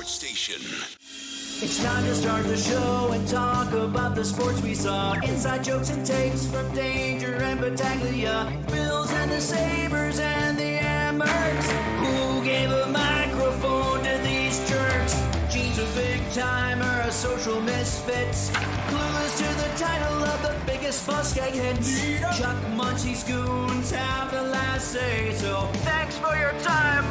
sports station. It's time to start the show and talk about the sports we saw. Inside jokes and takes from Danger and Battaglia. Bills and the Sabres and the Ambers. Who gave a microphone to these jerks? Gene's a big timer, a social misfit. Clueless to the title of the biggest buskeg hits. Chuck Munchie's goons have the last say. So thanks for your time,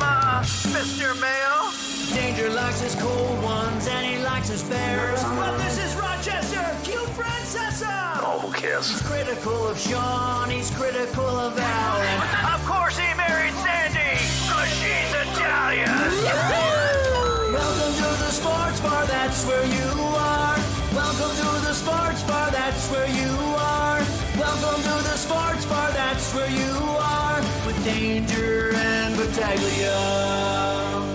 Mr. Mayo. Danger likes his cold ones and he likes his bears. But this is Rochester, Q Francesa. Oh, who cares? He's critical of Sean, he's critical of Alan. Of course he married Sandy, cause she's Italian. Welcome to the sports bar, that's where you are. Welcome to the sports bar, that's where you are. Welcome to the sports bar, that's where you are. With Danger and Battaglia.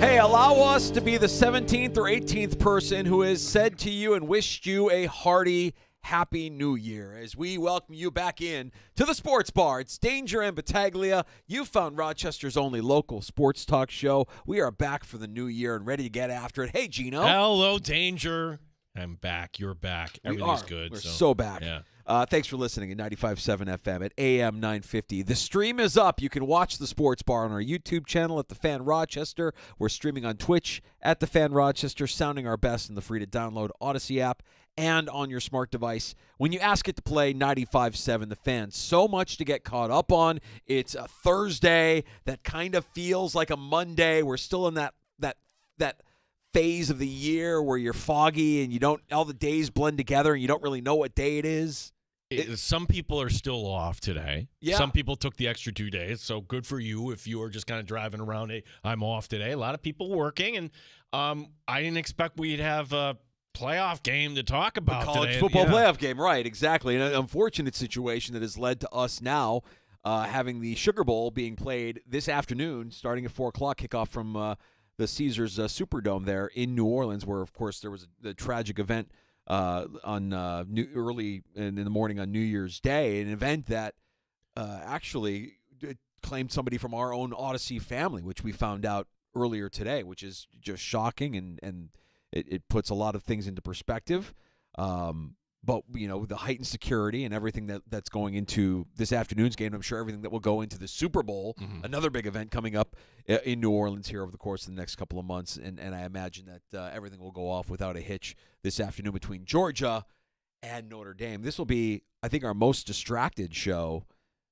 Hey, allow us to be the 17th or 18th person who has said to you and wished you a hearty, happy new year as we welcome you back in to the sports bar. It's Danger and Battaglia. You found Rochester's only local sports talk show. We are back for the new year and ready to get after it. Hey, Gino. Hello, Danger. I'm back. You're back. Everything's good. We're so back. Yeah. Thanks for listening at 95.7 FM at AM 950. The stream is up. You can watch the Sports Bar on our YouTube channel at The Fan Rochester. We're streaming on Twitch at The Fan Rochester, sounding our best in the free-to-download Odyssey app and on your smart device. When you ask it to play 95.7 The Fan, so much to get caught up on. It's a Thursday that kind of feels like a Monday. We're still in that phase of the year where you're foggy and you don't, all the days blend together and you don't really know what day it is. Some people are still off today. Yeah. Some people took the extra 2 days, so good for you if you were just kind of driving around, hey, I'm off today. A lot of people working, and I didn't expect we'd have a playoff game to talk about today. College football playoff game, right, exactly. And an unfortunate situation that has led to us now having the Sugar Bowl being played this afternoon, starting at 4 o'clock, kickoff from the Caesars Superdome there in New Orleans, where, of course, there was the tragic event on early in the morning on New Year's Day, an event that actually claimed somebody from our own Odyssey family, which we found out earlier today, which is just shocking, and it puts a lot of things into perspective. But, you know, the heightened security and everything that's going into this afternoon's game, I'm sure everything that will go into the Super Bowl, another big event coming up in New Orleans here over the course of the next couple of months. And I imagine that everything will go off without a hitch this afternoon between Georgia and Notre Dame. This will be, I think, our most distracted show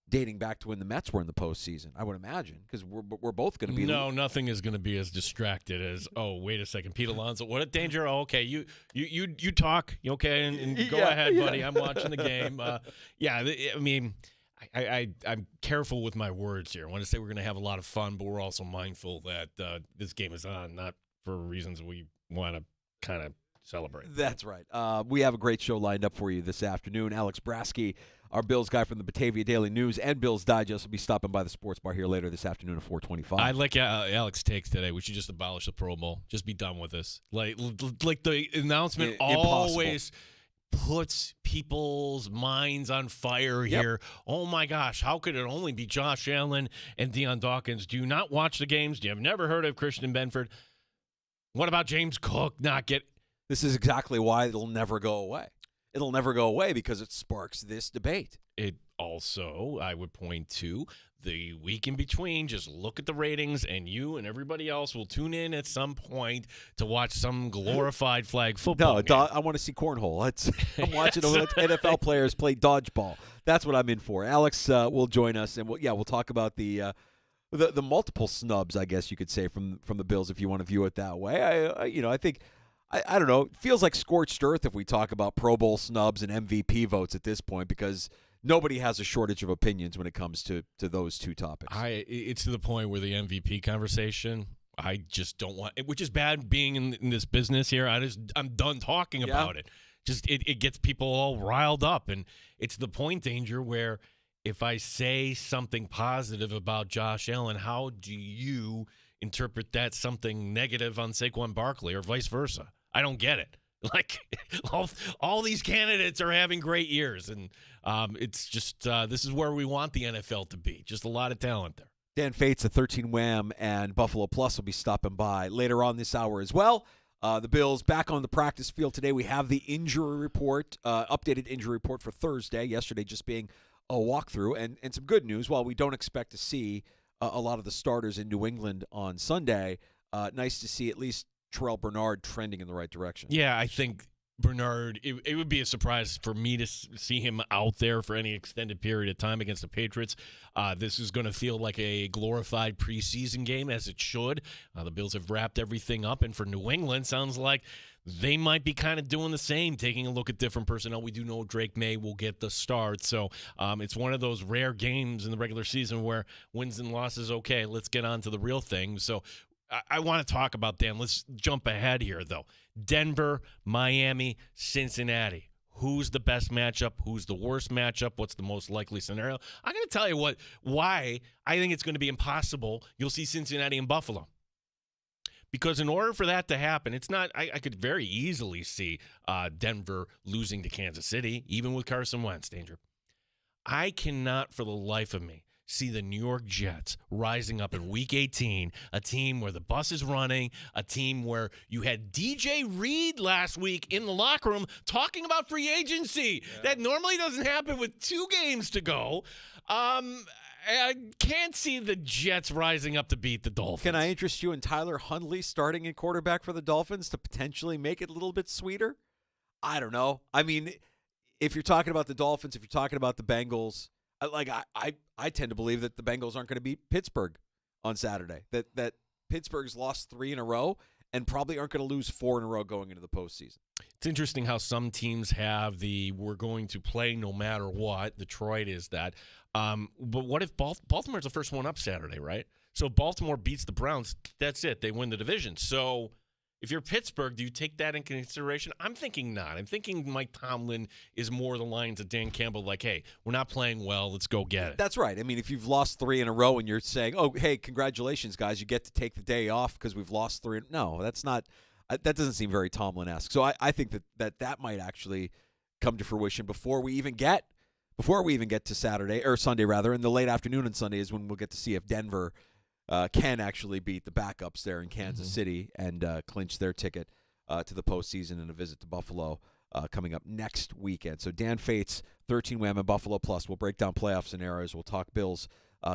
dating back to when the Mets were in the postseason, I would imagine, because we're both going to be. No, nothing is going to be as distracted as, oh, wait a second, Pete Alonso, what a danger. Oh, okay, you talk, okay, and go ahead, buddy. I'm watching the game. I mean, I'm careful with my words here. I want to say we're going to have a lot of fun, but we're also mindful that this game is on, not for reasons we want to kind of celebrate. That's right. We have a great show lined up for you this afternoon. Alex Brasky, our Bills guy from the Batavia Daily News and Bills Digest, will be stopping by the sports bar here later this afternoon at 4:25. I like Alex takes today. We should just abolish the Pro Bowl. Just be done with this. Like the announcement always puts people's minds on fire here. Oh, my gosh, how could it only be Josh Allen and Deion Dawkins? Do you not watch the games? Do you have never heard of Christian Benford? What about James Cook not get – This is exactly why it'll never go away. It'll never go away because it sparks this debate. It also, I would point to the week in between. Just look at the ratings, and you and everybody else will tune in at some point to watch some glorified flag football game. I want to see cornhole. I'm watching NFL players play dodgeball. That's what I'm in for. Alex will join us, and we'll talk about the multiple snubs, I guess you could say, from the Bills, if you want to view it that way. I think. I don't know. It feels like scorched earth if we talk about Pro Bowl snubs and MVP votes at this point, because nobody has a shortage of opinions when it comes to those two topics. It's to the point where the MVP conversation, I just don't want, which is bad being in this business here. I'm done talking about it. Just it gets people all riled up, and it's the point, Danger, where if I say something positive about Josh Allen, how do you interpret that something negative on Saquon Barkley or vice versa? I don't get it. Like, all these candidates are having great years, and it's just this is where we want the NFL to be. Just a lot of talent there. Dan Fates, the 13 Wham, and Buffalo Plus will be stopping by later on this hour as well. The Bills back on the practice field today. We have the injury report, updated injury report for Thursday. Yesterday just being a walkthrough. And some good news. While we don't expect to see a lot of the starters in New England on Sunday, nice to see at least Terrell Bernard trending in the right direction. Yeah, I think Bernard, it would be a surprise for me to see him out there for any extended period of time against the Patriots. This is going to feel like a glorified preseason game, as it should. The Bills have wrapped everything up, and for New England, sounds like they might be kind of doing the same, taking a look at different personnel. We do know Drake May will get the start, so it's one of those rare games in the regular season where wins and losses, okay, let's get on to the real thing. So I want to talk about, Dan, let's jump ahead here, though. Denver, Miami, Cincinnati. Who's the best matchup? Who's the worst matchup? What's the most likely scenario? I'm going to tell you why I think it's going to be impossible. You'll see Cincinnati and Buffalo. Because in order for that to happen, it's not. I could very easily see Denver losing to Kansas City, even with Carson Wentz, Danger. I cannot for the life of me see the New York Jets rising up in Week 18, a team where the bus is running, a team where you had DJ Reed last week in the locker room talking about free agency. Yeah. That normally doesn't happen with 2 games to go. I can't see the Jets rising up to beat the Dolphins. Can I interest you in Tyler Hundley starting at quarterback for the Dolphins to potentially make it a little bit sweeter? I don't know. I mean, if you're talking about the Dolphins, if you're talking about the Bengals, I tend to believe that the Bengals aren't going to beat Pittsburgh on Saturday. That Pittsburgh's lost 3 in a row and probably aren't going to lose 4 in a row going into the postseason. It's interesting how some teams have we're going to play no matter what. Detroit is that. But what if Baltimore's the first one up Saturday, right? So if Baltimore beats the Browns, that's it. They win the division. So if you're Pittsburgh, do you take that into consideration? I'm thinking not. I'm thinking Mike Tomlin is more the lines of Dan Campbell, like, hey, we're not playing well. Let's go get it. That's right. I mean, if you've lost 3 in a row and you're saying, oh, hey, congratulations, guys, you get to take the day off because we've lost 3. No, that's not. That doesn't seem very Tomlin-esque. So I think that might actually come to fruition before we even get to Saturday or Sunday rather. In the late afternoon on Sunday is when we'll get to see if Denver can actually beat the backups there in Kansas City and clinch their ticket to the postseason and a visit to Buffalo coming up next weekend. So Dan Fates, 13 Wham and Buffalo Plus. We'll break down playoff scenarios. We'll talk Bills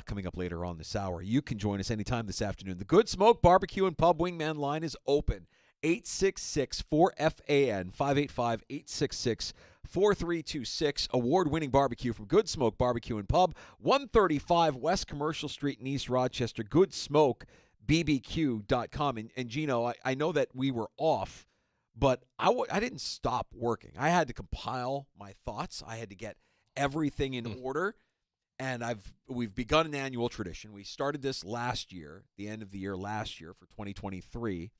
coming up later on this hour. You can join us anytime this afternoon. The Good Smoke Barbecue and Pub Wingman line is open. 866-4FAN, 585-866-4326. Award-winning barbecue from Good Smoke Barbecue and Pub, 135 West Commercial Street in East Rochester, goodsmokebbq.com. And Gino, I know that we were off, but I didn't stop working. I had to compile my thoughts. I had to get everything in order, and we've begun an annual tradition. We started this last year, the end of the year last year for 2023.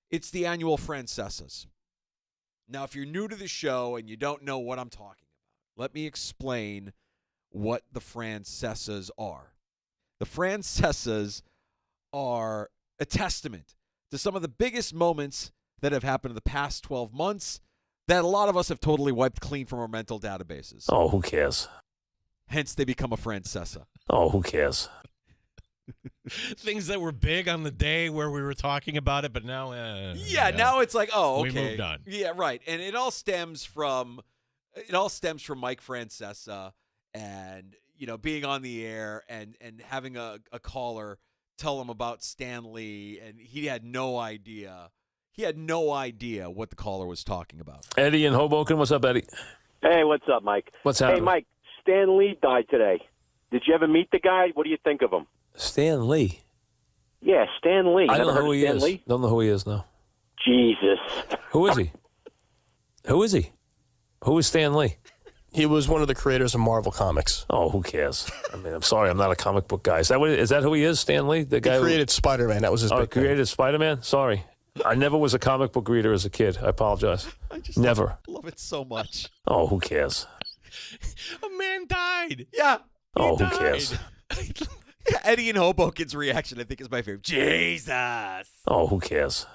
It's the annual Francesas. Now, if you're new to the show and you don't know what I'm talking about, let me explain what the Francesas are. The Francesas are a testament to some of the biggest moments that have happened in the past 12 months that a lot of us have totally wiped clean from our mental databases. Oh, who cares? Hence, they become a Francesa. Oh, who cares? Things that were big on the day where we were talking about it, but now now it's like, oh, okay. We moved on. Yeah, right. And it all stems from Mike Francesa and, being on the air and having a caller tell him about Stan Lee, and he had no idea. He had no idea what the caller was talking about. Eddie in Hoboken. What's up, Eddie? Hey, what's up, Mike? What's happening? Hey, Mike, Stan Lee died today. Did you ever meet the guy? What do you think of him? Stan Lee. Yeah, Stan Lee. I don't know who he Stan is. Lee? Don't know who he is, no. Jesus. Who is he? Who is he? Who is Stan Lee? He was one of the creators of Marvel Comics. Oh, who cares? I mean, I'm sorry, I'm not a comic book guy. Is that who he is, Stan Lee? The guy He created Spider-Man. That was his big thing. Created Spider-Man? Sorry. I never was a comic book reader as a kid. I apologize. Never. Love it so much. Oh, who cares? A man died. Yeah. Oh, who cares? Eddie in Hoboken's reaction, I think, is my favorite. Jesus. Oh, who cares?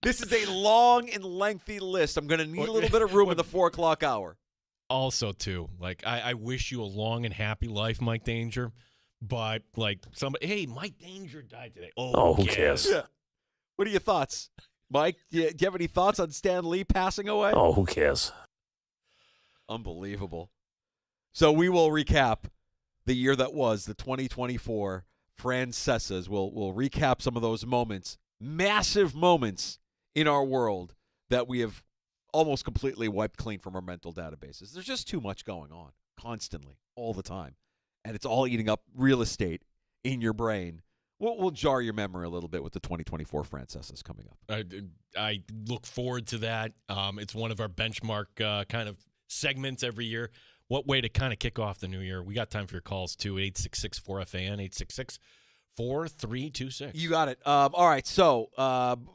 This is a long and lengthy list. I'm going to need a little bit of room in the 4 o'clock hour. Also, too, like, I wish you a long and happy life, Mike Danger. But, like, somebody, hey, Mike Danger died today. Oh, who cares? Yeah. What are your thoughts, Mike? Do you have any thoughts on Stan Lee passing away? Oh, who cares? Unbelievable. So we will recap the year that was, the 2024 Francesas. We'll recap some of those moments, massive moments in our world that we have almost completely wiped clean from our mental databases. There's just too much going on constantly, all the time. And it's all eating up real estate in your brain. We'll jar your memory a little bit with the 2024 Francesas coming up. I look forward to that. It's one of our benchmark kind of segments every year. What way to kind of kick off the new year? We got time for your calls, too, 866-4FAN, 866-4326. You got it. All right, so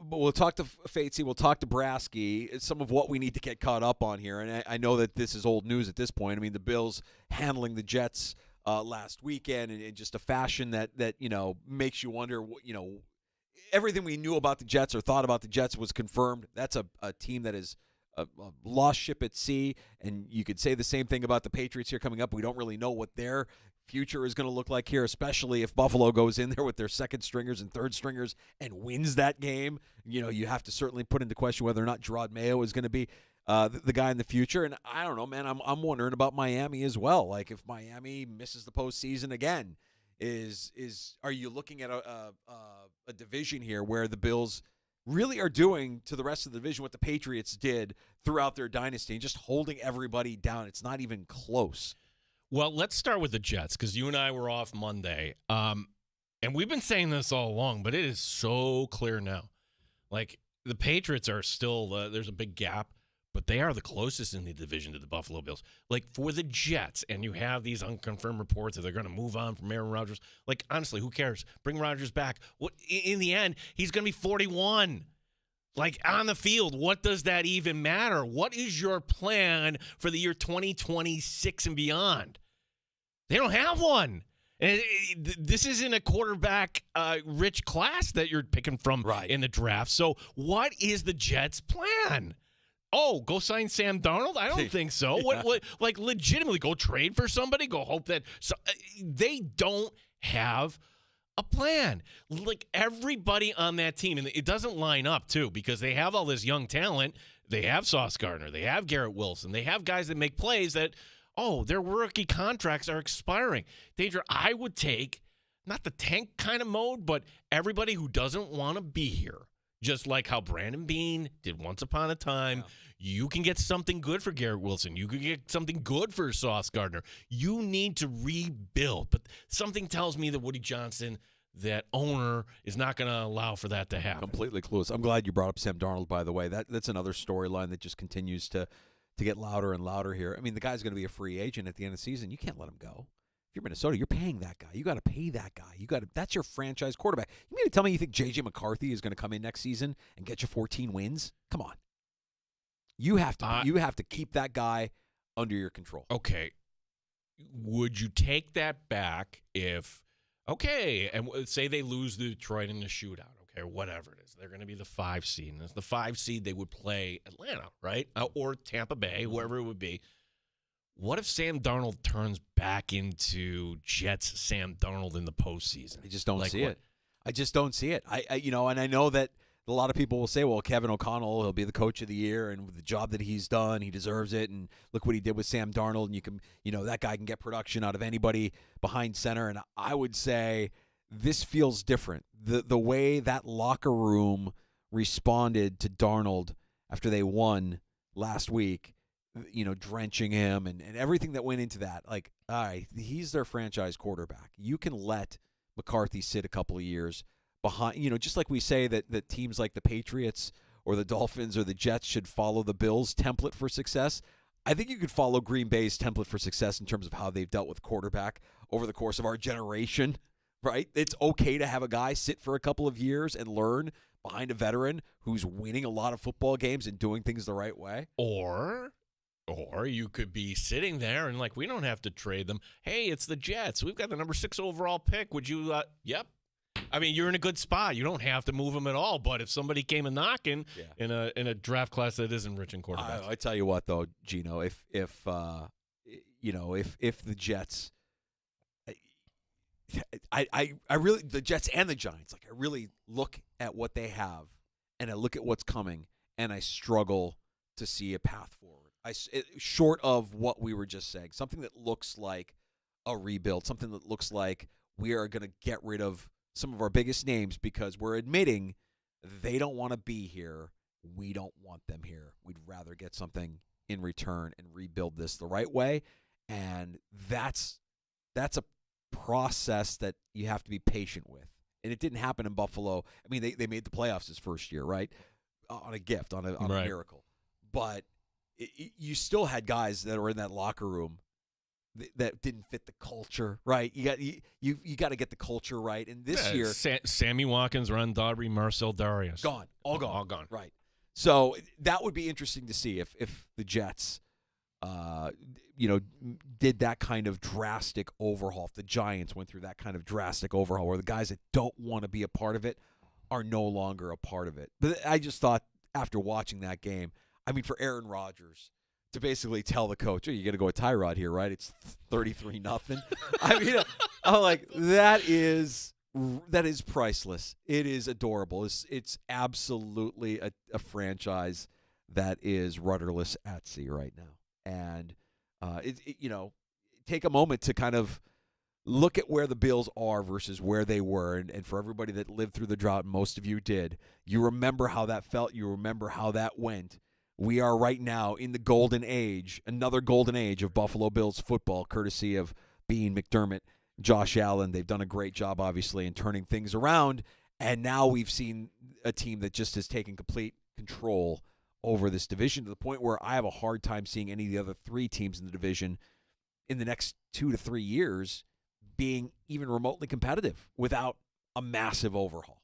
we'll talk to Fatesy, we'll talk to Brasky, some of what we need to get caught up on here. And I know that this is old news at this point. I mean, the Bills handling the Jets last weekend in just a fashion that makes you wonder, everything we knew about the Jets or thought about the Jets was confirmed. That's a team that is a lost ship at sea, and you could say the same thing about the Patriots here coming up. We don't really know what their future is going to look like here, especially if Buffalo goes in there with their second stringers and third stringers and wins that game. You have to certainly put into question whether or not Gerard Mayo is going to be the guy in the future. And I don't know, man, I'm wondering about Miami as well. Like, if Miami misses the postseason again, are you looking at a division here where the Bills really are doing to the rest of the division what the Patriots did throughout their dynasty and just holding everybody down? It's not even close. Well, let's start with the Jets, because you and I were off Monday. And we've been saying this all along, but it is so clear now. Like, the Patriots are still, there's a big gap, but they are the closest in the division to the Buffalo Bills. Like, for the Jets, and you have these unconfirmed reports that they're going to move on from Aaron Rodgers. Like, honestly, who cares? Bring Rodgers back. In the end, he's going to be 41. Like, on the field, what does that even matter? What is your plan for the year 2026 and beyond? They don't have one. And this isn't a quarterback-rich class that you're picking from in the draft. So what is the Jets' plan? Oh, go sign Sam Darnold? I don't think so. Yeah. What, like, legitimately, go trade for somebody? Go hope that they don't have a plan. Like, everybody on that team, and it doesn't line up, too, because they have all this young talent. They have Sauce Gardner. They have Garrett Wilson. They have guys that make plays that, their rookie contracts are expiring. Danger, I would take, not the tank kind of mode, but everybody who doesn't want to be here. Just like how Brandon Beane did once upon a time. Yeah. You can get something good for Garrett Wilson. You can get something good for Sauce Gardner. You need to rebuild. But something tells me that Woody Johnson, that owner, is not going to allow for that to happen. Completely clueless. I'm glad you brought up Sam Darnold, by the way. That's another storyline that just continues to get louder and louder here. I mean, the guy's going to be a free agent at the end of the season. You can't let him go. If you're Minnesota, you're paying that guy. You got to pay that guy. That's your franchise quarterback. You mean to tell me you think J.J. McCarthy is going to come in next season and get you 14 wins? Come on. You have to keep that guy under your control. Okay. Would you take that back if, and say they lose the Detroit in the shootout, or whatever it is. They're going to be the 5 seed. And as the 5 seed, they would play Atlanta, right? Or Tampa Bay, whoever it would be. What if Sam Darnold turns back into Jets Sam Darnold in the postseason? I just don't see it. I just don't see it. And I know that a lot of people will say, well, Kevin O'Connell, he'll be the coach of the year, and with the job that he's done, he deserves it. And look what he did with Sam Darnold, and you can, that guy can get production out of anybody behind center. And I would say this feels different. The way that locker room responded to Darnold after they won last week, drenching him and everything that went into that. Like, all right, he's their franchise quarterback. You can let McCarthy sit a couple of years behind, just like we say that teams like the Patriots or the Dolphins or the Jets should follow the Bills' template for success. I think you could follow Green Bay's template for success in terms of how they've dealt with quarterback over the course of our generation, right? It's okay to have a guy sit for a couple of years and learn behind a veteran who's winning a lot of football games and doing things the right way. Or you could be sitting there and, we don't have to trade them. Hey, it's the Jets. We've got the number 6 overall pick. Would you, yep. I mean, you're in a good spot. You don't have to move them at all. But if somebody came a knocking in a draft class that isn't rich in quarterbacks. I tell you what, though, Gino, if the Jets, I really, the Jets and the Giants, like I really look at what they have and I look at what's coming and I struggle to see a path forward. Short of what we were just saying, something that looks like a rebuild, something that looks like we are going to get rid of some of our biggest names because we're admitting they don't want to be here. We don't want them here. We'd rather get something in return and rebuild this the right way. And that's a process that you have to be patient with. And it didn't happen in Buffalo. I mean, they made the playoffs his first year, right? On a gift, on a miracle. But you still had guys that were in that locker room that didn't fit the culture, right? You got to get the culture right. And this year, Sammy Watkins, Ron Daubry, Marcel Darius, gone, all gone, right? So that would be interesting to see if the Jets, did that kind of drastic overhaul. If the Giants went through that kind of drastic overhaul, where the guys that don't want to be a part of it are no longer a part of it. But I just thought after watching that game. I mean, for Aaron Rodgers to basically tell the coach, "Oh, you got to go with Tyrod here, right? It's 33-0." I mean, I'm like, that is priceless. It is adorable. It's absolutely a franchise that is rudderless at sea right now. And take a moment to kind of look at where the Bills are versus where they were. And for everybody that lived through the drought, and most of you did, you remember how that felt. You remember how that went. We are right now in the golden age, another golden age of Buffalo Bills football, courtesy of Bean, McDermott, Josh Allen. They've done a great job, obviously, in turning things around. And now we've seen a team that just has taken complete control over this division to the point where I have a hard time seeing any of the other three teams in the division in the next 2 to 3 years being even remotely competitive without a massive overhaul.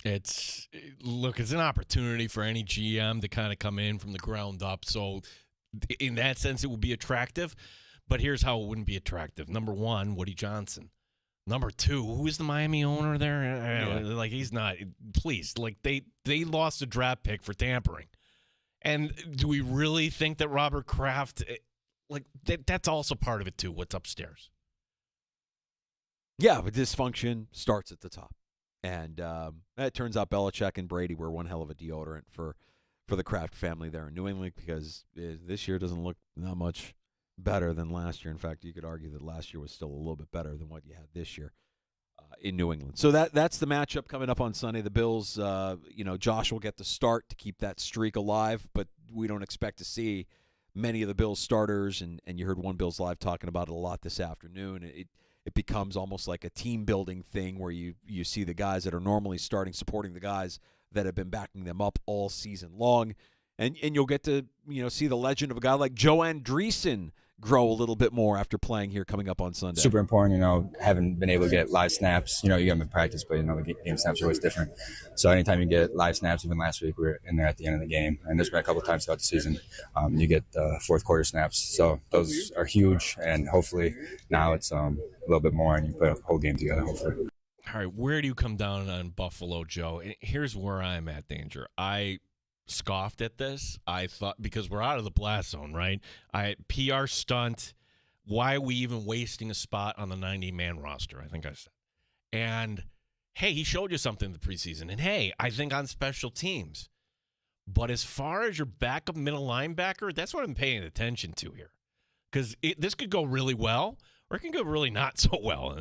It's an opportunity for any GM to kind of come in from the ground up. So in that sense, it would be attractive. But here's how it wouldn't be attractive. Number one, Woody Johnson. Number two, who is the Miami owner there? Like, he's not. Please, like, they lost a draft pick for tampering. And do we really think that Robert Kraft, that's also part of it too, what's upstairs? Yeah, but dysfunction starts at the top. And it turns out Belichick and Brady were one hell of a deodorant for the Kraft family there in New England, because this year doesn't look that much better than last year. In fact, you could argue that last year was still a little bit better than what you had this year in New England. So that's the matchup coming up on Sunday. The Bills, Josh will get the start to keep that streak alive, but we don't expect to see many of the Bills starters, and you heard One Bills Live talking about it a lot this afternoon. It becomes almost like a team-building thing where you see the guys that are normally starting supporting the guys that have been backing them up all season long. And you'll get to see the legend of a guy like Joe Andreessen grow a little bit more after playing here coming up on Sunday. Super important, haven't been able to get live snaps. You got them in practice, but the game snaps are always different. So anytime you get live snaps, even last week we were in there at the end of the game, and there's been a couple of times throughout the season, you get fourth quarter snaps. So those are huge, and hopefully now it's a little bit more, and you put a whole game together, hopefully. All right, where do you come down on Buffalo, Joe? Here's where I'm at, Danger. I scoffed at this. I thought, because we're out of the blast zone, right? PR stunt. Why are we even wasting a spot on the 90-man roster? I think I said. And, hey, he showed you something in the preseason. And, hey, I think on special teams. But as far as your backup middle linebacker, that's what I'm paying attention to here. Because this could go really well, or it can go really not so well.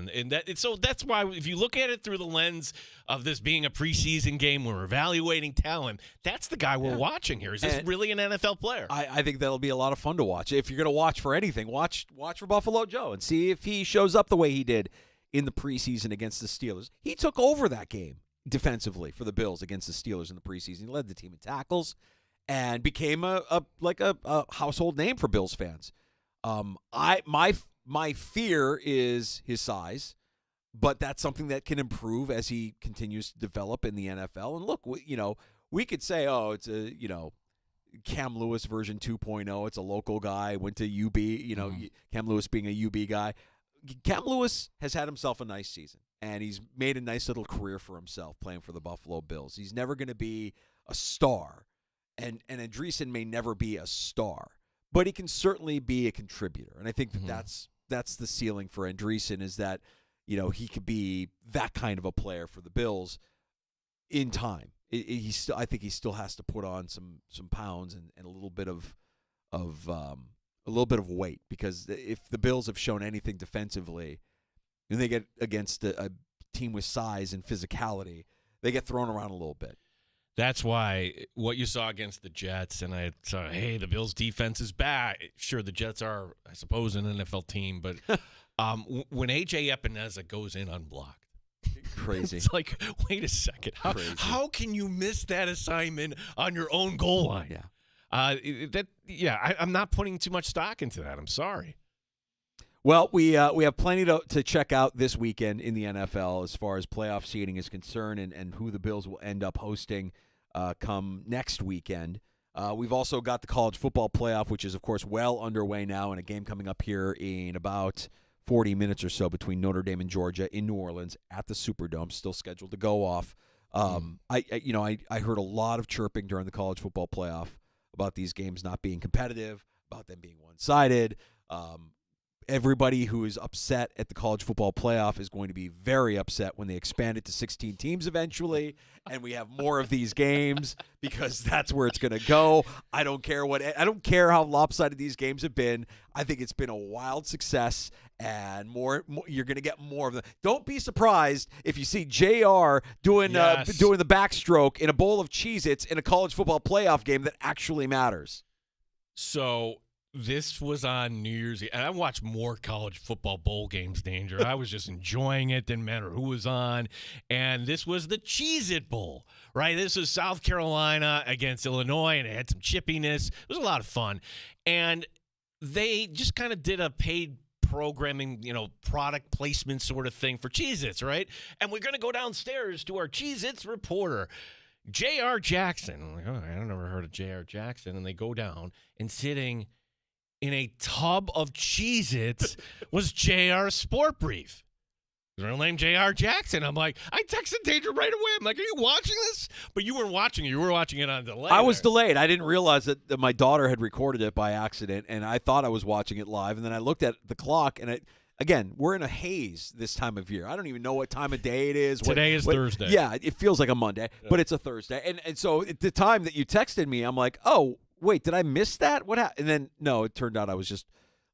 So that's why, if you look at it through the lens of this being a preseason game, we're evaluating talent, that's the guy we're watching here. Is this really an NFL player? I think that'll be a lot of fun to watch. If you're going to watch for anything, watch for Buffalo Joe and see if he shows up the way he did in the preseason against the Steelers. He took over that game defensively for the Bills against the Steelers in the preseason. He led the team in tackles and became a household name for Bills fans. My fear is his size, but that's something that can improve as he continues to develop in the NFL. And look, we could say, oh, it's a, Cam Lewis version 2.0. It's a local guy, went to UB, Cam Lewis being a UB guy. Cam Lewis has had himself a nice season, and he's made a nice little career for himself playing for the Buffalo Bills. He's never going to be a star, and Andreessen may never be a star, but he can certainly be a contributor. And I think that's the ceiling for Andreessen, is that he could be that kind of a player for the Bills in time. I think he still has to put on some pounds and a little bit of weight, because if the Bills have shown anything defensively, and they get against a team with size and physicality, they get thrown around a little bit. That's why what you saw against the Jets, and I saw, hey, the Bills' defense is bad. Sure, the Jets are, I suppose, an NFL team, but when A.J. Epineza goes in unblocked, crazy. It's like, wait a second. How can you miss that assignment on your own goal line? Yeah. I'm not putting too much stock into that. I'm sorry. Well, we have plenty to check out this weekend in the NFL as far as playoff seeding is concerned, and who the Bills will end up hosting come next weekend. We've also got the college football playoff, which is, of course, well underway now, and a game coming up here in about 40 minutes or so between Notre Dame and Georgia in New Orleans at the Superdome, still scheduled to go off. I heard a lot of chirping during the college football playoff about these games not being competitive, about them being one-sided. Everybody who is upset at the college football playoff is going to be very upset when they expand it to 16 teams eventually, and we have more of these games, because that's where it's going to go. I don't care how lopsided these games have been. I think it's been a wild success, and more you're going to get more of them. Don't be surprised if you see JR doing the backstroke in a bowl of Cheez-Its in a college football playoff game that actually matters. So this was on New Year's Eve, and I watched more college football bowl games, Danger. I was just enjoying it. Didn't matter who was on. And this was the Cheez-It Bowl, right? This was South Carolina against Illinois, and it had some chippiness. It was a lot of fun. And they just kind of did a paid programming, product placement sort of thing for Cheez-Its, right? And we're going to go downstairs to our Cheez-Its reporter, J.R. Jackson. I'm like, oh, I never heard of J.R. Jackson. And they go down, and sitting in a tub of Cheez-Its was J.R. Sport Brief. His real name, J.R. Jackson. I'm like, I texted Danger right away. I'm like, are you watching this? But you weren't watching it. You were watching it on delay. I was delayed. I didn't realize that my daughter had recorded it by accident, and I thought I was watching it live. And then I looked at the clock, and again, we're in a haze this time of year. I don't even know what time of day it is. Today is Thursday. Yeah, it feels like a Monday, but it's a Thursday. And so at the time that you texted me, I'm like, oh, wait, did I miss that? What happened? And then, no, it turned out I was just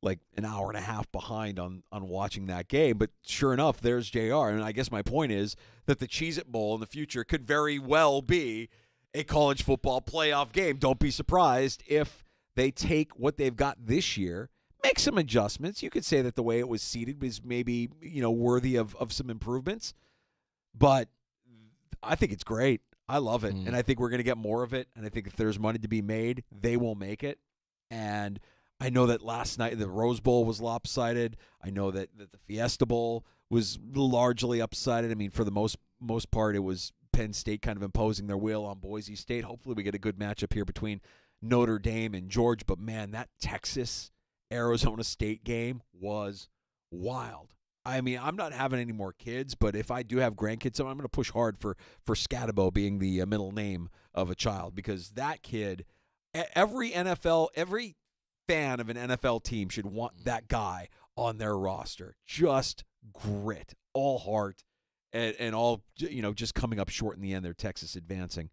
like an hour and a half behind on watching that game. But sure enough, there's JR. And I guess my point is that the Cheez-It Bowl in the future could very well be a college football playoff game. Don't be surprised if they take what they've got this year, make some adjustments. You could say that the way it was seeded was maybe, worthy of some improvements. But I think it's great. I love it, and I think we're going to get more of it, and I think if there's money to be made, they will make it. And I know that last night the Rose Bowl was lopsided. I know that the Fiesta Bowl was largely upsided. I mean, for the most part, it was Penn State kind of imposing their will on Boise State. Hopefully we get a good matchup here between Notre Dame and Georgia. But, man, that Texas-Arizona State game was wild. I mean, I'm not having any more kids, but if I do have grandkids, I'm going to push hard for Scatabo being the middle name of a child, because that kid, every fan of an NFL team should want that guy on their roster. Just grit, all heart, and all, just coming up short in the end there, Texas advancing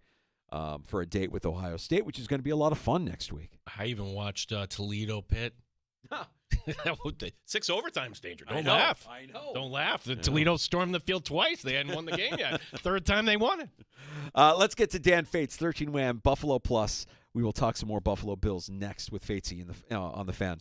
for a date with Ohio State, which is going to be a lot of fun next week. I even watched Toledo Pitt. 6 overtimes, Danger. Don't laugh. I know. Don't laugh. Toledo stormed the field twice. They hadn't won the game yet. Third time they won it. Let's get to Dan Fates, 13 Wham, Buffalo Plus. We will talk some more Buffalo Bills next with Fatesy on the Fan.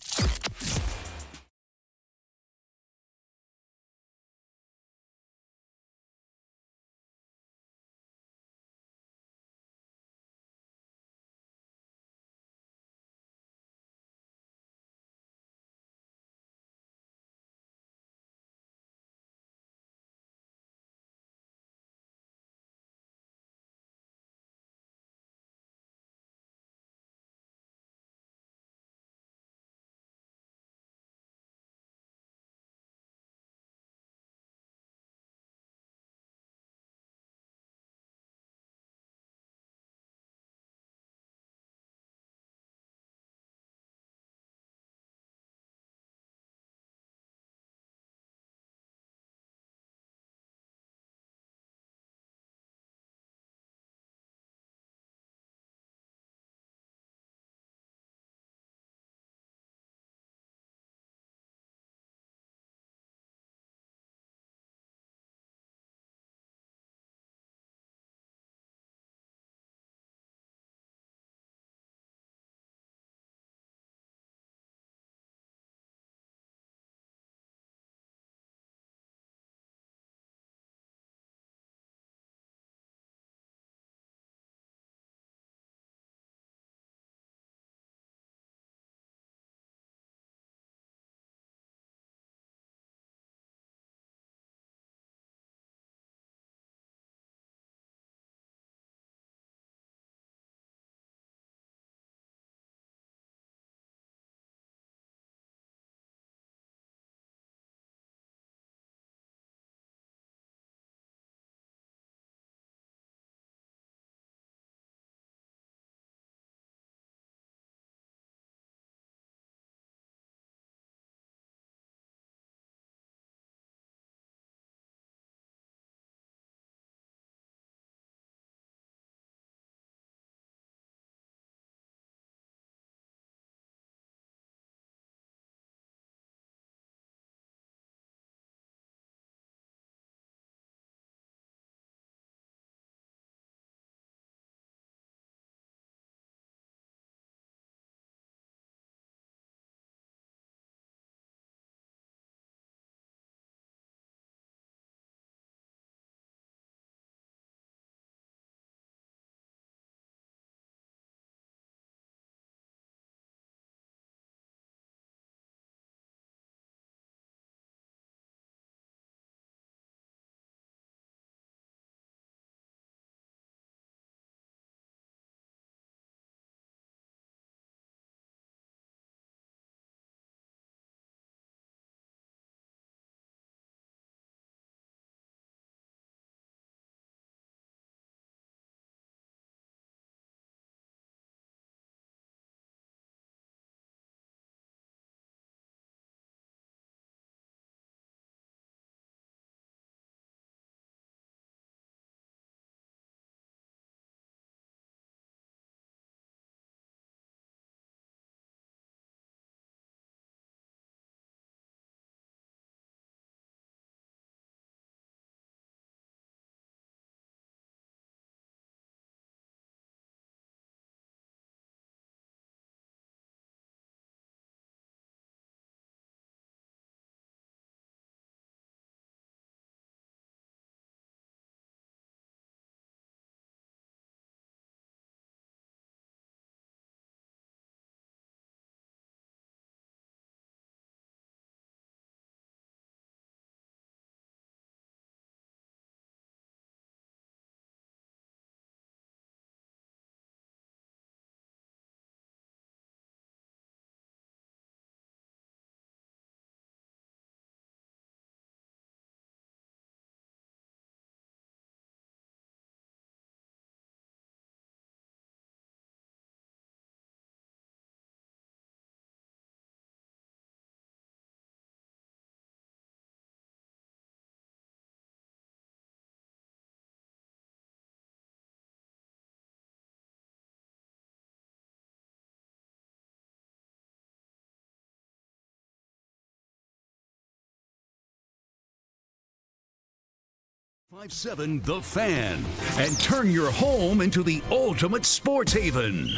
97 The Fan, and turn your home into the ultimate sports haven.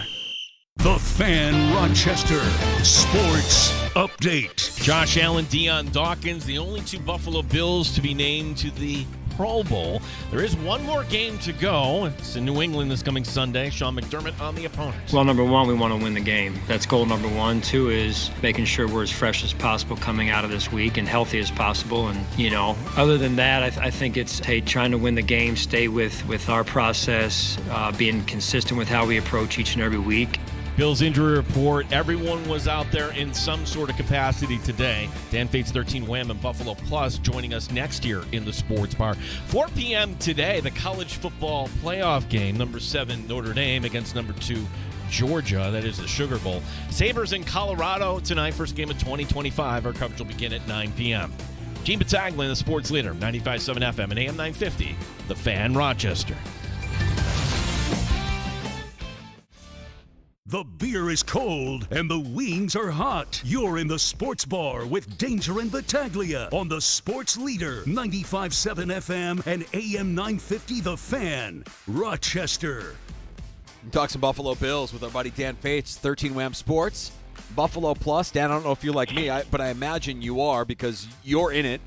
The Fan Rochester Sports Update. Josh Allen, Deion Dawkins, the only two Buffalo Bills to be named to the Pro Bowl. There is one more game to go. It's in New England this coming Sunday. Sean McDermott on the opponent. Well, number one, we want to win the game. That's goal number one. Two is making sure we're as fresh as possible coming out of this week and healthy as possible. And, other than that, I think it's, trying to win the game, stay with our process, being consistent with how we approach each and every week. Bills injury report. Everyone was out there in some sort of capacity today. Dan Fate's 13 Wham and Buffalo Plus joining us next year in the Sports Bar. 4 p.m. today, the college football playoff game. Number 7 Notre Dame against number 2 Georgia. That is the Sugar Bowl. Sabres in Colorado tonight. First game of 2025. Our coverage will begin at 9 p.m. Gene Battaglin, the sports leader. 95.7 FM and AM 950. The Fan Rochester. The beer is cold and the wings are hot. You're in the Sports Bar with Danger and Battaglia on the Sports Leader, 95.7 FM and AM 950 The Fan, Rochester. Talk some Buffalo Bills with our buddy Dan Fates, 13 Wham Sports. Buffalo Plus. Dan, I don't know if you're like me, but I imagine you are because you're in it.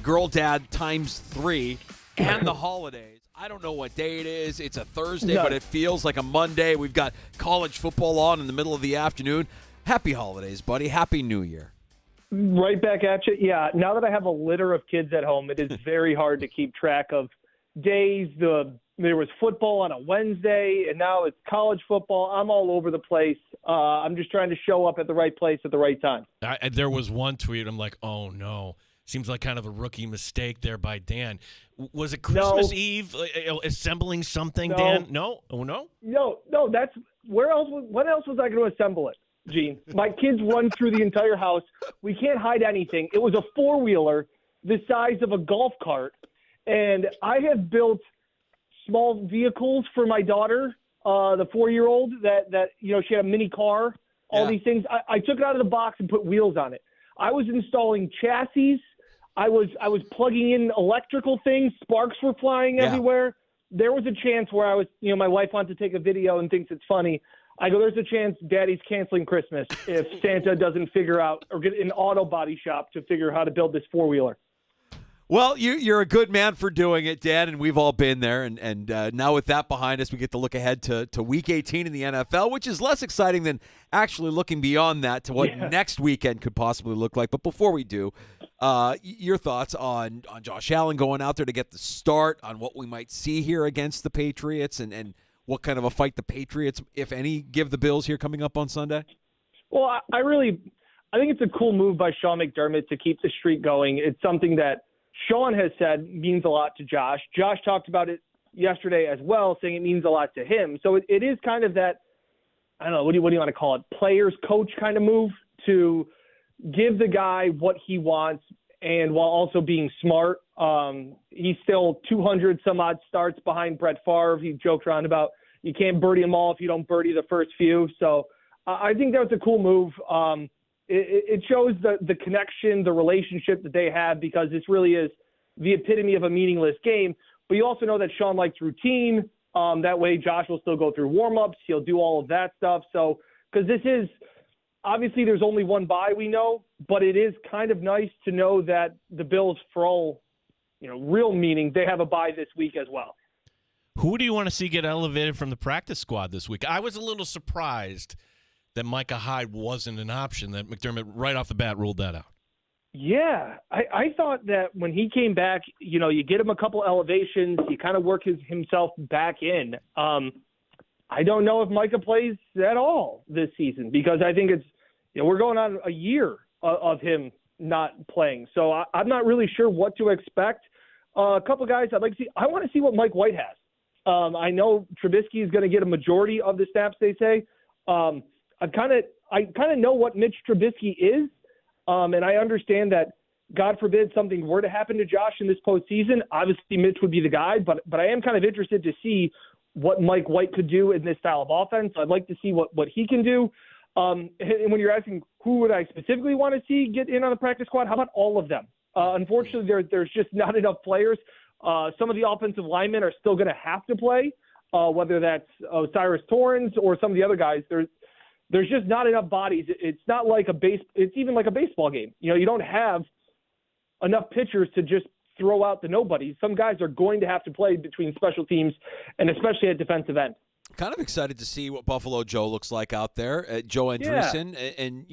Girl Dad times 3 and the holidays. I don't know what day it is. It's a Thursday, but it feels like a Monday. We've got college football on in the middle of the afternoon. Happy holidays, buddy. Happy New Year. Right back at you. Yeah, now that I have a litter of kids at home, it is very hard to keep track of days. There was football on a Wednesday, and now it's college football. I'm all over the place. I'm just trying to show up at the right place at the right time. There was one tweet. I'm like, oh, no. Seems like kind of a rookie mistake there by Dan. Was it Christmas Eve assembling something, Dan? No? Oh, no? No, that's – when else was I going to assemble it, Gene? My kids run through the entire house. We can't hide anything. It was a four-wheeler the size of a golf cart, and I have built small vehicles for my daughter, the 4-year-old, that she had a mini car, all these things. I took it out of the box and put wheels on it. I was installing chassis. I was plugging in electrical things. Sparks were flying everywhere. There was a chance where I was, my wife wants to take a video and thinks it's funny. I go, there's a chance Daddy's canceling Christmas if Santa doesn't figure out or get an auto body shop to figure out how to build this four-wheeler. Well, you're a good man for doing it, Dan, and we've all been there. And now with that behind us, we get to look ahead to Week 18 in the NFL, which is less exciting than actually looking beyond that to what next weekend could possibly look like. But before we do, your thoughts on Josh Allen going out there to get the start, on what we might see here against the Patriots, and what kind of a fight the Patriots, if any, give the Bills here coming up on Sunday? Well, I think it's a cool move by Sean McDermott to keep the streak going. It's something that Sean has said means a lot to Josh. Josh talked about it yesterday as well, saying it means a lot to him. So it is kind of that, I don't know, what do you want to call it, players coach kind of move to give the guy what he wants and while also being smart. He's still 200 some odd starts behind Brett Favre. He joked around about you can't birdie them all if you don't birdie the first few. So I think that was a cool move. It shows the connection, the relationship that they have, because this really is the epitome of a meaningless game. But you also know that Sean likes routine. That way Josh will still go through warm-ups. He'll do all of that stuff. So, because this is – obviously there's only one bye, we know, but it is kind of nice to know that the Bills, for all real meaning, they have a bye this week as well. Who do you want to see get elevated from the practice squad this week? I was a little surprised that Micah Hyde wasn't an option, that McDermott right off the bat ruled that out. Yeah, I thought that when he came back, you get him a couple elevations, you kind of work himself back in. I don't know if Micah plays at all this season, because I think it's, we're going on a year of him not playing. So I'm not really sure what to expect. A couple guys I'd like to see. I want to see what Mike White has. I know Trubisky is going to get a majority of the snaps, they say. I kind of know what Mitch Trubisky is, and I understand that, God forbid, something were to happen to Josh in this postseason. Obviously, Mitch would be the guy, but I am kind of interested to see what Mike White could do in this style of offense. I'd like to see what he can do. And when you're asking who would I specifically want to see get in on the practice squad, how about all of them? Unfortunately, there's just not enough players. Some of the offensive linemen are still going to have to play, whether that's Cyrus Torrance or some of the other guys. There's just not enough bodies. It's not like it's even like a baseball game. You don't have enough pitchers to just throw out the nobodies. Some guys are going to have to play between special teams and especially at defensive end. Kind of excited to see what Buffalo Joe looks like out there. Joe Andreessen, and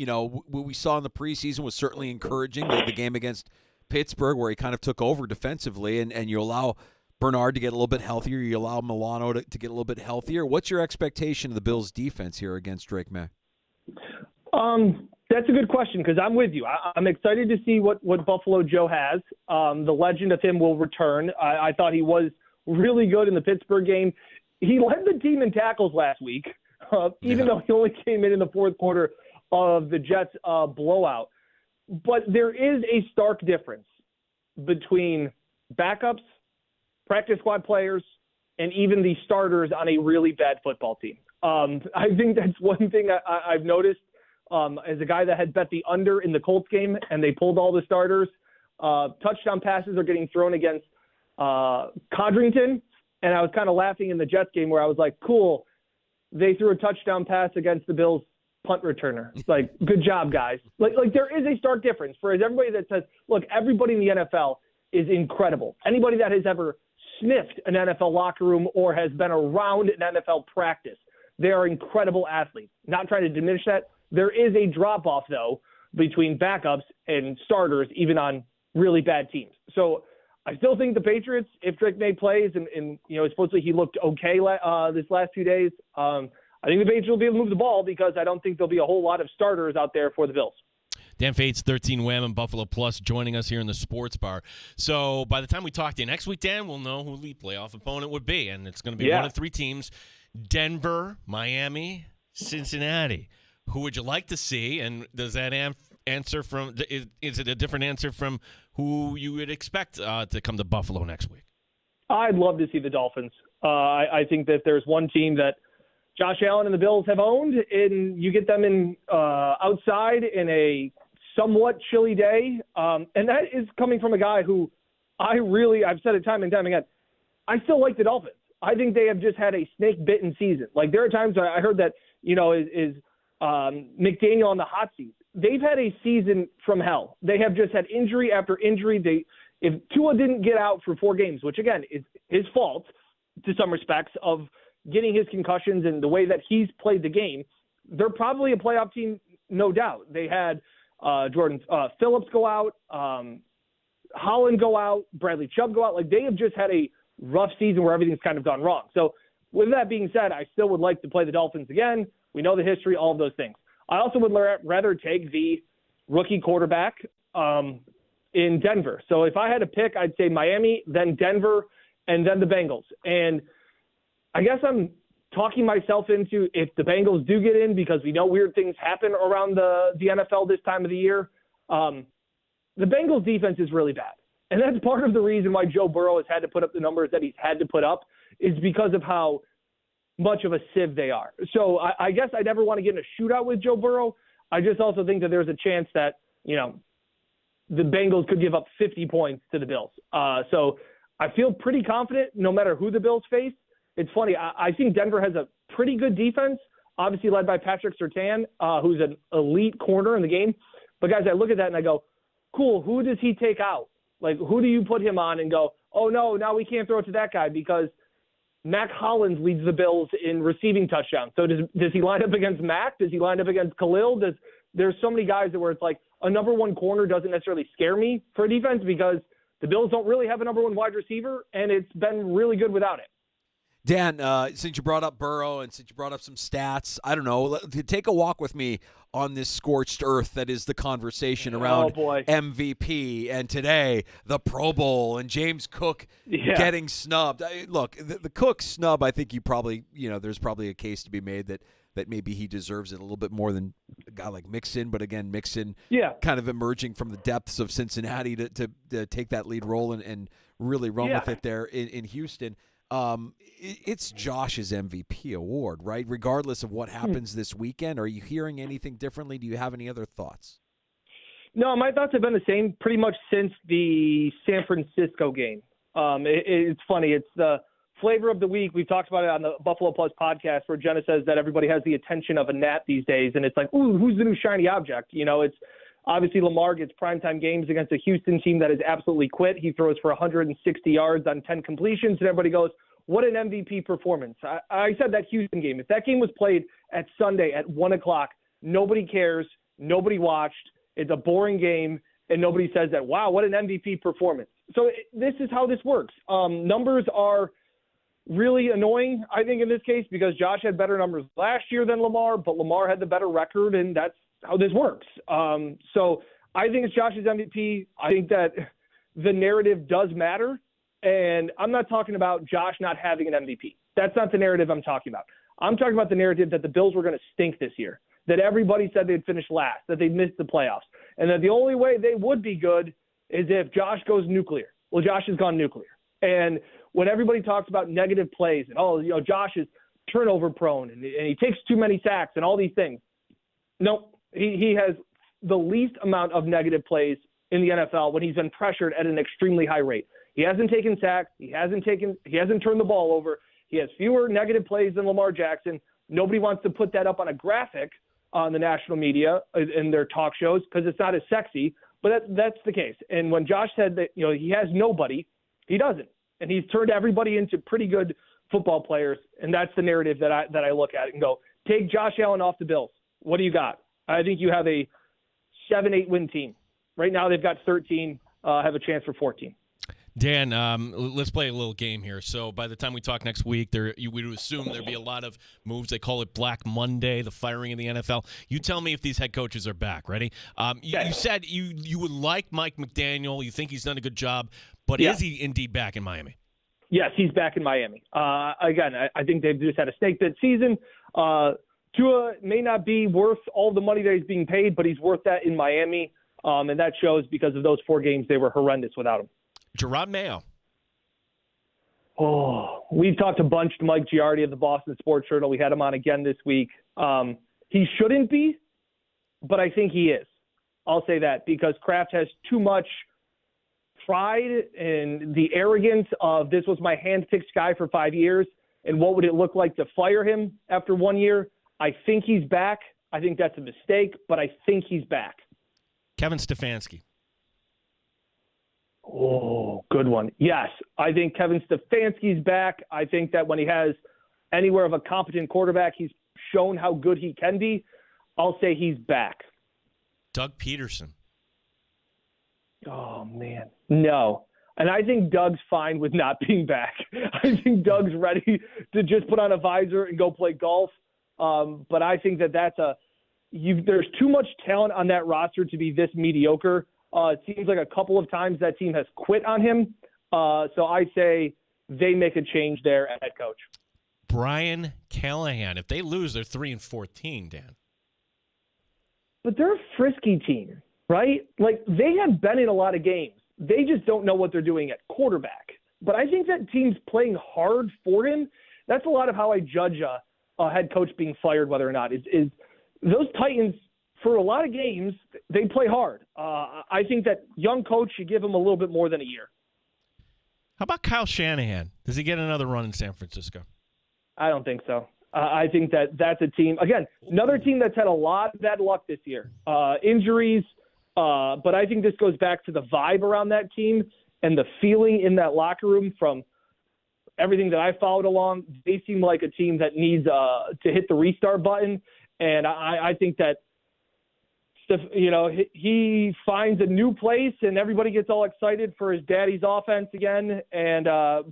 what we saw in the preseason was certainly encouraging. The game against Pittsburgh, where he kind of took over defensively, and you allow Bernard to get a little bit healthier. You allow Milano to get a little bit healthier. What's your expectation of the Bills' defense here against Drake May? That's a good question because I'm with you. I'm excited to see what Buffalo Joe has. The legend of him will return. I thought he was really good in the Pittsburgh game. He led the team in tackles last week, even though he only came in the fourth quarter of the Jets' blowout. But there is a stark difference between backups, practice squad players, and even the starters on a really bad football team. I think that's one thing I've noticed as a guy that had bet the under in the Colts game and they pulled all the starters. Touchdown passes are getting thrown against Codrington, and I was kind of laughing in the Jets game where I was like, cool, they threw a touchdown pass against the Bills punt returner. It's like, good job, guys. Like there is a stark difference for everybody that says, look, everybody in the NFL is incredible. Anybody that has ever sniffed an NFL locker room or has been around an NFL practice, they are incredible athletes. Not trying to diminish that. There is a drop-off, though, between backups and starters, even on really bad teams. So I still think the Patriots, if Drake May plays, and supposedly he looked okay this last few days, I think the Patriots will be able to move the ball because I don't think there'll be a whole lot of starters out there for the Bills. Dan Fates, 13 Wham and Buffalo Plus, joining us here in the Sports Bar. So by the time we talk to you next week, Dan, we'll know who the playoff opponent would be, and it's going to be one of three teams: Denver, Miami, Cincinnati. Who would you like to see, and does that answer from is it a different answer from who you would expect to come to Buffalo next week? I'd love to see the Dolphins. I think that there's one team that Josh Allen and the Bills have owned, and you get them in outside in a somewhat chilly day, and that is coming from a guy who I've said it time and time again, I still like the Dolphins. I think they have just had a snake-bitten season. Like there are times I heard that is McDaniel on the hot seat. They've had a season from hell. They have just had injury after injury. If Tua didn't get out for 4 games, which again is his fault to some respects of getting his concussions and the way that he's played the game, they're probably a playoff team, no doubt. They had Jordan Phillips go out, Holland go out, Bradley Chubb go out. Like they have just had a rough season where everything's kind of gone wrong. So with that being said, I still would like to play the Dolphins again. We know the history, all of those things. I also would rather take the rookie quarterback in Denver. So if I had to pick, I'd say Miami, then Denver, and then the Bengals. And I guess I'm talking myself into if the Bengals do get in, because we know weird things happen around the NFL this time of the year. The Bengals defense is really bad. And that's part of the reason why Joe Burrow has had to put up the numbers that he's had to put up is because of how much of a sieve they are. So I guess I never want to get in a shootout with Joe Burrow. I just also think that there's a chance that, the Bengals could give up 50 points to the Bills. So I feel pretty confident no matter who the Bills face. It's funny. I think Denver has a pretty good defense, obviously led by Patrick Surtain, who's an elite corner in the game. But guys, I look at that and I go, cool, who does he take out? Like, who do you put him on and go, oh no, now we can't throw it to that guy because Mac Hollins leads the Bills in receiving touchdowns. So does he line up against Mac? Does he line up against Khalil? There's so many guys where it's like a number one corner doesn't necessarily scare me for defense because the Bills don't really have a number one wide receiver, and it's been really good without it. Dan, since you brought up Burrow and since you brought up some stats, I don't know, take a walk with me on this scorched earth that is the conversation around MVP and today the Pro Bowl and James Cook getting snubbed. Look, the Cook snub, I think you probably, there's probably a case to be made that maybe he deserves it a little bit more than a guy like Mixon. But again, Mixon kind of emerging from the depths of Cincinnati to take that lead role and really run with it there in Houston. It's Josh's MVP award, right? Regardless of what happens this weekend. Are you hearing anything differently? Do you have any other thoughts? No, my thoughts have been the same pretty much since the San Francisco game. It's funny. It's the flavor of the week. We've talked about it on the Buffalo Plus podcast where Jenna says that everybody has the attention of a gnat these days. And it's like, ooh, who's the new shiny object? It's obviously Lamar gets primetime games against a Houston team that is absolutely quit. He throws for 160 yards on 10 completions, and everybody goes, what an MVP performance. I said that Houston game. If that game was played at Sunday at 1 o'clock, nobody cares. Nobody watched. It's a boring game, and nobody says that, wow, what an MVP performance. So this is how this works. Numbers are really annoying, I think, in this case, because Josh had better numbers last year than Lamar, but Lamar had the better record, and that's how this works. So I think it's Josh's MVP. I think that the narrative does matter, and I'm not talking about Josh not having an MVP. That's not the narrative I'm talking about. I'm talking about the narrative that the Bills were going to stink this year, that everybody said they'd finish last, that they'd miss the playoffs, and that the only way they would be good is if Josh goes nuclear. Well, Josh has gone nuclear. And when everybody talks about negative plays and, Josh is turnover prone and he takes too many sacks and all these things. Nope. He has the least amount of negative plays in the NFL when he's been pressured at an extremely high rate. He hasn't taken sacks. He hasn't turned the ball over. He has fewer negative plays than Lamar Jackson. Nobody wants to put that up on a graphic on the national media in their talk shows because it's not as sexy, but that's the case. And when Josh said that, he has nobody, he doesn't. And he's turned everybody into pretty good football players, and that's the narrative that I look at and go, take Josh Allen off the Bills. What do you got? I think you have a 7-8 win team. Right now they've got 13, have a chance for 14. Dan, let's play a little game here. So by the time we talk next week, you would assume there'd be a lot of moves. They call it Black Monday, the firing in the NFL. You tell me if these head coaches are back. Ready? You said you would like Mike McDaniel. You think he's done a good job. But is he indeed back in Miami? Yes, he's back in Miami. Again, I think they've just had a snake bit season. Tua may not be worth all the money that he's being paid, but he's worth that in Miami. And that shows because of those 4 games they were horrendous without him. Gerard Mayo. Oh, we've talked a bunch to Mike Giardi of the Boston Sports Journal. We had him on again this week. He shouldn't be, but I think he is. I'll say that because Kraft has too much pride and the arrogance of this was my hand-picked guy for 5 years, and what would it look like to fire him after 1 year? I think he's back. I think that's a mistake, but I think he's back. Kevin Stefanski. Oh, good one. Yes, I think Kevin Stefanski's back. I think that when he has anywhere of a competent quarterback, he's shown how good he can be. I'll say he's back. Doug Peterson. Oh, man. No. And I think Doug's fine with not being back. I think Doug's ready to just put on a visor and go play golf. But I think that there's too much talent on that roster to be this mediocre. It seems like a couple of times that team has quit on him. So I say they make a change there at head coach. Brian Callahan. If they lose, they're 3-14, Dan. But they're a frisky team, right? Like, they have been in a lot of games. They just don't know what they're doing at quarterback. But I think that team's playing hard for him. That's a lot of how I judge a head coach being fired, whether or not. Is those Titans, for a lot of games, they play hard. I think that young coach should give him a little bit more than a year. How about Kyle Shanahan? Does he get another run in San Francisco? I don't think so. I think that's a team, again, another team that's had a lot of bad luck this year. Injuries, but I think this goes back to the vibe around that team and the feeling in that locker room from everything that I followed along. They seem like a team that needs to hit the restart button, and I think that he finds a new place and everybody gets all excited for his daddy's offense again. And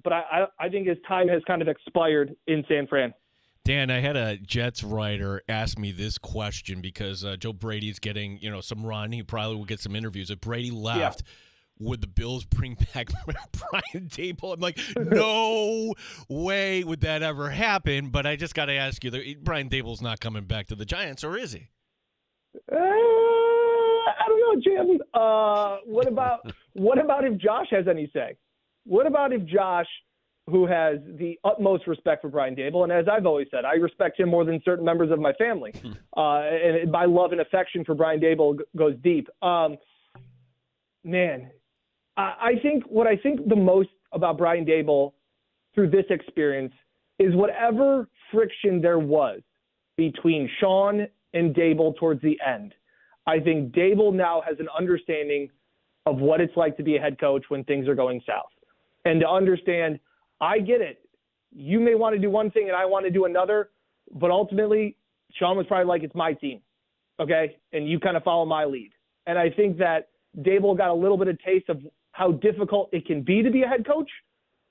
but I think his time has kind of expired in San Fran. Dan, I had a Jets writer ask me this question because Joe Brady's getting some run. He probably will get some interviews. If Brady left, would the Bills bring back Brian Daboll? I'm like, no way would that ever happen. But I just got to ask you, Brian Daboll's not coming back to the Giants, or is he? I don't know, Jim. What about if Josh has any say? What about if Josh, who has the utmost respect for Brian Daboll, and as I've always said, I respect him more than certain members of my family, and my love and affection for Brian Daboll goes deep. Man, I think the most about Brian Daboll through this experience is whatever friction there was between Sean and Daboll towards the end. I think Daboll now has an understanding of what it's like to be a head coach when things are going south. And to understand, I get it. You may want to do one thing and I want to do another, but ultimately, Sean was probably like, it's my team, okay? And you kind of follow my lead. And I think that Daboll got a little bit of taste of how difficult it can be to be a head coach.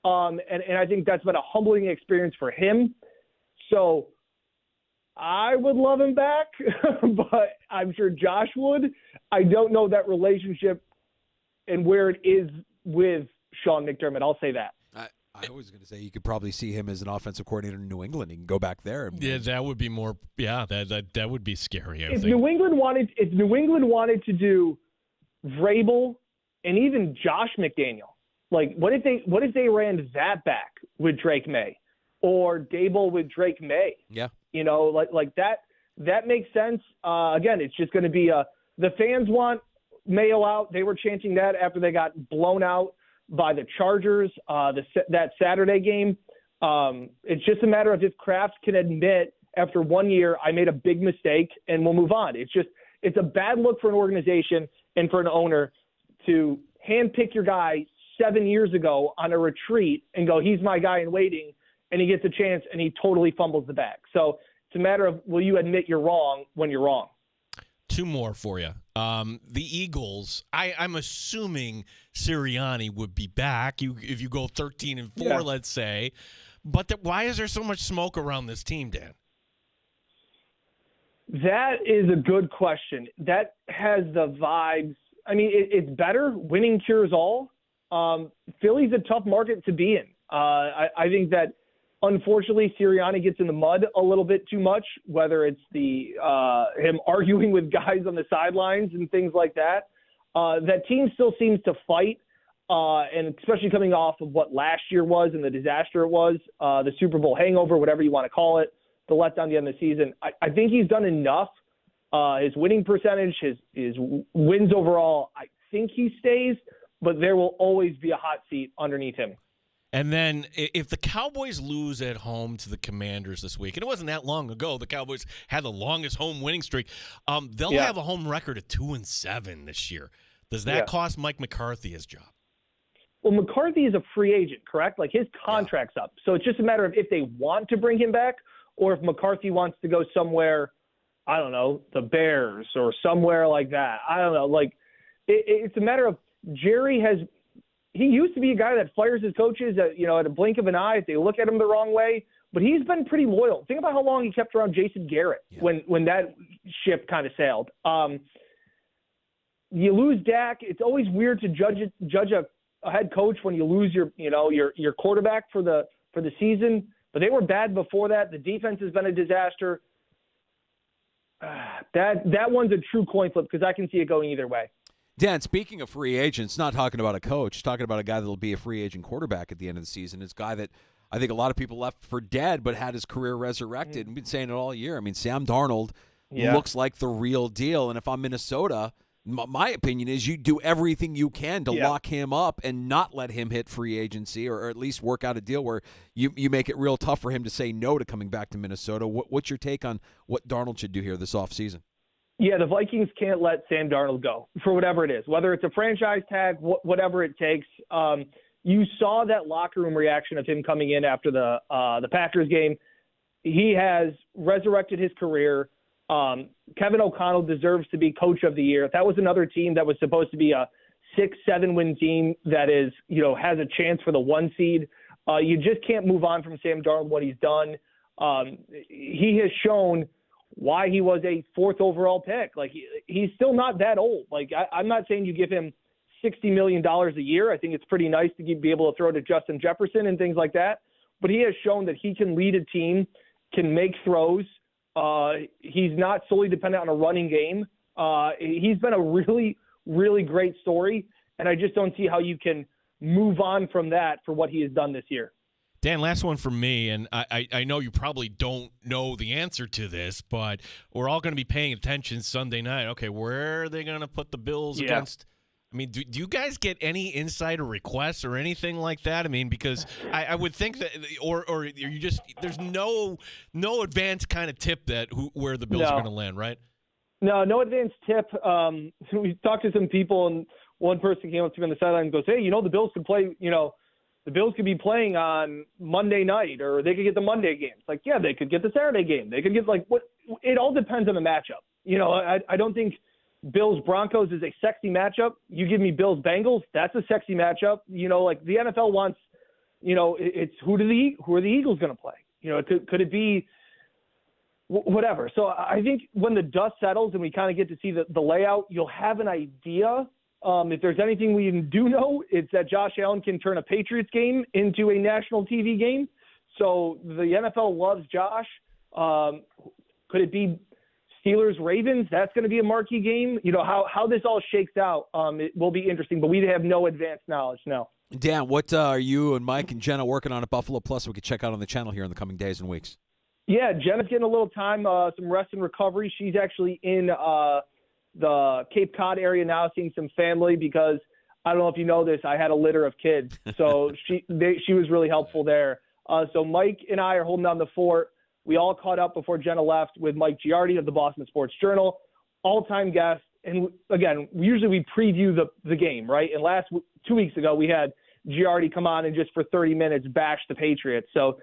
And I think that's been a humbling experience for him. So I would love him back, but I'm sure Josh would. I don't know that relationship and where it is with Sean McDermott. I'll say that. I was going to say you could probably see him as an offensive coordinator in New England. He can go back there. Yeah, that would be more. Yeah, that would be scary. I If think. New England wanted to do Vrabel and even Josh McDaniel, like what if they ran that back with Drake May or Daboll with Drake May? Yeah, like that makes sense. Again, it's just going to be the fans want Mayo out. They were chanting that after they got blown out by the Chargers, that Saturday game. It's just a matter of if Kraft can admit after 1 year, I made a big mistake and we'll move on. It's a bad look for an organization and for an owner to handpick your guy 7 years ago on a retreat and go, he's my guy in waiting, and he gets a chance and he totally fumbles the bag. So it's a matter of, will you admit you're wrong when you're wrong? Two more for you. The Eagles, I'm assuming Sirianni would be back if you go 13-4, let's say. But why is there so much smoke around this team, Dan? That is a good question. That has the vibes. I mean, it's better. Winning cures all. Philly's a tough market to be in. I think that, unfortunately, Sirianni gets in the mud a little bit too much, whether it's him arguing with guys on the sidelines and things like that. That team still seems to fight, and especially coming off of what last year was and the disaster it was, the Super Bowl hangover, whatever you want to call it, the letdown at the end of the season. I think he's done enough. His winning percentage, his wins overall, I think he stays, but there will always be a hot seat underneath him. And then if the Cowboys lose at home to the Commanders this week, and it wasn't that long ago, the Cowboys had the longest home winning streak, they'll have a home record of 2-7 this year. Does that cost Mike McCarthy his job? Well, McCarthy is a free agent, correct? Like his contract's up. So it's just a matter of if they want to bring him back or if McCarthy wants to go somewhere, I don't know, the Bears or somewhere like that. I don't know. Like it's a matter of Jerry he used to be a guy that fires his coaches at a blink of an eye if they look at him the wrong way, but he's been pretty loyal. Think about how long he kept around Jason Garrett when that ship kind of sailed. You lose Dak. It's always weird to judge a head coach when you lose your quarterback for the season, but they were bad before that. The defense has been a disaster. That one's a true coin flip because I can see it going either way. Dan, speaking of free agents, not talking about a coach, talking about a guy that will be a free agent quarterback at the end of the season. It's a guy that I think a lot of people left for dead but had his career resurrected. We've been saying it all year. I mean, Sam Darnold looks like the real deal. And if I'm Minnesota, my opinion is you do everything you can to lock him up and not let him hit free agency or at least work out a deal where you make it real tough for him to say no to coming back to Minnesota. What's your take on what Darnold should do here this offseason? Yeah, the Vikings can't let Sam Darnold go for whatever it is, whether it's a franchise tag, whatever it takes. You saw that locker room reaction of him coming in after the Packers game. He has resurrected his career. Kevin O'Connell deserves to be coach of the year. If that was another team that was supposed to be a 6-7 win team that is, has a chance for the 1 seed, you just can't move on from Sam Darnold, what he's done. He has shown why he was a 4th overall pick. Like he's still not that old. Like I'm not saying you give him $60 million a year. I think it's pretty nice to be able to throw to Justin Jefferson and things like that. But he has shown that he can lead a team, can make throws. He's not solely dependent on a running game. He's been a really, really great story. And I just don't see how you can move on from that for what he has done this year. Dan, last one from me, and I know you probably don't know the answer to this, but we're all going to be paying attention Sunday night. Okay, where are they going to put the Bills against I mean, do you guys get any insider requests or anything like that? I mean, because I would think that, or you just there's no advanced kind of tip that where the Bills are going to land, right? No advanced tip. We talked to some people, and one person came up to me on the sideline and goes, "Hey, the Bills could play. The Bills could be playing on Monday night, or they could get the Monday game." It's like, yeah, they could get the Saturday game. They could get what? It all depends on the matchup. I don't think Bills Broncos is a sexy matchup. You give me Bills Bengals, that's a sexy matchup. The NFL wants, it's who are the Eagles going to play? Could it be whatever? So I think when the dust settles and we kind of get to see the layout, you'll have an idea. If there's anything we do know, it's that Josh Allen can turn a Patriots game into a national TV game. So the NFL loves Josh. Could it be Steelers-Ravens? That's going to be a marquee game. How this all shakes out, it will be interesting, but we have no advanced knowledge, no. Dan, what are you and Mike and Jenna working on at Buffalo Plus we could check out on the channel here in the coming days and weeks? Yeah, Jenna's getting a little time, some rest and recovery. She's actually in the Cape Cod area now, seeing some family, because I don't know if you know this, I had a litter of kids. So she was really helpful there. So Mike and I are holding down the fort. We all caught up before Jenna left with Mike Giardi of the Boston Sports Journal, all-time guest. And again, usually we preview the game, right? And 2 weeks ago, we had Giardi come on and just for 30 minutes bash the Patriots. So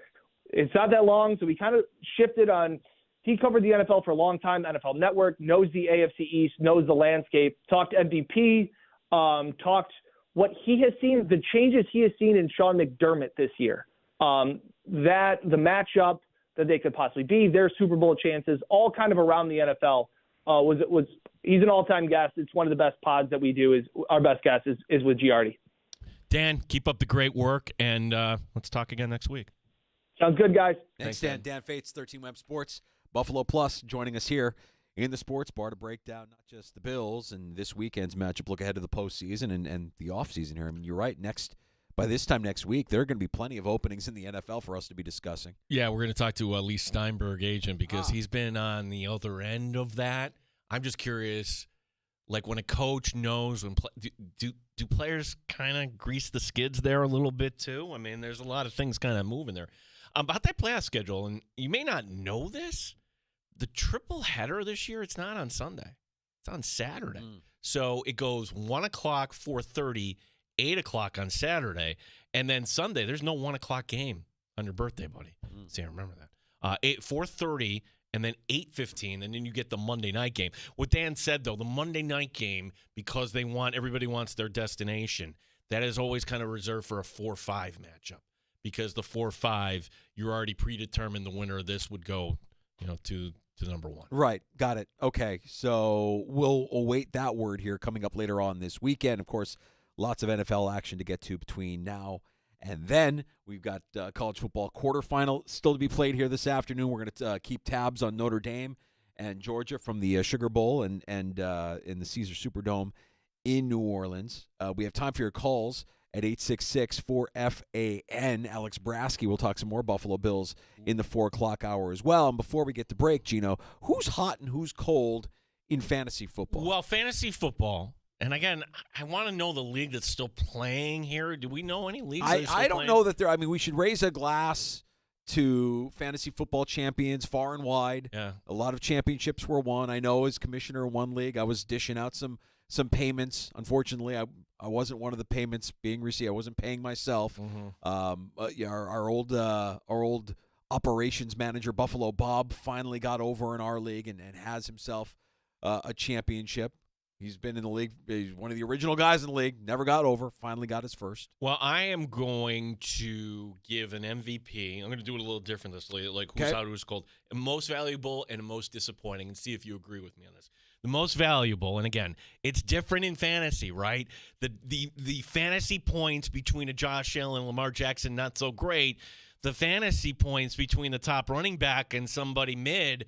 it's not that long. So we kind of shifted on. He covered the NFL for a long time, NFL Network, knows the AFC East, knows the landscape, talked MVP, talked what he has seen, the changes he has seen in Sean McDermott this year, that the matchup that they could possibly be, their Super Bowl chances, all kind of around the NFL. He's an all-time guest. It's one of the best pods that we do. Our best guest is with Giardi. Dan, keep up the great work, and let's talk again next week. Sounds good, guys. Thanks, Dan. Dan Fates, 13 Web Sports, Buffalo Plus, joining us here in the Sports Bar to break down not just the Bills and this weekend's matchup, look ahead to the postseason and the offseason here. I mean, you're right. By this time next week, there are going to be plenty of openings in the NFL for us to be discussing. Yeah, we're going to talk to Lee Steinberg, agent, because he's been on the other end of that. I'm just curious, like when a coach knows when do players kind of grease the skids there a little bit too? I mean, there's a lot of things kind of moving there. About that playoff schedule, and you may not know this, the triple header this year, it's not on Sunday. It's on Saturday. So it goes 1 o'clock, 4:30, 8 o'clock on Saturday, and then Sunday, there's no 1 o'clock game on your birthday, buddy. See, I remember that. 4:30, and then 8:15, and then you get the Monday night game. What Dan said, though, the Monday night game, because everybody wants their destination, that is always kind of reserved for a 4-5 matchup, because the 4-5, you're already predetermined the winner of this would go, to number one. Right. Got it. Okay. So we'll await that word here coming up later on this weekend. Of course, lots of NFL action to get to between now and then. We've got college football quarterfinal still to be played here this afternoon. We're going to keep tabs on Notre Dame and Georgia from the Sugar Bowl and in the Caesar Superdome in New Orleans. We have time for your calls at 866-4FAN. Alex Brasky will talk some more Buffalo Bills in the 4 o'clock hour as well. And before we get to break, Gino, who's hot and who's cold in fantasy football? Well, fantasy football. And again, I want to know the league that's still playing here. Do we know any leagues that are still I don't playing? know that there. I mean, we should raise a glass to fantasy football champions far and wide. Yeah. A lot of championships were won. I know as commissioner of one league, I was dishing out some payments. Unfortunately, I wasn't one of the payments being received. I wasn't paying myself. Our old operations manager, Buffalo Bob, finally got over in our league and has himself a championship. He's been in the league. He's one of the original guys in the league. Never got over. Finally got his first. Well, I am going to give an MVP. I'm going to do it a little different this league, like who's out, who's cold. Most valuable and most disappointing, and see if you agree with me on this. The most valuable, and again, it's different in fantasy, right? The fantasy points between a Josh Allen and Lamar Jackson, not so great. The fantasy points between the top running back and somebody mid,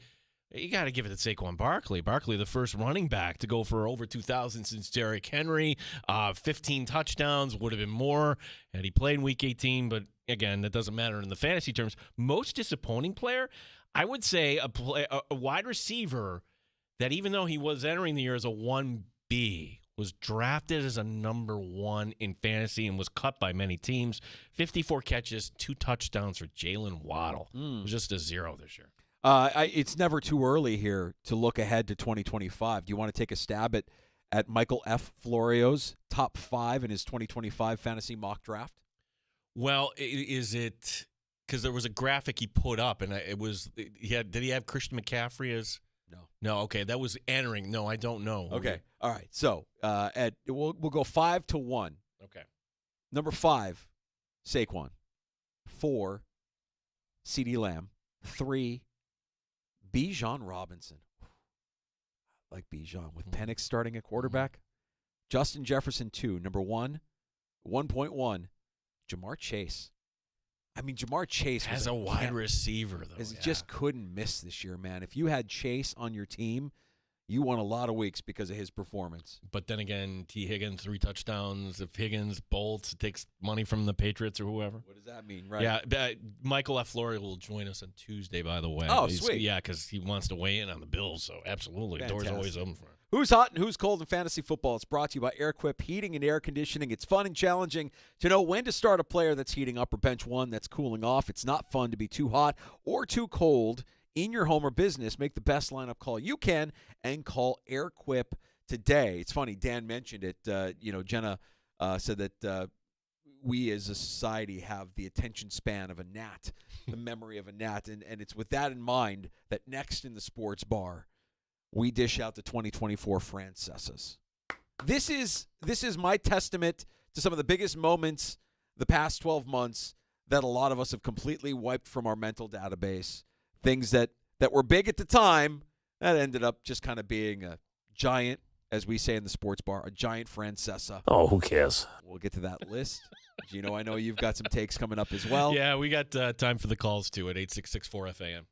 you got to give it to Saquon Barkley. Barkley, the first running back to go for over 2,000 since Derrick Henry. 15 touchdowns, would have been more had he played in Week 18. But, again, that doesn't matter in the fantasy terms. Most disappointing player, I would say a wide receiver that even though he was entering the year as a 1B, was drafted as a number 1 in fantasy and was cut by many teams. 54 catches, 2 touchdowns for Jalen Waddle. It was just a 0 this year. It's never too early here to look ahead to 2025. Do you want to take a stab at Michael F. Florio's top 5 in his 2025 fantasy mock draft? Well, is it because there was a graphic he put up, and it was did he have Christian McCaffrey as? No. Okay, that was entering. No, I don't know. Okay, all right. So we'll go 5 to 1. Okay. Number 5, Saquon. 4, CeeDee Lamb. 3, Bijan Robinson. I like Bijan with Penix starting at quarterback. Justin Jefferson 2. Number 1, 1.1, Jamar Chase. I mean, Jamar Chase as a wide receiver, though. He just couldn't miss this year, man. If you had Chase on your team, you won a lot of weeks because of his performance. But then again, T. Higgins, 3 touchdowns. If Higgins bolts, it takes money from the Patriots or whoever. What does that mean, right? Yeah, Michael F. Flory will join us on Tuesday, by the way. Oh, sweet. Yeah, because he wants to weigh in on the Bills, so absolutely. Fantastic. Doors always open for him. Who's hot and who's cold in fantasy football? It's brought to you by AirQuip Heating and Air Conditioning. It's fun and challenging to know when to start a player that's heating up or bench one that's cooling off. It's not fun to be too hot or too cold in your home or business. Make the best lineup call you can and call AirQuip today. It's funny, Dan mentioned it. Jenna said that we as a society have the attention span of a gnat, the memory of a gnat. And it's with that in mind that next in the sports bar, we dish out the 2024 Francesas. This is my testament to some of the biggest moments the past 12 months that a lot of us have completely wiped from our mental database. Things that were big at the time that ended up just kind of being a giant, as we say in the sports bar, a giant Francesa. Oh, who cares? We'll get to that list. Gino, I know you've got some takes coming up as well. Yeah, we got time for the calls, too, at 866-4FAN.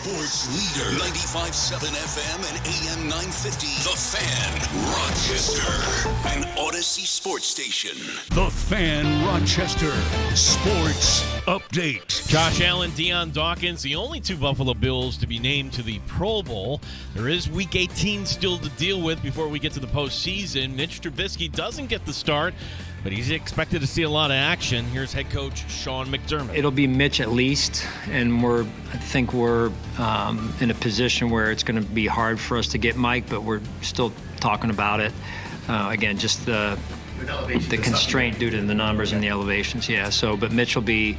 sports leader. 95.7 FM and AM 950. The Fan, Rochester. An Odyssey sports station. The Fan, Rochester. Sports update. Josh Allen, Deion Dawkins, the only two Buffalo Bills to be named to the Pro Bowl. There is Week 18 still to deal with before we get to the postseason. Mitch Trubisky doesn't get the start, but he's expected to see a lot of action. Here's head coach Sean McDermott. It'll be Mitch at least, and I think we're in a position where it's going to be hard for us to get Mike, but we're still talking about it. Again, just the constraint due to the numbers and the elevations, yeah. So, but Mitch will be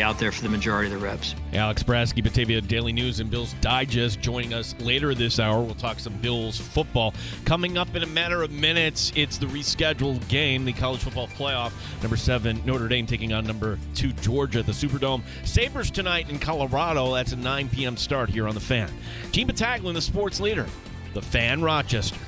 out there for the majority of the reps. Alex Brasky, Batavia Daily News and Bills Digest, joining us later this hour. We'll talk some Bills football. Coming up in a matter of minutes, it's the rescheduled game, the college football playoff. Number 7 Notre Dame taking on number 2 Georgia at the Superdome. Sabres tonight in Colorado. That's a 9 p.m. start here on The Fan. Gene Battaglin, the sports leader, The Fan, Rochester.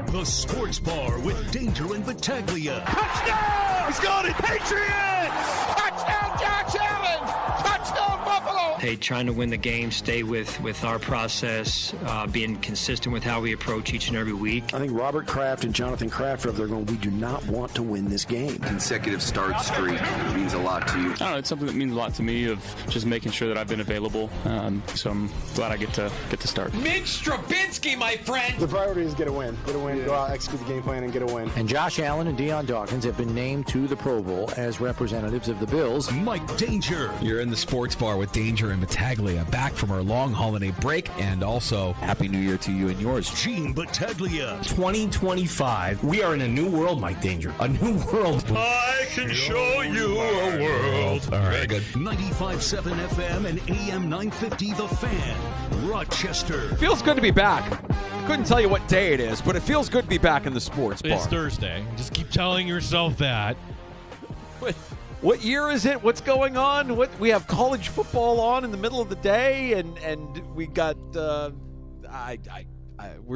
The Sports Bar with Danger and Battaglia. Touchdown! He's got it! Patriots! Touchdown, Josh Allen! Touchdown, Buffalo! Hey, trying to win the game, stay with our process, being consistent with how we approach each and every week. I think Robert Kraft and Jonathan Kraft are up there going, we do not want to win this game. Consecutive start streak means a lot to you. I don't know, it's something that means a lot to me of just making sure that I've been available. So I'm glad I get to start. Mitch Strabinsky, my friend! The priority is get a win. Go out, execute the game plan, and get a win. And Josh Allen and Deion Dawkins have been named to the Pro Bowl as representatives of the Bills. Mike Danger. You're in the Sports Bar with Danger and Battaglia, back from our long holiday break, and also Happy New Year to you and yours. Gene Battaglia. 2025. We are in a new world, Mike Danger. A new world. I can show you a world. All right, good. 95.7 FM and AM 950 The Fan, Rochester. Feels good to be back. Couldn't tell you what day it is, but it feels good to be back in the Sports Bar. It's Thursday. Just keep telling yourself that. What year is it? What's going on? We have college football on in the middle of the day, and we got. We're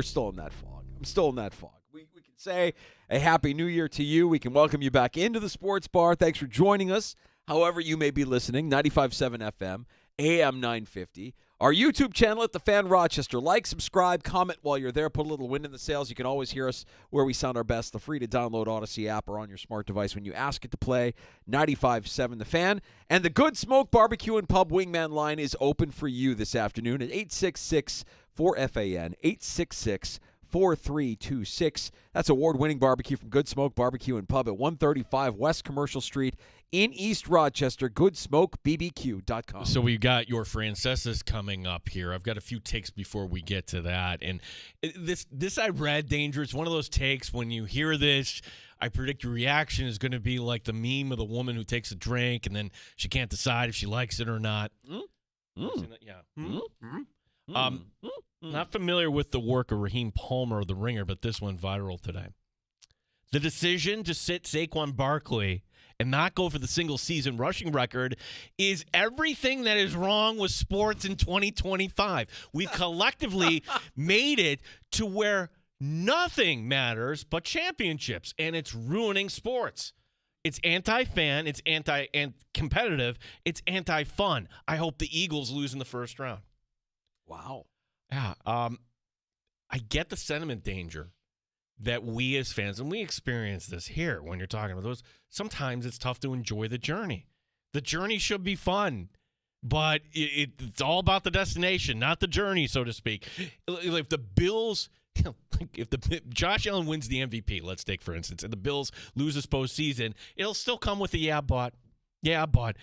still in that fog. I'm still in that fog. We can say a Happy New Year to you. We can welcome you back into the Sports Bar. Thanks for joining us. However you may be listening, 95.7 FM, AM 950. Our YouTube channel at The Fan Rochester. Like, subscribe, comment while you're there. Put a little wind in the sails. You can always hear us where we sound our best. The free-to-download Odyssey app or on your smart device when you ask it to play. 95.7 The Fan. And the Good Smoke Barbecue and Pub Wingman line is open for you this afternoon at 866-4FAN, 866-4326. That's award-winning barbecue from Good Smoke Barbecue and Pub at 135 West Commercial Street in East Rochester. GoodSmokeBBQ.com. So we got your Francesa's coming up here. I've got a few takes before we get to that. And this I read, Danger. It's one of those takes when you hear this, I predict your reaction is going to be like the meme of the woman who takes a drink and then she can't decide if she likes it or not. Yeah. Not familiar with the work of Raheem Palmer or The Ringer, but this went viral today. The decision to sit Saquon Barkley and not go for the single-season rushing record is everything that is wrong with sports in 2025. We've collectively made it to where nothing matters but championships, and it's ruining sports. It's anti-fan, it's anti-competitive, it's anti-fun. I hope the Eagles lose in the first round. Wow. Yeah. I get the sentiment, Danger, that we as fans, and we experience this here when you're talking about those, sometimes it's tough to enjoy the journey. The journey should be fun, but it's all about the destination, not the journey, so to speak. If the Bills, if Josh Allen wins the MVP, let's take for instance, and the Bills lose this postseason, it'll still come with the yeah, but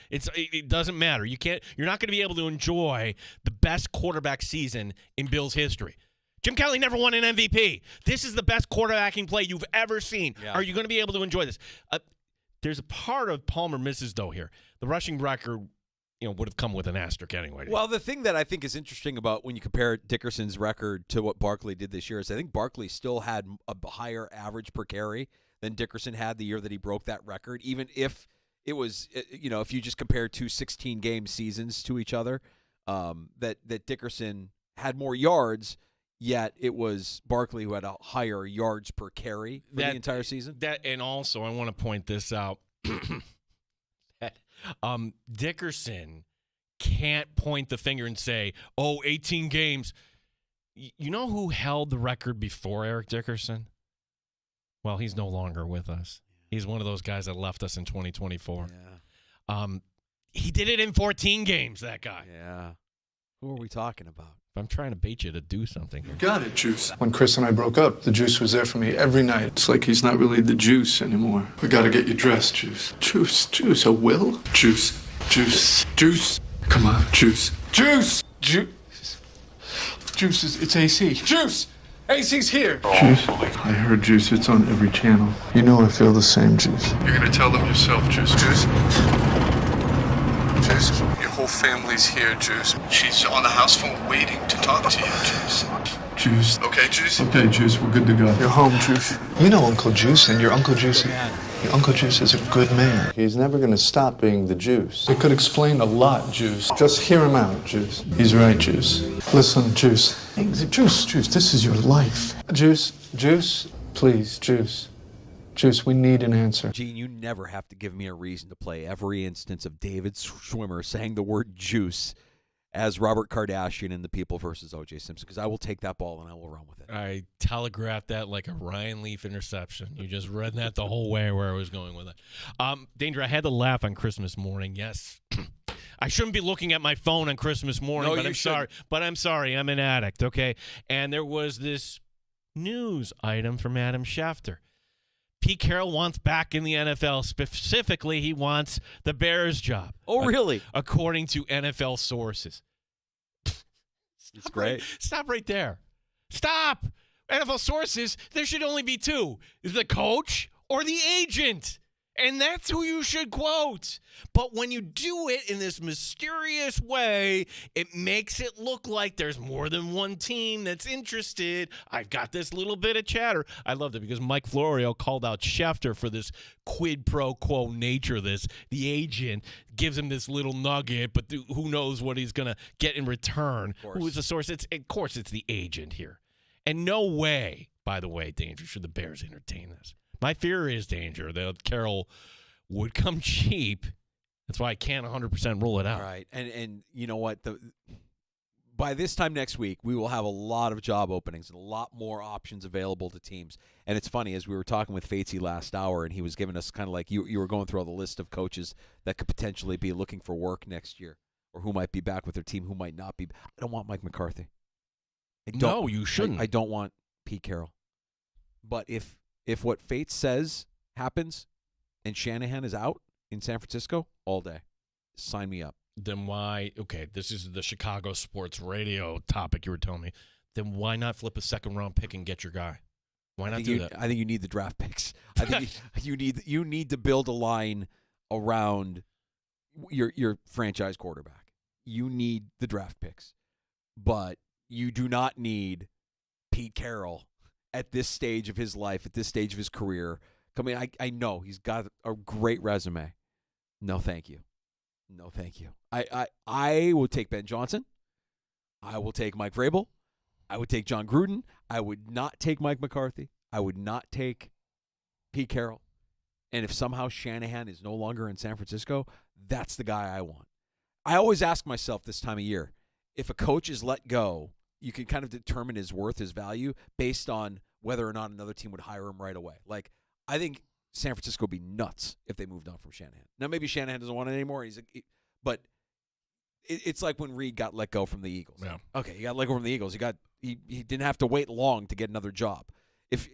it doesn't matter. You're not going to be able to enjoy the best quarterback season in Bills history. Jim Kelly never won an MVP. This is the best quarterbacking play you've ever seen. Yeah. Are you going to be able to enjoy this? There's a part of Palmer misses, though, here. The rushing record, would have come with an asterisk anyway. Well, the thing that I think is interesting about when you compare Dickerson's record to what Barkley did this year is I think Barkley still had a higher average per carry than Dickerson had the year that he broke that record, even if it was, if you just compare two 16-game seasons to each other, that Dickerson had more yards, yet it was Barkley who had a higher yards per carry for the entire season. And also, I want to point this out, that Dickerson can't point the finger and say, 18 games. You know who held the record before Eric Dickerson? Well, he's no longer with us. He's one of those guys that left us in 2024. Yeah. He did it in 14 games, that guy. Yeah. Who are we talking about? I'm trying to bait you to do something here. Got it, Juice. When Chris and I broke up, the Juice was there for me every night. It's like he's not really the Juice anymore. We gotta get you dressed, Juice. Juice, a will? Juice. Come on, Juice. Juice! Juice, it's AC. Juice! AC's here! Juice, I heard Juice. It's on every channel. You know I feel the same, Juice. You're gonna tell them yourself, Juice. Juice, your whole family's here, Juice. She's on the house phone waiting to talk to you, Juice. Juice. Okay, Juice? Okay, Juice, we're good to go. You're home, Juice. You know Uncle Juice, and your Uncle Juice... Your Uncle Juice is a good man. He's never gonna stop being the Juice. It could explain a lot, Juice. Just hear him out, Juice. He's right, Juice. Listen, Juice. Hey, Juice, this is your life. Juice, please, Juice. Juice, we need an answer. Gene, you never have to give me a reason to play every instance of David Schwimmer saying the word juice as Robert Kardashian in The People versus O.J. Simpson, because I will take that ball and I will run with it. I telegraphed that like a Ryan Leaf interception. You just read that the whole way where I was going with it. Danger, I had to laugh on Christmas morning, yes. I shouldn't be looking at my phone on Christmas morning, but I'm sorry. But I'm sorry, I'm an addict, okay? And there was this news item from Adam Schefter. Pete Carroll wants back in the NFL. Specifically, he wants the Bears job. Oh, really? According to NFL sources. It's great. Stop right there. Stop. NFL sources, there should only be two. The coach or the agent. And that's who you should quote. But when you do it in this mysterious way, it makes it look like there's more than one team that's interested. I've got this little bit of chatter. I loved it because Mike Florio called out Schefter for this quid pro quo nature of this. The agent gives him this little nugget, but who knows what he's going to get in return. Who is the source? Of course, it's the agent here. And no way, by the way, Danger, should the Bears entertain this. My fear is, Danger, that Carroll would come cheap. That's why I can't 100% rule it out. All right. And you know what? By this time next week, we will have a lot of job openings and a lot more options available to teams. And it's funny, as we were talking with Fatesy last hour, and he was giving us kind of like you were going through all the list of coaches that could potentially be looking for work next year or who might be back with their team, who might not be. I don't want Mike McCarthy. No, you shouldn't. I don't want Pete Carroll. But if what Fate says happens and Shanahan is out in San Francisco, all day, sign me up. Then why, okay, this is the Chicago sports radio topic you were telling me. Then why not flip a second-round pick and get your guy? Why not do that? I think you need the draft picks. I think you need to build a line around your franchise quarterback. You need the draft picks. But you do not need Pete Carroll at this stage of his life, at this stage of his career. I know he's got a great resume. No, thank you. No, thank you. I will take Ben Johnson. I will take Mike Vrabel. I would take John Gruden. I would not take Mike McCarthy. I would not take Pete Carroll. And if somehow Shanahan is no longer in San Francisco, that's the guy I want. I always ask myself this time of year, if a coach is let go, you can kind of determine his worth, his value, based on whether or not another team would hire him right away. Like, I think San Francisco would be nuts if they moved on from Shanahan. Now, maybe Shanahan doesn't want it anymore, but it's like when Reed got let go from the Eagles. Yeah. Okay, he got let go from the Eagles. He didn't have to wait long to get another job. If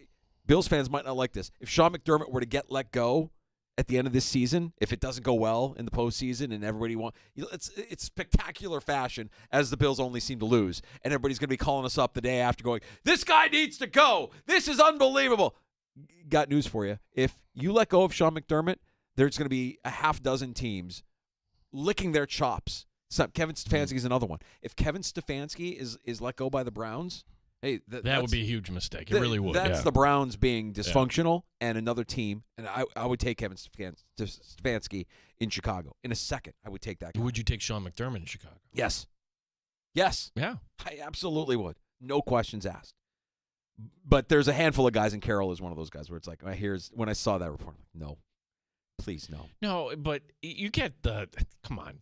Bills fans might not like this, if Sean McDermott were to get let go at the end of this season, if it doesn't go well in the postseason and everybody it's spectacular fashion, as the Bills only seem to lose, and everybody's going to be calling us up the day after going, this guy needs to go. This is unbelievable. Got news for you. If you let go of Sean McDermott, there's going to be a half dozen teams licking their chops. Kevin Stefanski is another one. If Kevin Stefanski is let go by the Browns, hey, that would be a huge mistake. It really would. That's the Browns being dysfunctional and another team. And I would take Kevin Stefanski in Chicago. In a second, I would take that guy. Would you take Sean McDermott in Chicago? Yes. Yeah. I absolutely would. No questions asked. But there's a handful of guys, and Carroll is one of those guys where it's like, when I saw that report, I'm like, no. Please, no. No, but you get the – come on.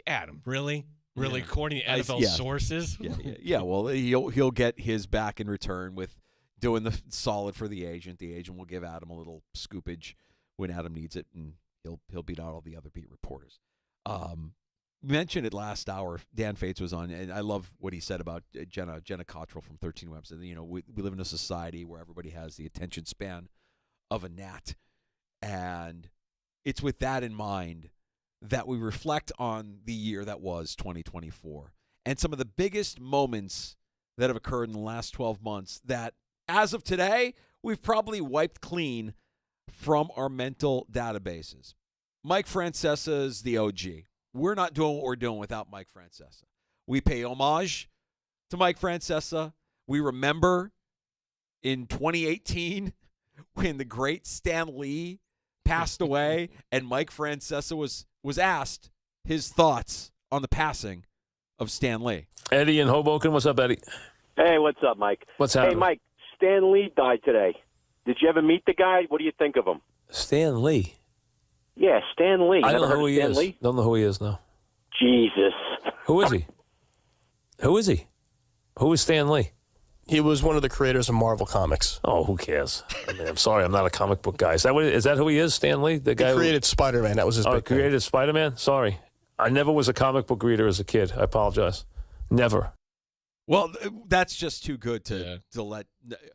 Adam, really? Really, according to NFL sources? Yeah. Well, he'll get his back in return with doing the solid for the agent. The agent will give Adam a little scoopage when Adam needs it, and he'll beat out all the other beat reporters. Mentioned it last hour. Dan Fates was on, and I love what he said about Jenna Cottrell from 13 Webs. You know, we live in a society where everybody has the attention span of a gnat, and it's with that in mind that we reflect on the year that was 2024 and some of the biggest moments that have occurred in the last 12 months that, as of today, we've probably wiped clean from our mental databases. Mike Francesa is the OG. We're not doing what we're doing without Mike Francesa. We pay homage to Mike Francesa. We remember in 2018 when the great Stan Lee passed away and Mike Francesa was asked his thoughts on the passing of Stan Lee. Eddie in Hoboken. What's up, Eddie? Hey, what's up, Mike? What's happening? Hey, Mike, Stan Lee died today. Did you ever meet the guy? What do you think of him? Stan Lee? Yeah, Stan Lee. I don't Never know heard who of he Stan is. Lee? Don't know who he is, no. Jesus. Who is he? Who is he? Who is Stan Lee? He was one of the creators of Marvel Comics. Oh, who cares? I mean, I'm sorry, I'm not a comic book guy. Is that who he is, Stan Lee? The guy he created Spider-Man. That was his big thing. Created Spider-Man? Sorry. I never was a comic book reader as a kid. I apologize. Never. Well, that's just too good to let.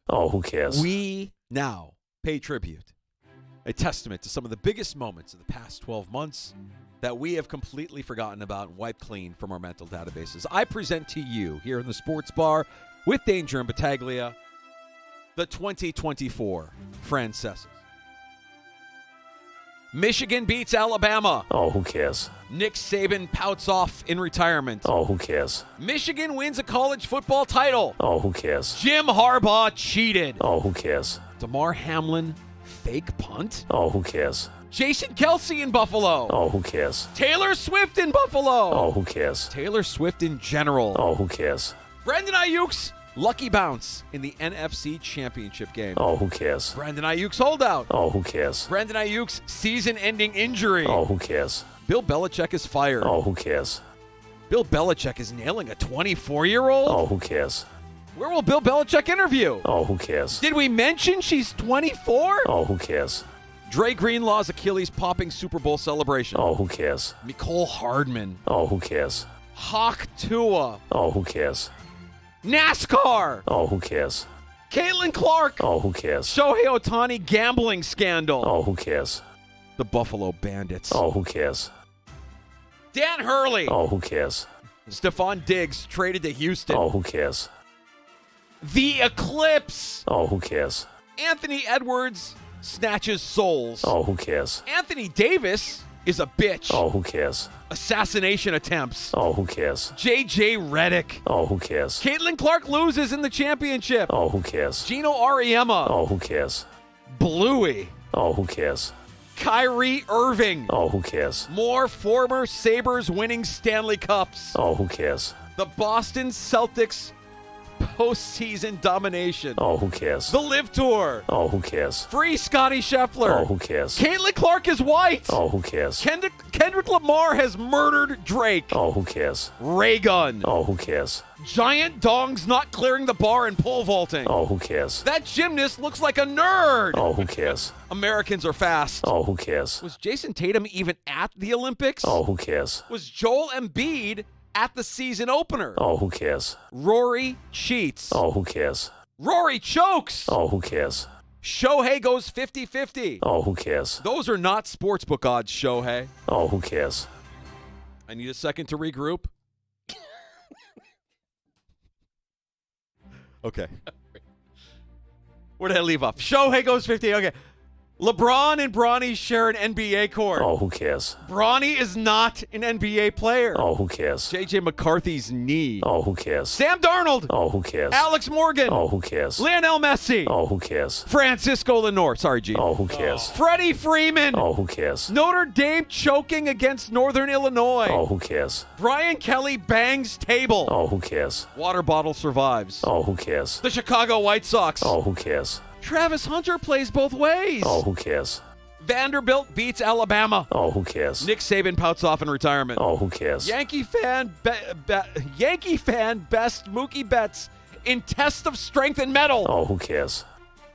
Oh, who cares? We now pay tribute, a testament to some of the biggest moments of the past 12 months that we have completely forgotten about and wiped clean from our mental databases. I present to you here in the Sports Bar with Danger and Battaglia, the 2024 Francesas. Michigan beats Alabama. Oh, who cares? Nick Saban pouts off in retirement. Oh, who cares? Michigan wins a college football title. Oh, who cares? Jim Harbaugh cheated. Oh, who cares? Damar Hamlin fake punt. Oh, who cares? Jason Kelsey in Buffalo. Oh, who cares? Taylor Swift in Buffalo. Oh, who cares? Taylor Swift in general. Oh, who cares? Brandon Ayuk's lucky bounce in the NFC Championship game. Oh, who cares? Brandon Ayuk's holdout. Oh, who cares? Brandon Ayuk's season-ending injury. Oh, who cares? Bill Belichick is fired. Oh, who cares? Bill Belichick is nailing a 24-year-old. Oh, who cares? Where will Bill Belichick interview? Oh, who cares? Did we mention she's 24? Oh, who cares? Dre Greenlaw's Achilles popping Super Bowl celebration. Oh, who cares? Nicole Hardman. Oh, who cares? Hawk Tua. Oh, who cares? NASCAR. Oh, who cares? Caitlin Clark. Oh, who cares? Shohei Ohtani gambling scandal. Oh, who cares? The Buffalo Bandits. Oh, who cares? Dan Hurley. Oh, who cares? Stephon Diggs traded to Houston. Oh, who cares? The Eclipse. Oh, who cares? Anthony Edwards snatches souls. Oh, who cares? Anthony Davis is a bitch. Oh, who cares? Assassination attempts. Oh, who cares? J.J. Redick. Oh, who cares? Caitlin Clark loses in the championship. Oh, who cares? Gino Auriemma. Oh, who cares? Bluey. Oh, who cares? Kyrie Irving. Oh, who cares? More former Sabres winning Stanley Cups. Oh, who cares? The Boston Celtics postseason domination. Oh, who cares? The Live Tour. Oh, who cares? Free Scotty Scheffler. Oh, who cares? Caitlin Clark is white. Oh, who cares? Kendrick Lamar has murdered Drake. Oh, who cares? Ray gun. Oh, who cares? Giant dongs not clearing the bar in pole vaulting. Oh, who cares? That gymnast looks like a nerd. Oh, who cares? Americans are fast. Oh, who cares? Was Jason Tatum even at the Olympics? Oh, who cares? Was Joel Embiid at the season opener? Oh, who cares? Rory cheats. Oh, who cares? Rory chokes. Oh, who cares? Shohei goes 50-50. Oh, who cares? Those are not sportsbook odds, Shohei. Oh, who cares? I need a second to regroup. Okay. Where did I leave off? Shohei goes 50. Okay. LeBron and Bronny share an NBA court. Oh, who cares? Bronny is not an NBA player. Oh, who cares? J.J. McCarthy's knee. Oh, who cares? Sam Darnold. Oh, who cares? Alex Morgan. Oh, who cares? Lionel Messi. Oh, who cares? Francisco Lindor. Sorry, G. Oh, who cares? Freddie Freeman. Oh, who cares? Notre Dame choking against Northern Illinois. Oh, who cares? Brian Kelly bangs table. Oh, who cares? Water bottle survives. Oh, who cares? The Chicago White Sox. Oh, who cares? Travis Hunter plays both ways. Oh, who cares? Vanderbilt beats Alabama. Oh, who cares? Nick Saban pouts off in retirement. Oh, who cares? Yankee fan best Mookie Betts in test of strength and mettle. Oh, who cares?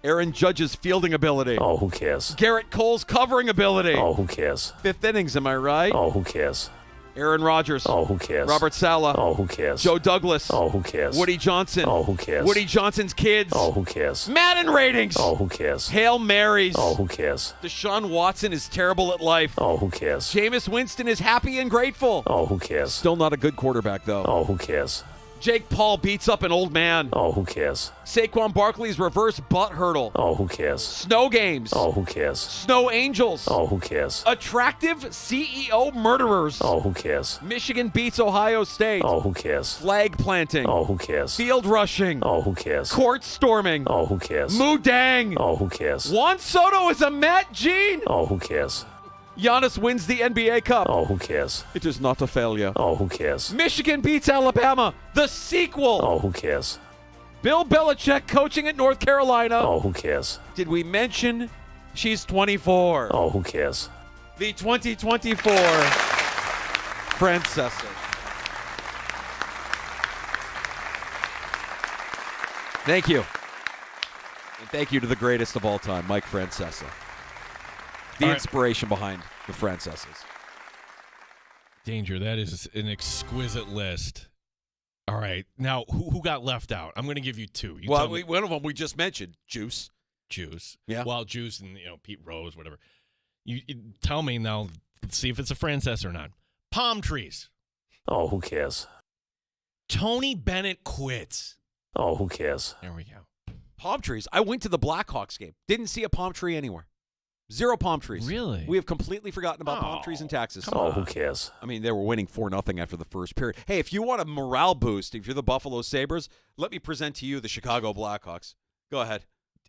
Aaron Judge's fielding ability. Oh, who cares? Garrett Cole's covering ability. Oh, who cares? Fifth innings, am I right? Oh, who cares? Aaron Rodgers. Oh, who cares? Robert Saleh. Oh, who cares? Joe Douglas. Oh, who cares? Woody Johnson. Oh, who cares? Woody Johnson's kids. Oh, who cares? Madden ratings. Oh, who cares? Hail Marys. Oh, who cares? Deshaun Watson is terrible at life. Oh, who cares? Jameis Winston is happy and grateful. Oh, who cares? Still not a good quarterback, though. Oh, who cares? Jake Paul beats up an old man. Oh, who cares? Saquon Barkley's reverse butt hurdle. Oh, who cares? Snow games. Oh, who cares? Snow angels. Oh, who cares? Attractive CEO murderers. Oh, who cares? Michigan beats Ohio State. Oh, who cares? Flag planting. Oh, who cares? Field rushing. Oh, who cares? Court storming. Oh, who cares? Moo Dang. Oh, who cares? Juan Soto is a Matt Gene. Oh, who cares? Giannis wins the NBA Cup. Oh, who cares? It is not a failure. Oh, who cares? Michigan beats Alabama. The sequel. Oh, who cares? Bill Belichick coaching at North Carolina. Oh, who cares? Did we mention she's 24? Oh, who cares? The 2024 Francesa. Thank you. And thank you to the greatest of all time, Mike Francesa. The inspiration behind the Francesas. Danger, that is an exquisite list. All right. Now, who got left out? I'm going to give you two. One of them we just mentioned, Juice. Yeah. Well, Juice and Pete Rose, whatever. You tell me now, let's see if it's a Francesa or not. Palm trees. Oh, who cares? Tony Bennett quits. Oh, who cares? There we go. Palm trees. I went to the Blackhawks game. Didn't see a palm tree anywhere. Zero palm trees. Really? We have completely forgotten about palm trees in Texas. Oh, who cares? I mean, they were winning 4-0 after the first period. Hey, if you want a morale boost, if you're the Buffalo Sabres, let me present to you the Chicago Blackhawks. Go ahead.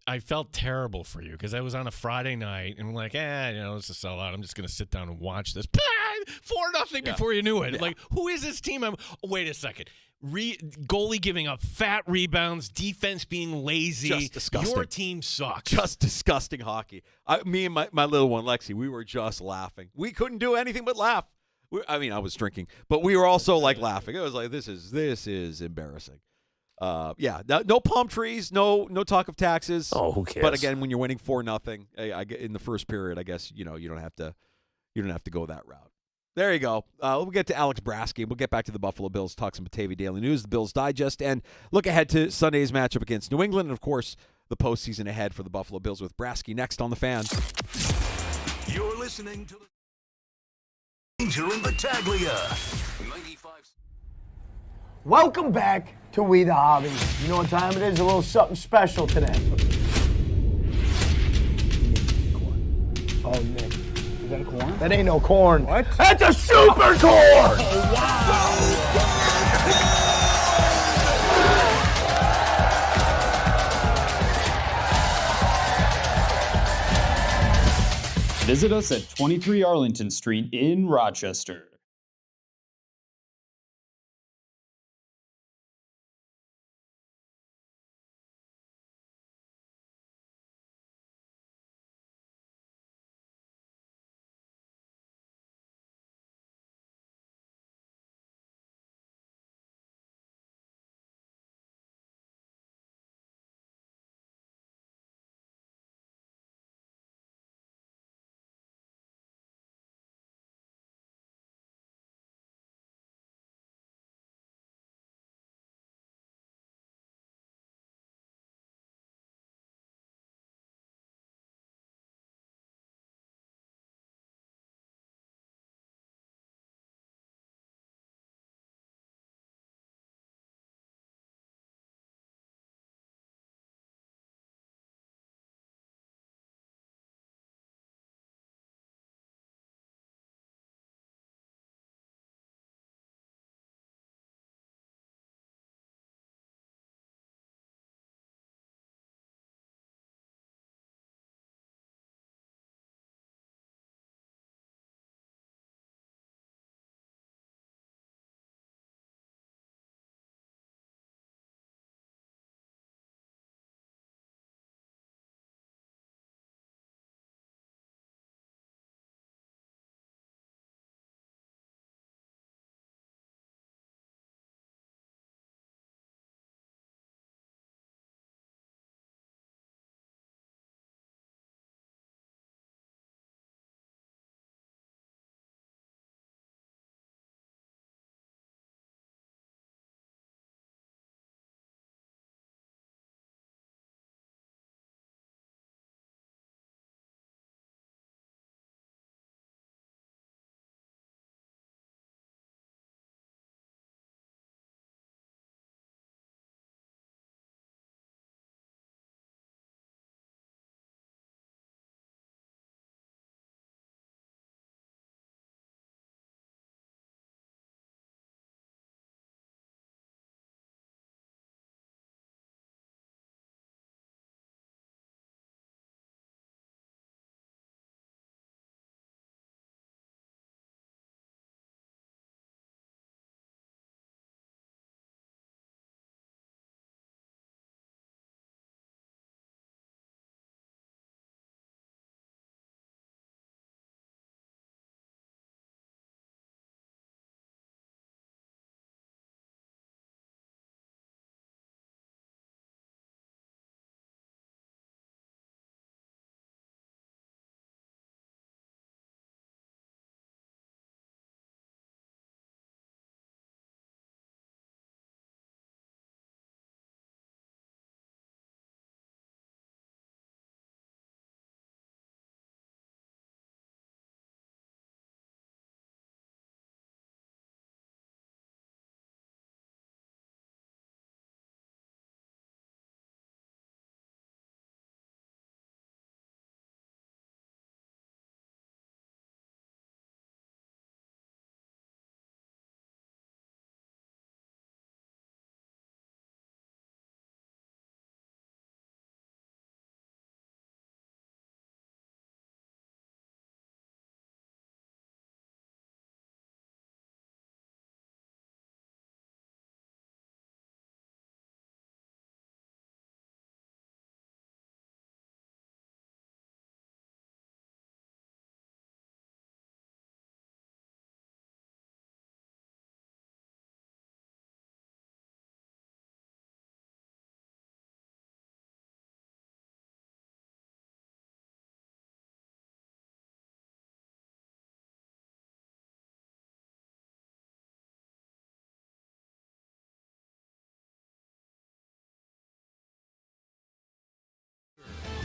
I felt terrible for you because I was on a Friday night and I'm like, it's a sellout. I'm just going to sit down and watch this. 4-0 before you knew it. Yeah. Like, who is this team? Wait a second. Goalie giving up fat rebounds, defense being lazy. Just disgusting. Your team sucks. Just disgusting hockey. Me and my little one, Lexi, we were just laughing. We couldn't do anything but laugh. I was drinking, but we were also laughing. It was like, this is embarrassing. No palm trees, no talk of taxes. Oh, who cares? But again, when you're winning 4-0, in the first period, I guess you don't have to go that route. There you go. We'll get to Alex Brasky. We'll get back to the Buffalo Bills, talk some Batavia Daily News, the Bills Digest, and look ahead to Sunday's matchup against New England, and of course, the postseason ahead for the Buffalo Bills with Brasky next on The Fan. You're listening to Danger and Battaglia. 95. Welcome back to We the Hobby. You know what time it is? A little something special today. Oh, Nick. Is that a corn? That ain't no corn. What? That's a super corn! Oh, wow. Visit us at 23 Arlington Street in Rochester.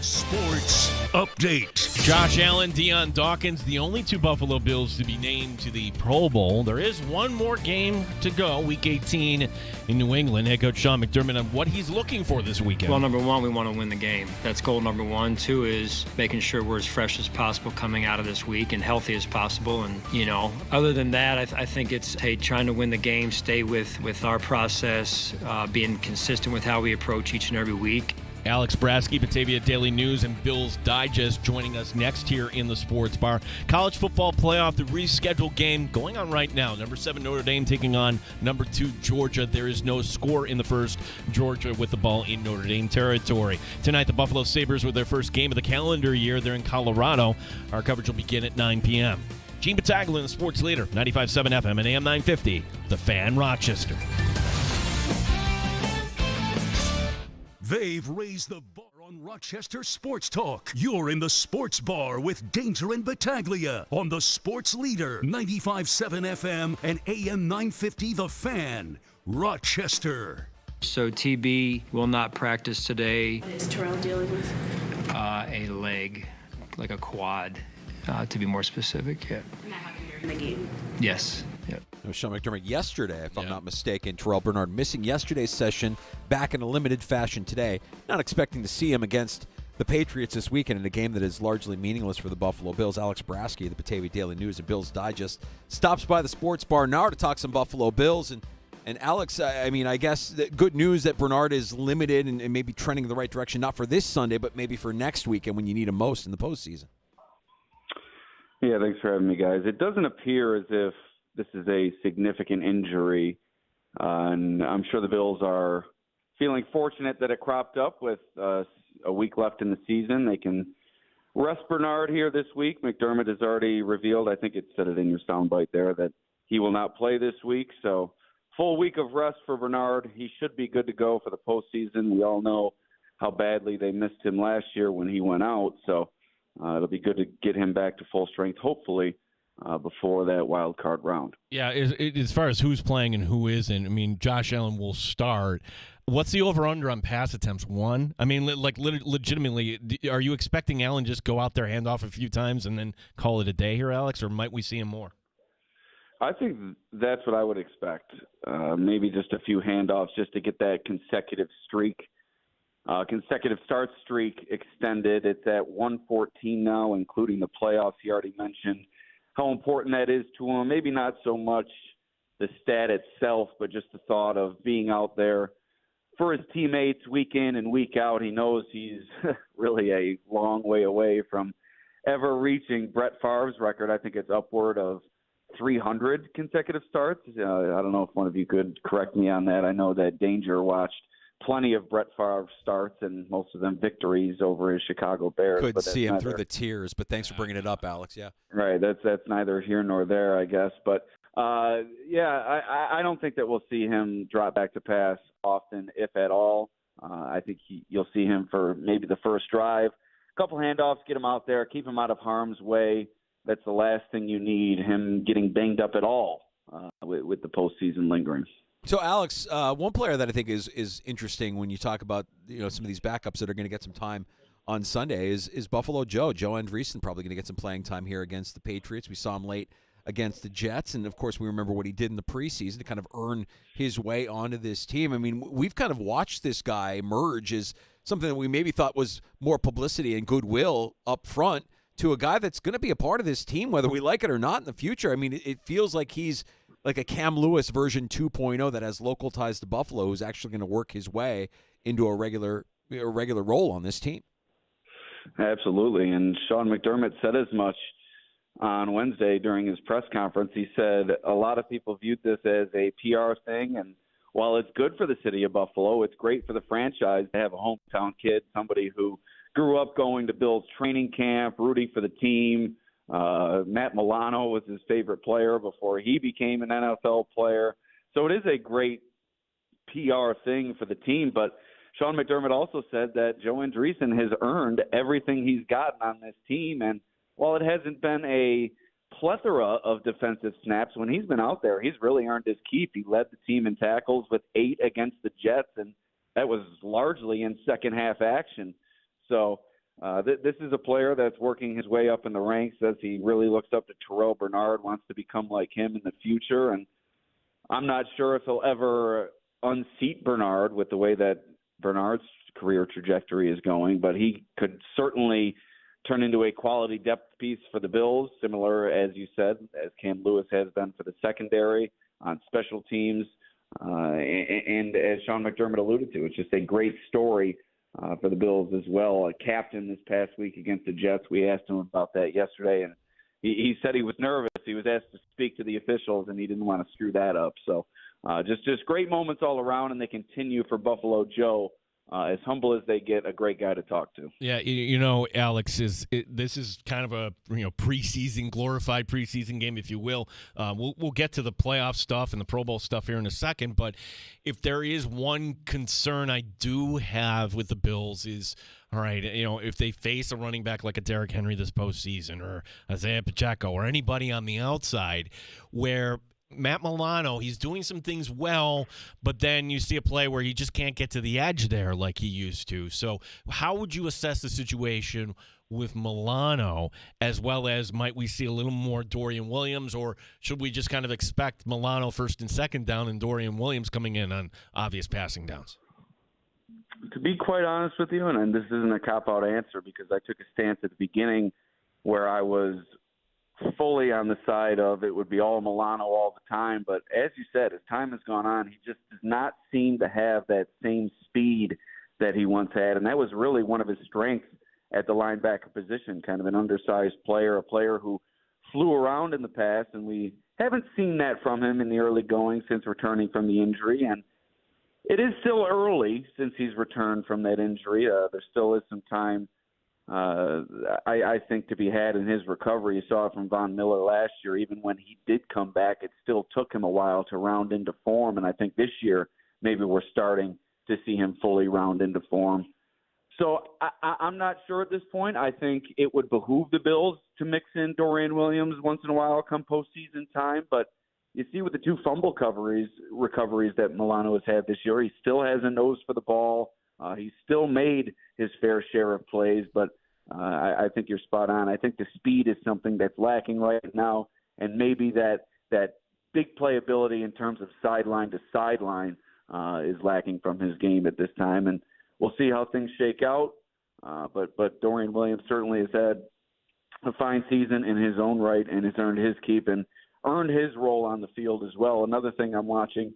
Sports Update. Josh Allen, Deion Dawkins, the only two Buffalo Bills to be named to the Pro Bowl. There is one more game to go, Week 18 in New England. Head coach Sean McDermott on what he's looking for this weekend. Well, number one, we want to win the game. That's goal number one. Two is making sure we're as fresh as possible coming out of this week and healthy as possible. And, other than that, I think it's, trying to win the game, stay with our process, being consistent with how we approach each and every week. Alex Brasky, Batavia Daily News, and Bills Digest joining us next here in the Sports Bar. College football playoff, the rescheduled game going on right now. Number 7 Notre Dame taking on number 2 Georgia. There is no score in the first. Georgia with the ball in Notre Dame territory. Tonight, the Buffalo Sabres with their first game of the calendar year. They're in Colorado. Our coverage will begin at 9 p.m. Gene Battaglia, the sports leader, 95.7 FM and AM 950, The Fan, Rochester. They've raised the bar on Rochester Sports Talk. You're in the Sports Bar with Danger and Battaglia on the Sports Leader, 95.7 FM and AM 950 The Fan, Rochester. So TB will not practice today. What is Terrell dealing with? A leg, like a quad, to be more specific. Yeah. Not having during the game. Yes. Yep. It was Sean McDermott yesterday, if I'm not mistaken. Terrell Bernard missing yesterday's session, back in a limited fashion today. Not expecting to see him against the Patriots this weekend in a game that is largely meaningless for the Buffalo Bills. Alex Brasky, the Batavia Daily News and Bills Digest, stops by the Sports Bar now to talk some Buffalo Bills. And Alex, I guess the good news that Bernard is limited and maybe trending in the right direction, not for this Sunday, but maybe for next weekend when you need him most in the postseason. Yeah, thanks for having me, guys. It doesn't appear as if this is a significant injury, and I'm sure the Bills are feeling fortunate that it cropped up with a week left in the season. They can rest Bernard here this week. McDermott has already revealed, I think it said it in your soundbite there, that he will not play this week. So full week of rest for Bernard. He should be good to go for the postseason. We all know how badly they missed him last year when he went out. So it'll be good to get him back to full strength, hopefully, before that wild card round. Yeah, as far as who's playing and who isn't, Josh Allen will start. What's the over-under on pass attempts? 1? Legitimately, are you expecting Allen just go out there, hand off a few times, and then call it a day here, Alex, or might we see him more? I think that's what I would expect. Maybe just a few handoffs just to get that consecutive start streak extended. It's at 114 now, including the playoffs. He already mentioned how important that is to him. Maybe not so much the stat itself, but just the thought of being out there for his teammates week in and week out. He knows he's really a long way away from ever reaching Brett Favre's record. I think it's upward of 300 consecutive starts. I don't know if one of you could correct me on that. I know that Danger watched plenty of Brett Favre starts and most of them victories over his Chicago Bears. Couldn't see him through the tears, but thanks for bringing it up, Alex. Yeah. Right. That's neither here nor there, I guess. But, I don't think that we'll see him drop back to pass often, if at all. I think you'll see him for maybe the first drive. A couple handoffs, get him out there, keep him out of harm's way. That's the last thing you need, him getting banged up at all with the postseason lingering. So, Alex, one player that I think is interesting when you talk about some of these backups that are going to get some time on Sunday is Buffalo Joe. Joe Andreessen probably going to get some playing time here against the Patriots. We saw him late against the Jets, and, of course, we remember what he did in the preseason to kind of earn his way onto this team. We've kind of watched this guy emerge as something that we maybe thought was more publicity and goodwill up front to a guy that's going to be a part of this team, whether we like it or not in the future. It feels like he's like a Cam Lewis version 2.0 that has local ties to Buffalo, who's actually going to work his way into a regular role on this team. Absolutely, and Sean McDermott said as much on Wednesday during his press conference. He said a lot of people viewed this as a PR thing, and while it's good for the city of Buffalo, it's great for the franchise to have a hometown kid, somebody who grew up going to Bill's training camp, rooting for the team. Matt Milano was his favorite player before he became an NFL player. So it is a great PR thing for the team. But Sean McDermott also said that Joe Andreessen has earned everything he's gotten on this team. And while it hasn't been a plethora of defensive snaps, when he's been out there, he's really earned his keep. He led the team in tackles with 8 against the Jets, and that was largely in second half action. So this is a player that's working his way up in the ranks, as he really looks up to Terrell Bernard, wants to become like him in the future. And I'm not sure if he'll ever unseat Bernard with the way that Bernard's career trajectory is going, but he could certainly turn into a quality depth piece for the Bills, similar, as you said, as Cam Lewis has been for the secondary on special teams. And as Sean McDermott alluded to, it's just a great story for the Bills as well. A captain this past week against the Jets. We asked him about that yesterday, and he said he was nervous. He was asked to speak to the officials, and he didn't want to screw that up. So just great moments all around, and they continue for Buffalo Joe. As humble as they get, a great guy to talk to. Yeah, Alex, this is kind of a preseason, glorified preseason game, if you will. We'll get to the playoff stuff and the Pro Bowl stuff here in a second, but if there is one concern I do have with the Bills is, all right, if they face a running back like a Derrick Henry this postseason, or Isaiah Pacheco, or anybody on the outside, where Matt Milano, he's doing some things well, but then you see a play where he just can't get to the edge there like he used to. So how would you assess the situation with Milano, as well as might we see a little more Dorian Williams, or should we just kind of expect Milano first and second down and Dorian Williams coming in on obvious passing downs? To be quite honest with you, and this isn't a cop-out answer because I took a stance at the beginning where I was fully on the side of it would be all Milano all the time. But as you said, as time has gone on, he just does not seem to have that same speed that he once had. And that was really one of his strengths at the linebacker position, kind of an undersized player, a player who flew around in the past. And we haven't seen that from him in the early going since returning from the injury. And it is still early since he's returned from that injury. There still is some time I think to be had in his recovery. You saw it from Von Miller last year. Even when he did come back, it still took him a while to round into form. And I think this year maybe we're starting to see him fully round into form. So I'm not sure at this point. I think it would behoove the Bills to mix in Dorian Williams once in a while come postseason time. But you see with the two fumble recoveries that Milano has had this year, he still has a nose for the ball. He's still made his fair share of plays, but I think you're spot on. I think the speed is something that's lacking right now, and maybe that big playability in terms of sideline to sideline is lacking from his game at this time. And we'll see how things shake out. But Dorian Williams certainly has had a fine season in his own right and has earned his keep and earned his role on the field as well. Another thing I'm watching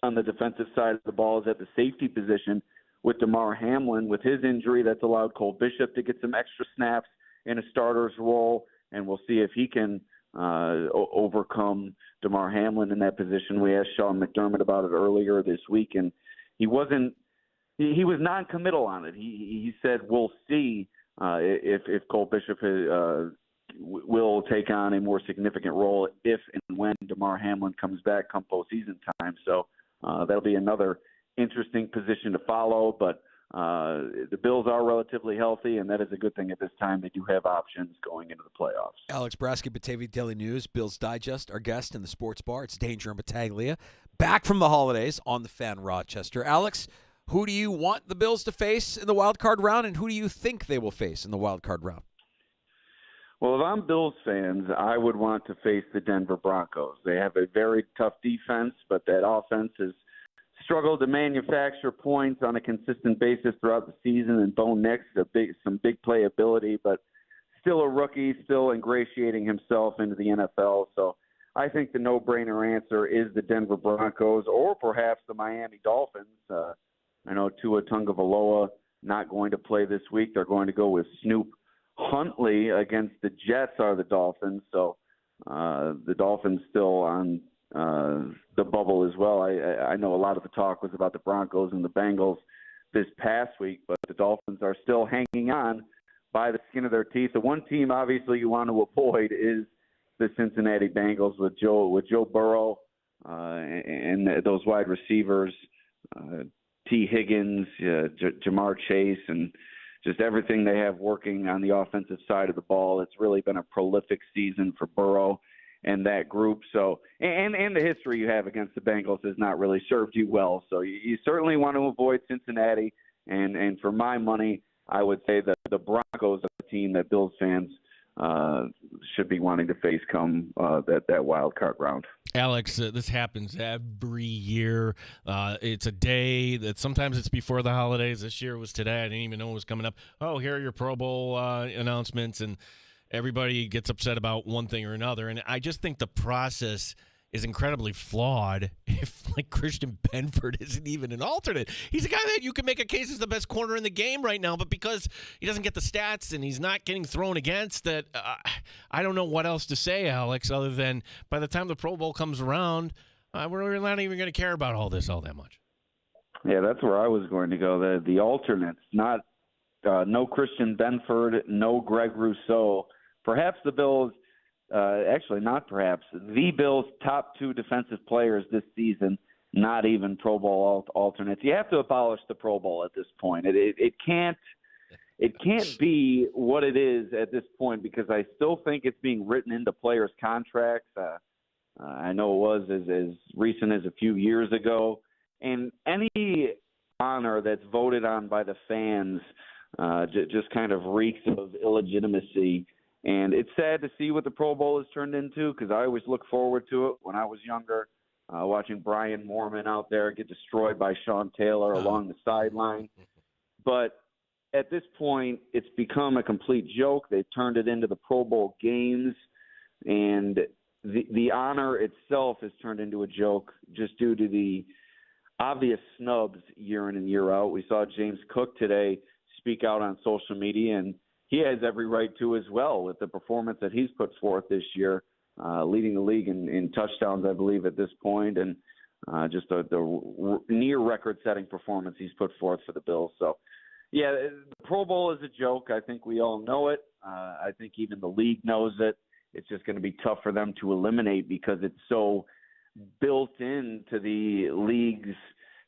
on the defensive side of the ball is at the safety position with Damar Hamlin. With his injury, that's allowed Cole Bishop to get some extra snaps in a starter's role, and we'll see if he can overcome Damar Hamlin in that position. We asked Sean McDermott about it earlier this week, and he was non-committal on it. He said we'll see if Cole Bishop will take on a more significant role if and when Damar Hamlin comes back come postseason time. So that'll be another interesting position to follow, but the Bills are relatively healthy, and that is a good thing at this time. They do have options going into the playoffs. Alex Brasky, Batavia Daily News, Bills Digest, our guest in the sports bar. It's Danger and Battaglia, back from the holidays on the Fan Rochester. Alex, who do you want the Bills to face in the wild card round, and who do you think they will face in the wild card round? Well, if I'm Bills fans, I would want to face the Denver Broncos. They have a very tough defense, but that offense has struggled to manufacture points on a consistent basis throughout the season. And Bo Nix, some big playability, but still a rookie, still ingratiating himself into the NFL. So I think the no-brainer answer is the Denver Broncos or perhaps the Miami Dolphins. I know Tua Tagovailoa not going to play this week. They're going to go with Snoop Huntley against the Jets are the Dolphins. So the Dolphins still on the bubble as well. I know a lot of the talk was about the Broncos and the Bengals this past week, but the Dolphins are still hanging on by the skin of their teeth. The one team obviously you want to avoid is the Cincinnati Bengals with Joe Burrow and those wide receivers, T. Higgins, Jamar Chase, and just everything they have working on the offensive side of the ball. It's really been a prolific season for Burrow and that group. So, and the history you have against the Bengals has not really served you well. So you certainly want to avoid Cincinnati. And for my money, I would say that the the Broncos are the team that Bills fans should be wanting to face come that wild card round. Alex, this happens every year. It's a day that sometimes it's before the holidays. This year was today. I didn't even know it was coming up. Oh, here are your Pro Bowl announcements, and everybody gets upset about one thing or another. And I just think the process is incredibly flawed if, like, Christian Benford isn't even an alternate. He's a guy that you can make a case is the best corner in the game right now, but because he doesn't get the stats and he's not getting thrown against, that I don't know what else to say, Alex, other than by the time the Pro Bowl comes around, we're not even going to care about all this all that much. Yeah, that's where I was going to go. The alternates, not no Christian Benford, no Greg Rousseau. Perhaps the Bills actually, not perhaps. The Bills' top 2 defensive players this season, not even Pro Bowl alternates. You have to abolish the Pro Bowl at this point. It can't be what it is at this point because I still think it's being written into players' contracts. I know it was as recent as a few years ago. And any honor that's voted on by the fans just kind of reeks of illegitimacy. And it's sad to see what the Pro Bowl has turned into because I always look forward to it when I was younger, watching Brian Moorman out there get destroyed by Sean Taylor along the sideline. But at this point, it's become a complete joke. They've turned it into the Pro Bowl games, and the honor itself has turned into a joke just due to the obvious snubs year in and year out. We saw James Cook today speak out on social media, and he has every right to as well with the performance that he's put forth this year, leading the league in touchdowns, I believe, at this point, and just the near record-setting performance he's put forth for the Bills. So, yeah, the Pro Bowl is a joke. I think we all know it. I think even the league knows it. It's just going to be tough for them to eliminate because it's so built into the league's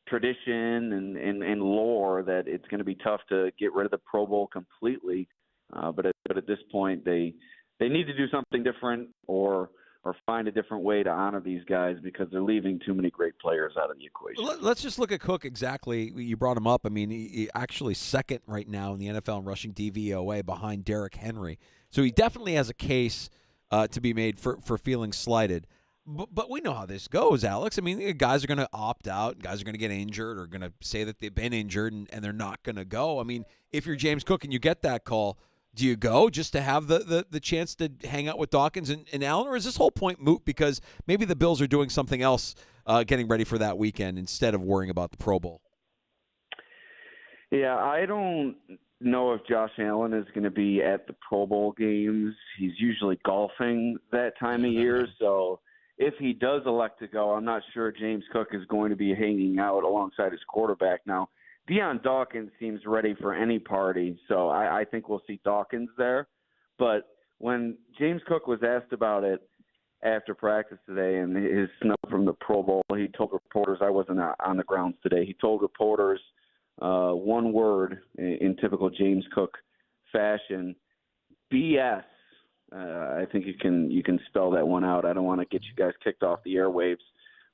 tradition and lore that it's going to be tough to get rid of the Pro Bowl completely. But at this point, they need to do something different or find a different way to honor these guys because they're leaving too many great players out of the equation. Let's just look at Cook exactly. You brought him up. I mean, he actually second right now in the NFL in rushing DVOA behind Derrick Henry. So he definitely has a case to be made for feeling slighted. But we know how this goes, Alex. I mean, guys are going to opt out. Guys are going to get injured or going to say that they've been injured and they're not going to go. I mean, if you're James Cook and you get that call, do you go just to have the chance to hang out with Dawkins and Allen, or is this whole point moot because maybe the Bills are doing something else getting ready for that weekend instead of worrying about the Pro Bowl? Yeah, I don't know if Josh Allen is going to be at the Pro Bowl games. He's usually golfing that time of year, so if he does elect to go, I'm not sure James Cook is going to be hanging out alongside his quarterback. Now, Deion Dawkins seems ready for any party, so I think we'll see Dawkins there. But when James Cook was asked about it after practice today and his snub from the Pro Bowl, he told reporters, I wasn't on the grounds today, he told reporters one word in typical James Cook fashion, BS. I think you can spell that one out. I don't want to get you guys kicked off the airwaves.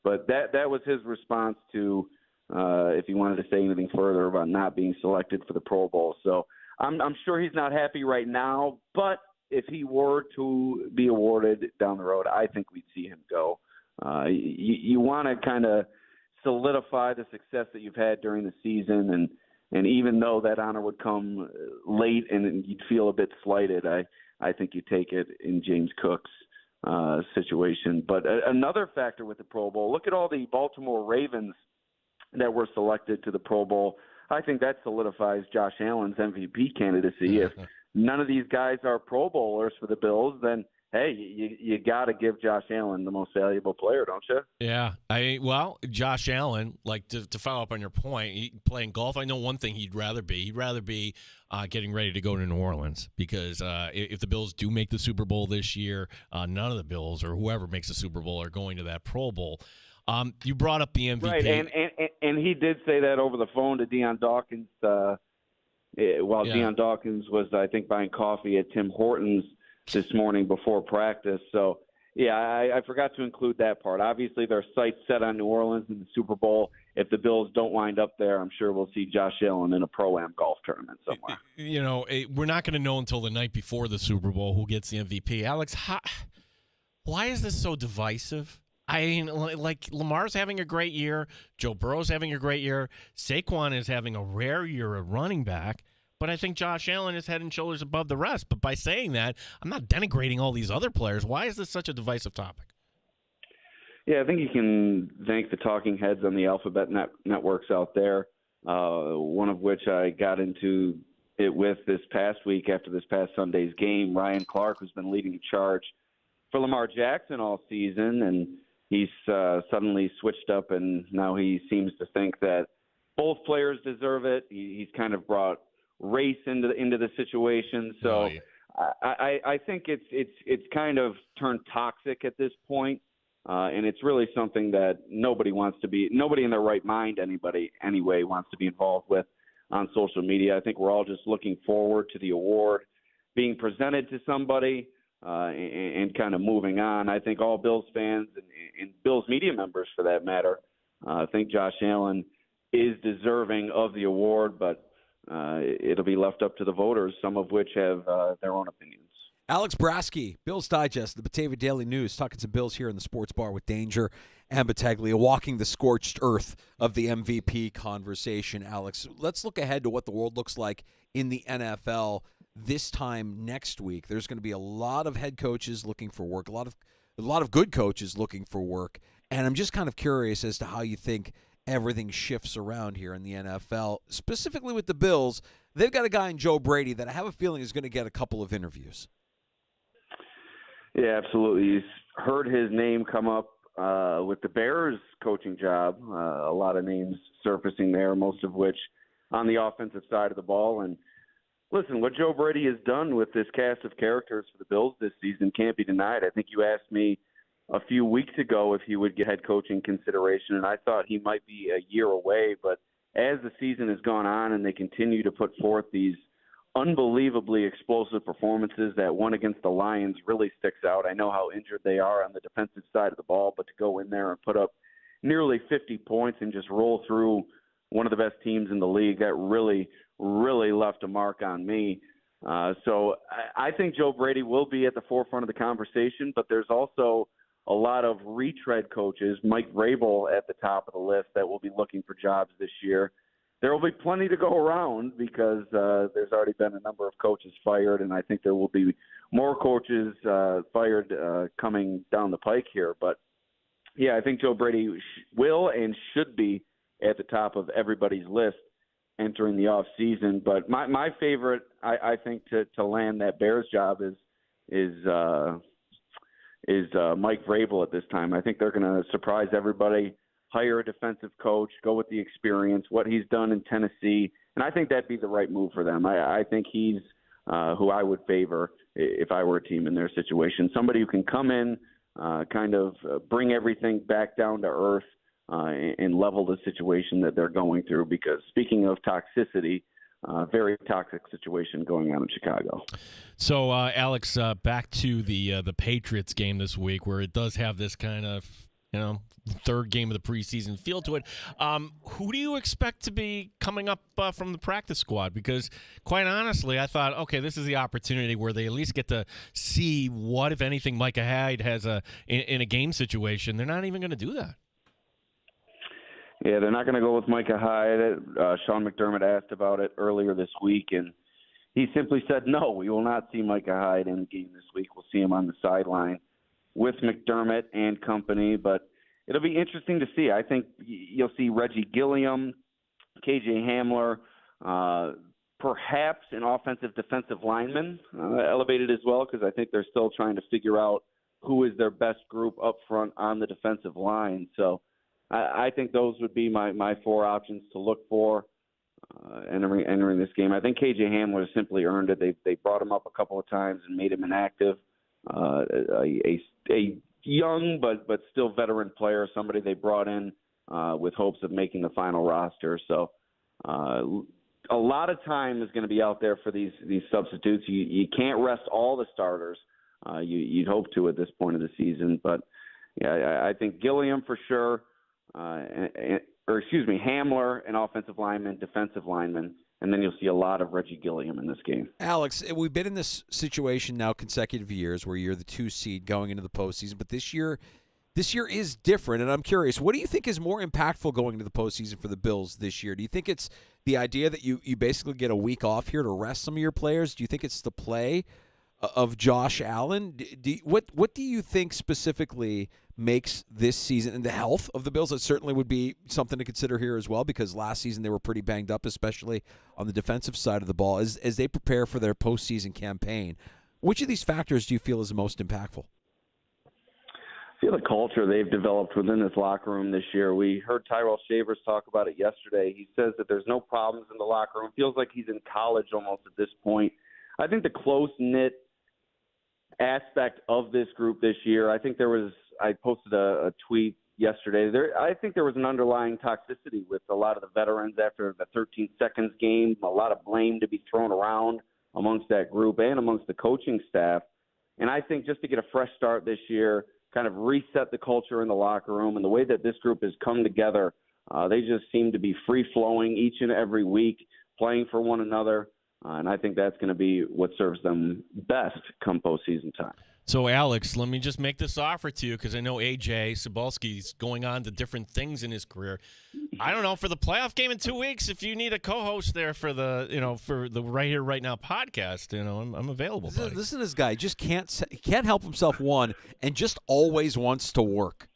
But that was his response to if he wanted to say anything further about not being selected for the Pro Bowl. So I'm sure he's not happy right now, but if he were to be awarded down the road, I think we'd see him go. You want to kind of solidify the success that you've had during the season, and even though that honor would come late and you'd feel a bit slighted, I think you take it in James Cook's situation. But another factor with the Pro Bowl, look at all the Baltimore Ravens that were selected to the Pro Bowl. I think that solidifies Josh Allen's MVP candidacy. If none of these guys are Pro Bowlers for the Bills, then, hey, you got to give Josh Allen the most valuable player, don't you? Yeah. Josh Allen, like to follow up on your point, playing golf, I know one thing he'd rather be. He'd rather be getting ready to go to New Orleans because if the Bills do make the Super Bowl this year, none of the Bills or whoever makes the Super Bowl are going to that Pro Bowl. You brought up the MVP. Right, and he did say that over the phone to Deion Dawkins Deion Dawkins was, I think, buying coffee at Tim Hortons this morning before practice. So, yeah, I forgot to include that part. Obviously, their sights set on New Orleans in the Super Bowl. if the Bills don't wind up there, I'm sure we'll see Josh Allen in a Pro-Am golf tournament somewhere. We're not going to know until the night before the Super Bowl who gets the MVP. Alex, why is this so divisive? I mean, like Lamar's having a great year. Joe Burrow's having a great year. Saquon is having a rare year at running back. But I think Josh Allen is head and shoulders above the rest. But by saying that, I'm not denigrating all these other players. Why is this such a divisive topic? Yeah, I think you can thank the talking heads on the alphabet networks out there, one of which I got into it with this past week after this past Sunday's game. Ryan Clark, who's been leading the charge for Lamar Jackson all season, and he's suddenly switched up, and now he seems to think that both players deserve it. He's kind of brought race into the situation. So I think it's kind of turned toxic at this point. And it's really something that nobody in their right mind, anyway, wants to be involved with on social media. I think we're all just looking forward to the award being presented to somebody and kind of moving on. I think all Bills fans and Bills media members, for that matter, think Josh Allen is deserving of the award, but it'll be left up to the voters, some of which have their own opinions. Alex Brasky, Bills Digest, the Batavia Daily News, talking some Bills here in the Sports Bar with Danger and Battaglia, walking the scorched earth of the MVP conversation. Alex, let's look ahead to what the world looks like in the NFL this time next week. There's going to be a lot of head coaches looking for work, a lot of good coaches looking for work, and I'm just kind of curious as to how you think everything shifts around here in the NFL, specifically with the Bills. They've got a guy in Joe Brady that I have a feeling is going to get a couple of interviews. Yeah, absolutely. He's heard his name come up with the Bears coaching job. A lot of names surfacing there, most of which on the offensive side of the ball. And listen, what Joe Brady has done with this cast of characters for the Bills this season can't be denied. I think you asked me a few weeks ago if he would get head coaching consideration, and I thought he might be a year away. But as the season has gone on and they continue to put forth these unbelievably explosive performances, that one against the Lions really sticks out. I know how injured they are on the defensive side of the ball, but to go in there and put up nearly 50 points and just roll through one of the best teams in the league, that really, really left a mark on me. So I think Joe Brady will be at the forefront of the conversation, but there's also a lot of retread coaches, Mike Vrabel at the top of the list, that will be looking for jobs this year. There will be plenty to go around because there's already been a number of coaches fired, and I think there will be more coaches fired coming down the pike here. But, yeah, I think Joe Brady will and should be at the top of everybody's list entering the off season. But my favorite, I think, to land that Bears job is Mike Vrabel at this time. I think they're going to surprise everybody, hire a defensive coach, go with the experience, what he's done in Tennessee, and I think that'd be the right move for them. I think he's who I would favor if I were a team in their situation. Somebody who can come in, kind of bring everything back down to earth and level the situation that they're going through, because speaking of toxicity, very toxic situation going on in Chicago. So, Alex, back to the Patriots game this week, where it does have this kind of, third game of the preseason feel to it. Who do you expect to be coming up from the practice squad? Because, quite honestly, I thought, okay, this is the opportunity where they at least get to see what, if anything, Micah Hyde has in a game situation. They're not even going to do that. Yeah, they're not going to go with Micah Hyde. Sean McDermott asked about it earlier this week, and he simply said, no, we will not see Micah Hyde in the game this week. We'll see him on the sideline with McDermott and company, but it'll be interesting to see. I think you'll see Reggie Gilliam, KJ Hamler, perhaps an offensive defensive lineman elevated as well, because I think they're still trying to figure out who is their best group up front on the defensive line. So I think those would be my four options to look for entering this game. I think KJ Hamler simply earned it. They brought him up a couple of times and made him inactive. A young but still veteran player, somebody they brought in with hopes of making the final roster. So a lot of time is going to be out there for these substitutes. You can't rest all the starters. You'd hope to at this point of the season. But, yeah, I think Gilliam for sure. Hamler, an offensive lineman, defensive lineman, and then you'll see a lot of Reggie Gilliam in this game. Alex, we've been in this situation now consecutive years where you're the 2 seed going into the postseason, but this year is different, and I'm curious, what do you think is more impactful going into the postseason for the Bills this year? Do you think it's the idea that you basically get a week off here to rest some of your players? Do you think it's the play of Josh Allen? What do you think specifically makes this season, and the health of the Bills? That certainly would be something to consider here as well, because last season they were pretty banged up, especially on the defensive side of the ball. As they prepare for their postseason campaign, which of these factors do you feel is the most impactful? I feel the culture they've developed within this locker room this year. We heard Tyrell Shavers talk about it yesterday. He says that there's no problems in the locker room. It feels like he's in college almost at this point. I think the close-knit aspect of this group this year, I posted a tweet yesterday. I think there was an underlying toxicity with a lot of the veterans after the 13 seconds game, a lot of blame to be thrown around amongst that group and amongst the coaching staff. And I think just to get a fresh start this year, kind of reset the culture in the locker room and the way that this group has come together, they just seem to be free-flowing each and every week, playing for one another. And I think that's going to be what serves them best come postseason time. So, Alex, let me just make this offer to you, because I know A.J. Cebulski's going on to different things in his career. I don't know, for the playoff game in 2 weeks, if you need a co-host there for the Right Here, Right Now podcast, I'm available, buddy. Listen to this guy. Just can't help himself, one, and just always wants to work.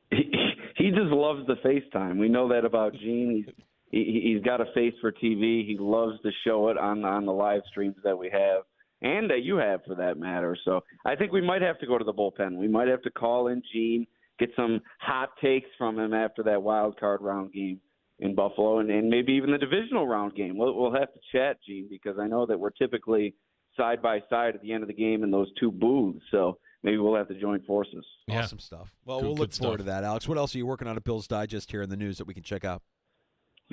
He just loves the FaceTime. We know that about Gene. He's got a face for TV. He loves to show it on the live streams that we have, and that you have for that matter. So I think we might have to go to the bullpen. We might have to call in Gene, get some hot takes from him after that wild card round game in Buffalo, and maybe even the divisional round game. We'll have to chat, Gene, because I know that we're typically side by side at the end of the game in those two booths. So maybe we'll have to join forces. Yeah. Awesome stuff. Well, we'll look forward to that, Alex. What else are you working on at Bill's Digest here in the news that we can check out?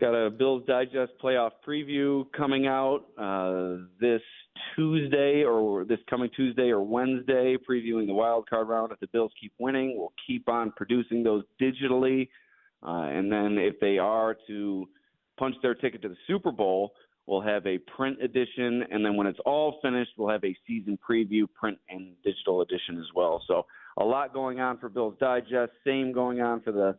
Got a Bills Digest playoff preview coming out this coming Tuesday or Wednesday, previewing the wild card round. If the Bills keep winning, we'll keep on producing those digitally. And then if they are to punch their ticket to the Super Bowl, we'll have a print edition. And then when it's all finished, we'll have a season preview, print and digital edition as well. So a lot going on for Bills Digest. Same going on for the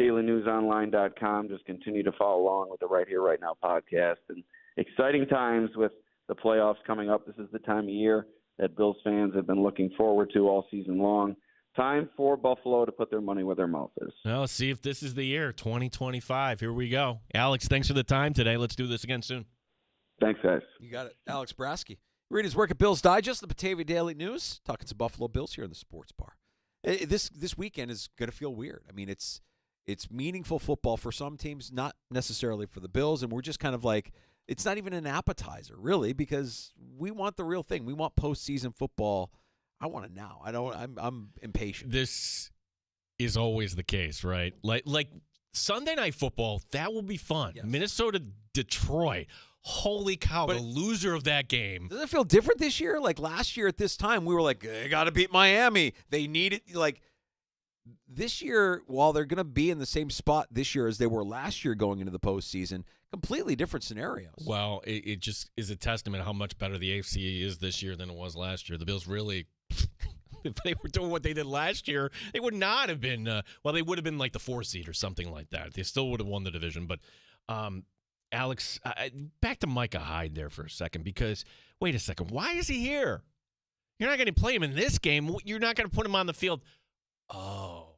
dailynewsonline.com. Just continue to follow along with the Right Here, Right Now podcast. And exciting times with the playoffs coming up. This is the time of year that Bills fans have been looking forward to all season long. Time for Buffalo to put their money where their mouth is. Well, let's see if this is the year, 2025. Here we go. Alex, thanks for the time today. Let's do this again soon. Thanks, guys. You got it. Alex Brasky. Read his work at Bills Digest, the Batavia Daily News, talking some Buffalo Bills here in the sports bar. This weekend is going to feel weird. I mean, it's meaningful football for some teams, not necessarily for the Bills, and we're just kind of like, it's not even an appetizer, really, because we want the real thing. We want postseason football. I want it now. I'm impatient. This is always the case, right? Like Sunday Night Football, that will be fun. Yes. Minnesota, Detroit. Holy cow, the loser of that game. Does it feel different this year? Like last year at this time, we were like, they got to beat Miami. They need it. Like this year, while they're going to be in the same spot this year as they were last year going into the postseason, completely different scenarios. Well, it just is a testament how much better the AFC is this year than it was last year. The Bills really, if they were doing what they did last year, they would not have been, they would have been like the 4 seed or something like that. They still would have won the division. But, Alex, back to Micah Hyde there for a second, because, wait a second, why is he here? You're not going to play him in this game. You're not going to put him on the field. Oh.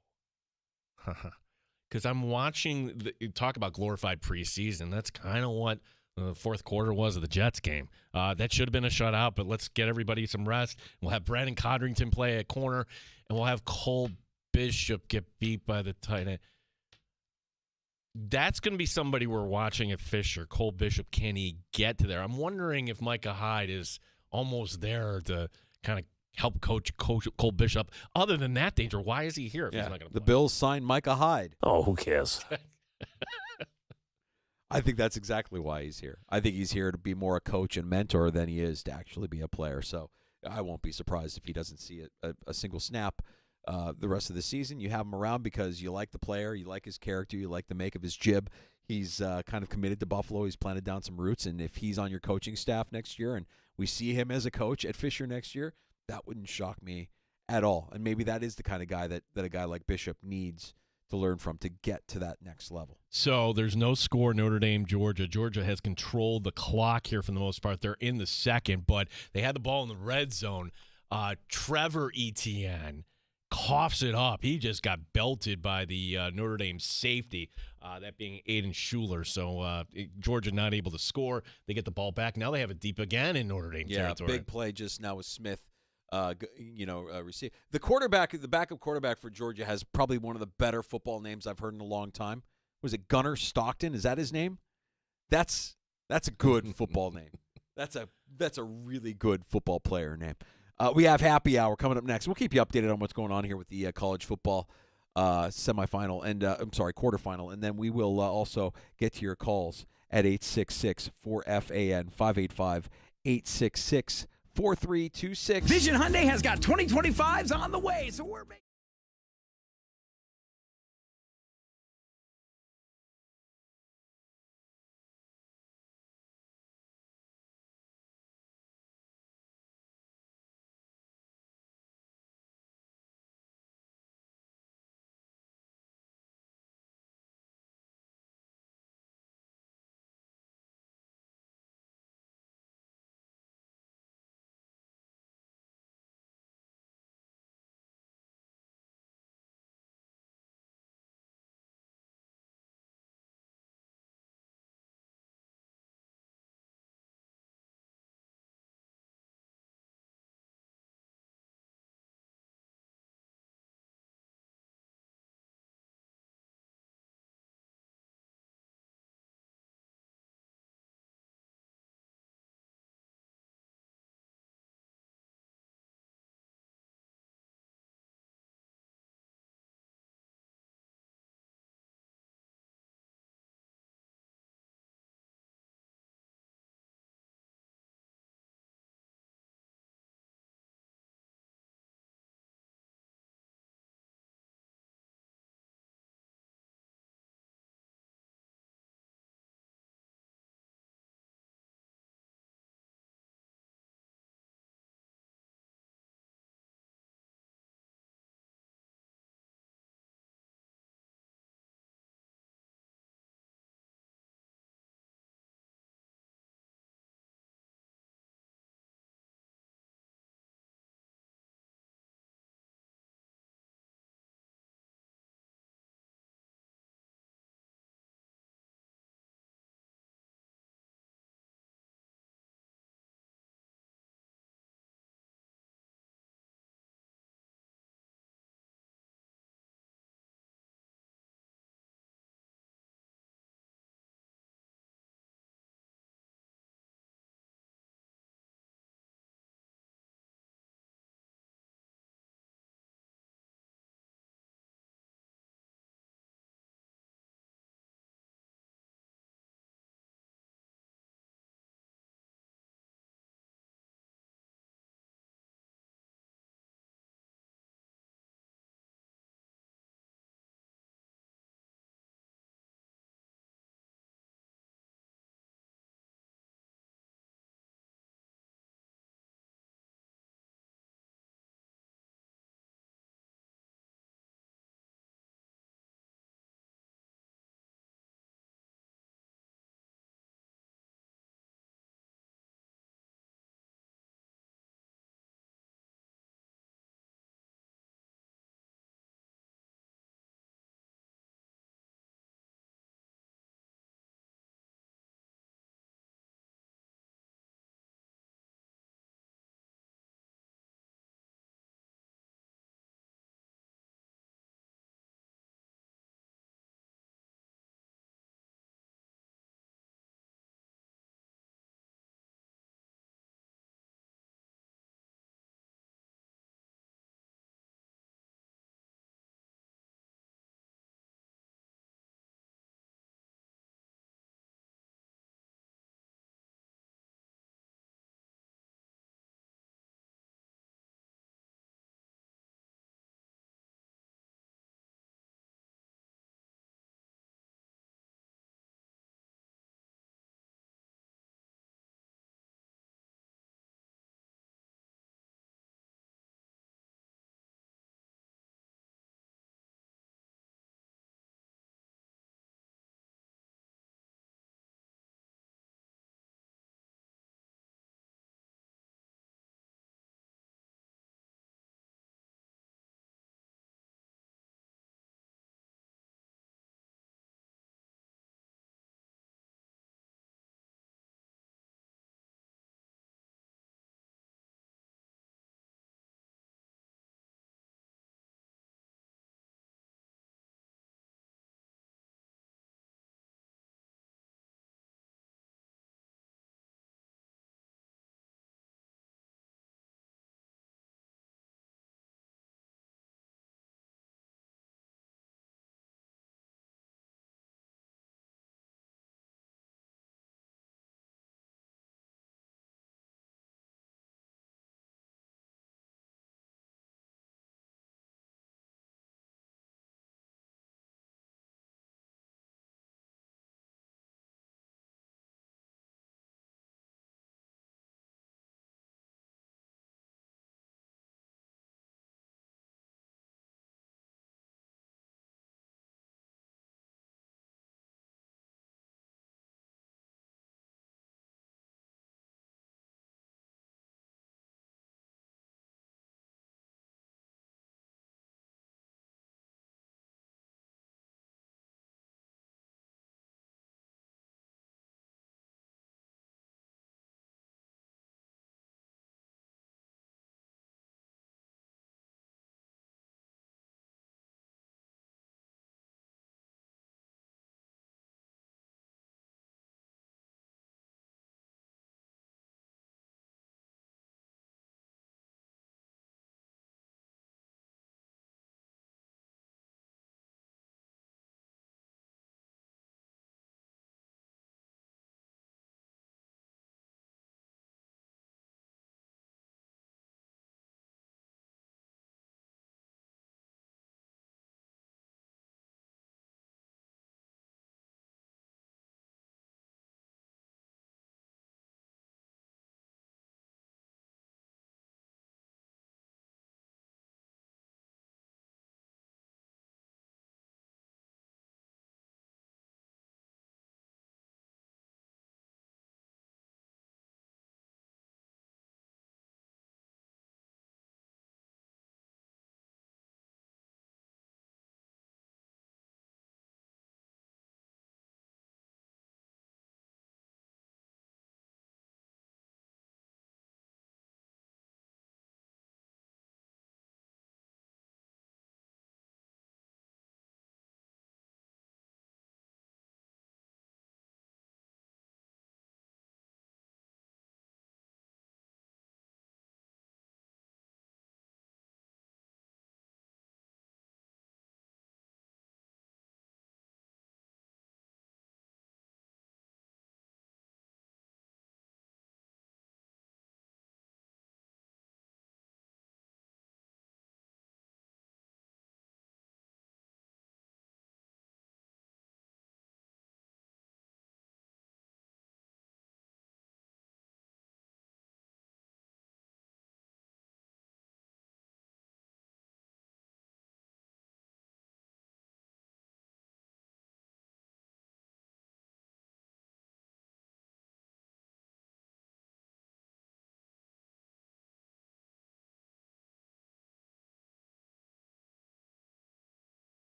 Because I'm watching talk about glorified preseason. That's kind of what the fourth quarter was of the Jets game. That should have been a shutout, but let's get everybody some rest. We'll have Brandon Codrington play at corner, and we'll have Cole Bishop get beat by the tight end. That's going to be somebody we're watching at Fisher. Cole Bishop, can he get to there? I'm wondering if Micah Hyde is almost there to kind of help coach Cole Bishop. Other than that danger, why is he here if he's not going to play? The Bills signed Micah Hyde. Oh, who cares? I think that's exactly why he's here. I think he's here to be more a coach and mentor than he is to actually be a player. So I won't be surprised if he doesn't see a single snap the rest of the season. You have him around because you like the player, you like his character, you like the make of his jib. He's kind of committed to Buffalo. He's planted down some roots, and if he's on your coaching staff next year and we see him as a coach at Fisher next year, that wouldn't shock me at all. And maybe that is the kind of guy that a guy like Bishop needs to learn from to get to that next level. So there's no score, Notre Dame, Georgia. Georgia has controlled the clock here for the most part. They're in the second, but they had the ball in the red zone. Trevor Etienne coughs it up. He just got belted by the Notre Dame safety, that being Aiden Schuler. So Georgia not able to score. They get the ball back. Now they have it deep again in Notre Dame territory. Big play just now with Smith. Receive the backup quarterback for Georgia has probably one of the better football names I've heard in a long time. Was it Gunnar Stockton? Is that his name? That's a good football name. That's a really good football player name. We have happy hour coming up next. We'll keep you updated on what's going on here with the college football semifinal and quarterfinal, and then we will also get to your calls at 866-4FAN 585-866-4326. Vision Hyundai has got 2025s on the way, so we're making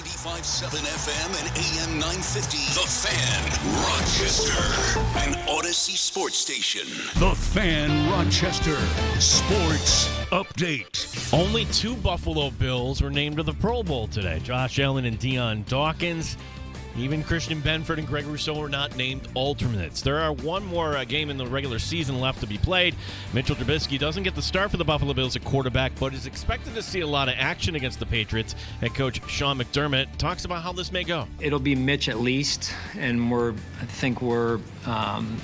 95.7 FM and AM 950. The Fan, Rochester. An Odyssey sports station. The Fan, Rochester. Sports update. Only 2 Buffalo Bills were named to the Pro Bowl today. Josh Allen and Deion Dawkins. Even Christian Benford and Greg Rousseau are not named alternates. There are one more game in the regular season left to be played. Mitchell Trubisky doesn't get the start for the Buffalo Bills at quarterback, but is expected to see a lot of action against the Patriots. Head coach Sean McDermott talks about how this may go. It'll be Mitch at least, and I think we're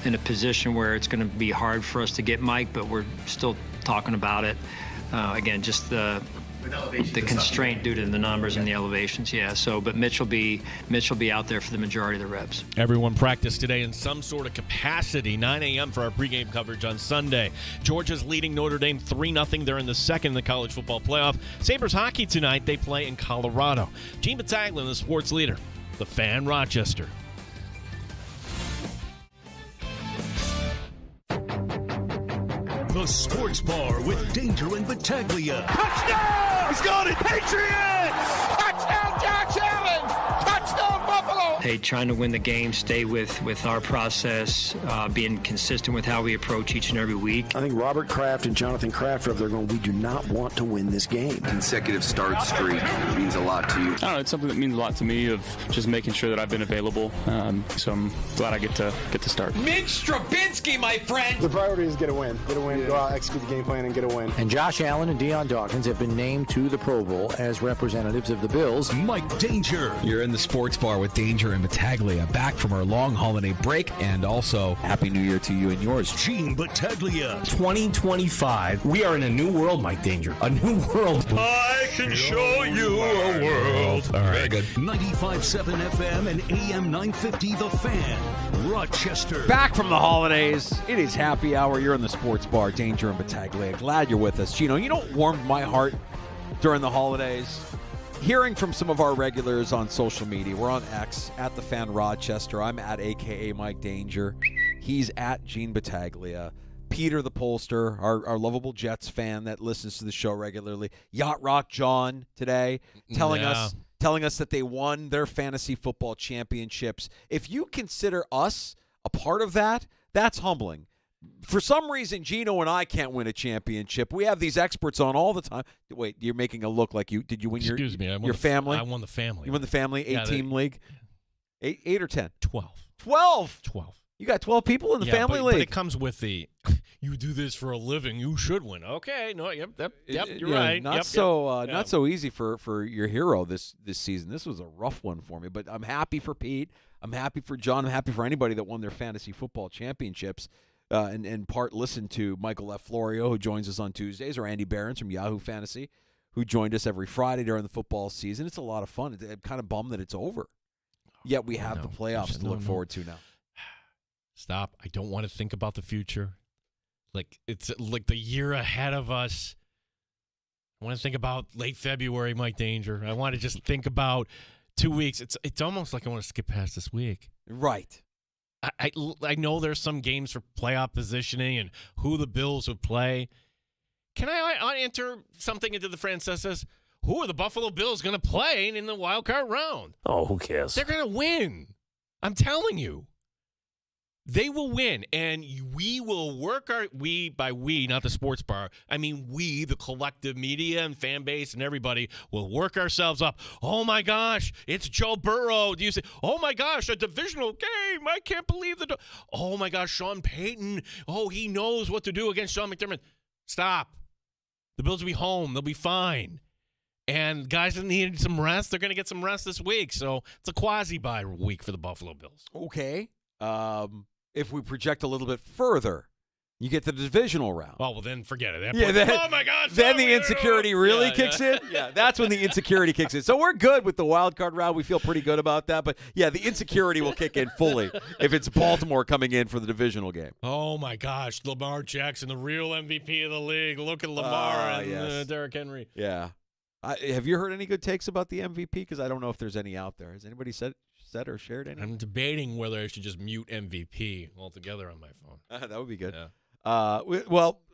in a position where it's going to be hard for us to get Mike, but we're still talking about it. Again, just the constraint due to the numbers and the elevations, yeah. So, but Mitch will be out there for the majority of the reps. Everyone practiced today in some sort of capacity. 9 a.m. for our pregame coverage on Sunday. Georgia's leading Notre Dame 3-0. They're in the second in the college football playoff. Sabres hockey tonight. They play in Colorado. Gene Battaglia, the sports leader. The Fan, Rochester. The Sports Bar with Danger and Battaglia. Touchdown! He's got it! Patriots! Touchdown, Josh Allen! Touchdown, Buffalo! Hey, trying to win the game, stay with our process, being consistent with how we approach each and every week. I think Robert Kraft and Jonathan Kraft are there going, we do not want to win this game. Consecutive start streak means a lot to you. I don't know, it's something that means a lot to me of just making sure that I've been available. So I'm glad I get to start. Mitch Strabinsky, my friend! The priority is get a win. Get a win, go out, execute the game plan, and get a win. And Josh Allen and Deion Dawkins have been named to the Pro Bowl as representatives of the Bills. Mike Danger. You're in the Sports Bar with Danger and Battaglia, back from our long holiday break, and also Happy New Year to you and yours. Gene Battaglia. 2025. We are in a new world, Mike Danger. A new world. I can show you a world. All right, good. 95.7 FM and AM 950 The Fan, Rochester. Back from the holidays. It is happy hour. You're in the Sports Bar, Danger and Battaglia. Glad you're with us. Gino, you know what warmed my heart during the holidays? Hearing from some of our regulars on social media. We're on X, at the Fan Rochester. I'm at AKA Mike Danger. He's at Gene Battaglia. Peter the pollster, our lovable Jets fan that listens to the show regularly. Yacht Rock John today telling us that they won their fantasy football championships. If you consider us a part of that, that's humbling. For some reason, Gino and I can't win a championship. We have these experts on all the time. Wait, you're making a look like you did. You win your family? I won the family. You won the family 8-team league. 8 or 10? 12. 12. You got 12 people in the family league. But it comes with the you do this for a living, you should win. Okay, no, yep, you're right. Not so easy for your hero this season. This was a rough one for me, but I'm happy for Pete. I'm happy for John. I'm happy for anybody that won their fantasy football championships. And in part listen to Michael F. Florio, who joins us on Tuesdays, or Andy Behrens from Yahoo Fantasy, who joined us every Friday during the football season. It's a lot of fun. I'm kind of bummed that it's over. Yet we have the playoffs to look forward to now. Stop. I don't want to think about the future. Like, it's like the year ahead of us. I want to think about late February, Mike Danger. I want to just think about 2 weeks. It's almost like I want to skip past this week. Right. I know there's some games for playoff positioning and who the Bills would play. Can I enter something into the Francesa's? Who are the Buffalo Bills going to play in the wild card round? Oh, who cares? They're going to win. I'm telling you. They will win, and we will work by we, not the sports bar. I mean, we, the collective media and fan base and everybody, will work ourselves up. Oh, my gosh, it's Joe Burrow. Do you say, oh, my gosh, a divisional game. I can't believe that. Oh, my gosh, Sean Payton. Oh, he knows what to do against Sean McDermott. Stop. The Bills will be home. They'll be fine. And guys that needed some rest, they're going to get some rest this week. So it's a quasi-bye week for the Buffalo Bills. Okay. If we project a little bit further, you get the divisional round. Oh, well, then forget it. Oh, my gosh. Then the insecurity really kicks in? Yeah, that's when the insecurity kicks in. So we're good with the wild card round. We feel pretty good about that. But, yeah, the insecurity will kick in fully if it's Baltimore coming in for the divisional game. Oh, my gosh. Lamar Jackson, the real MVP of the league. Look at Lamar and Derrick Henry. Yeah. Have you heard any good takes about the MVP? Because I don't know if there's any out there. Has anybody said or shared any? I'm debating whether I should just mute MVP altogether on my phone. That would be good. Yeah.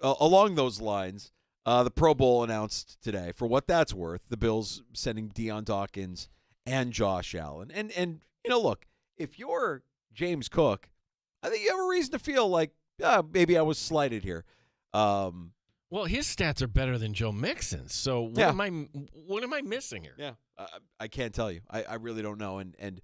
Along those lines, the Pro Bowl announced today. For what that's worth, the Bills sending Deion Dawkins and Josh Allen. And look, if you're James Cook, I think you have a reason to feel like maybe I was slighted here. Well, his stats are better than Joe Mixon's. So what am I missing here? Yeah, I can't tell you. I really don't know. And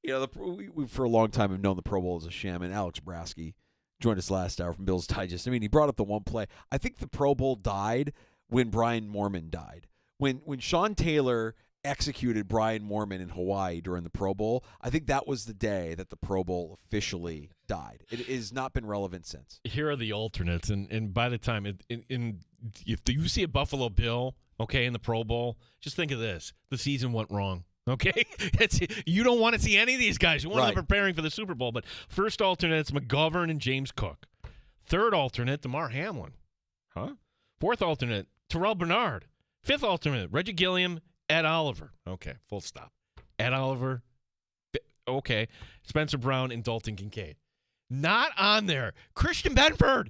we for a long time have known the Pro Bowl is a sham. And Alex Brasky joined us last hour from Bill's Digest. I mean, he brought up the one play. I think the Pro Bowl died when Brian Moorman died. When Sean Taylor executed Brian Moorman in Hawaii during the Pro Bowl, I think that was the day that the Pro Bowl officially died. It has not been relevant since. Here are the alternates, and by the time if you see a Buffalo Bill, okay, in the Pro Bowl, just think of this: the season went wrong. Okay, you don't want to see any of these guys. You want them preparing for the Super Bowl. But first alternate's McGovern and James Cook. Third alternate, DeMar Hamlin. Fourth alternate, Terrell Bernard. Fifth alternate, Reggie Gilliam, Ed Oliver. Okay, full stop. Ed Oliver. Okay, Spencer Brown and Dalton Kincaid. Not on there. Christian Benford.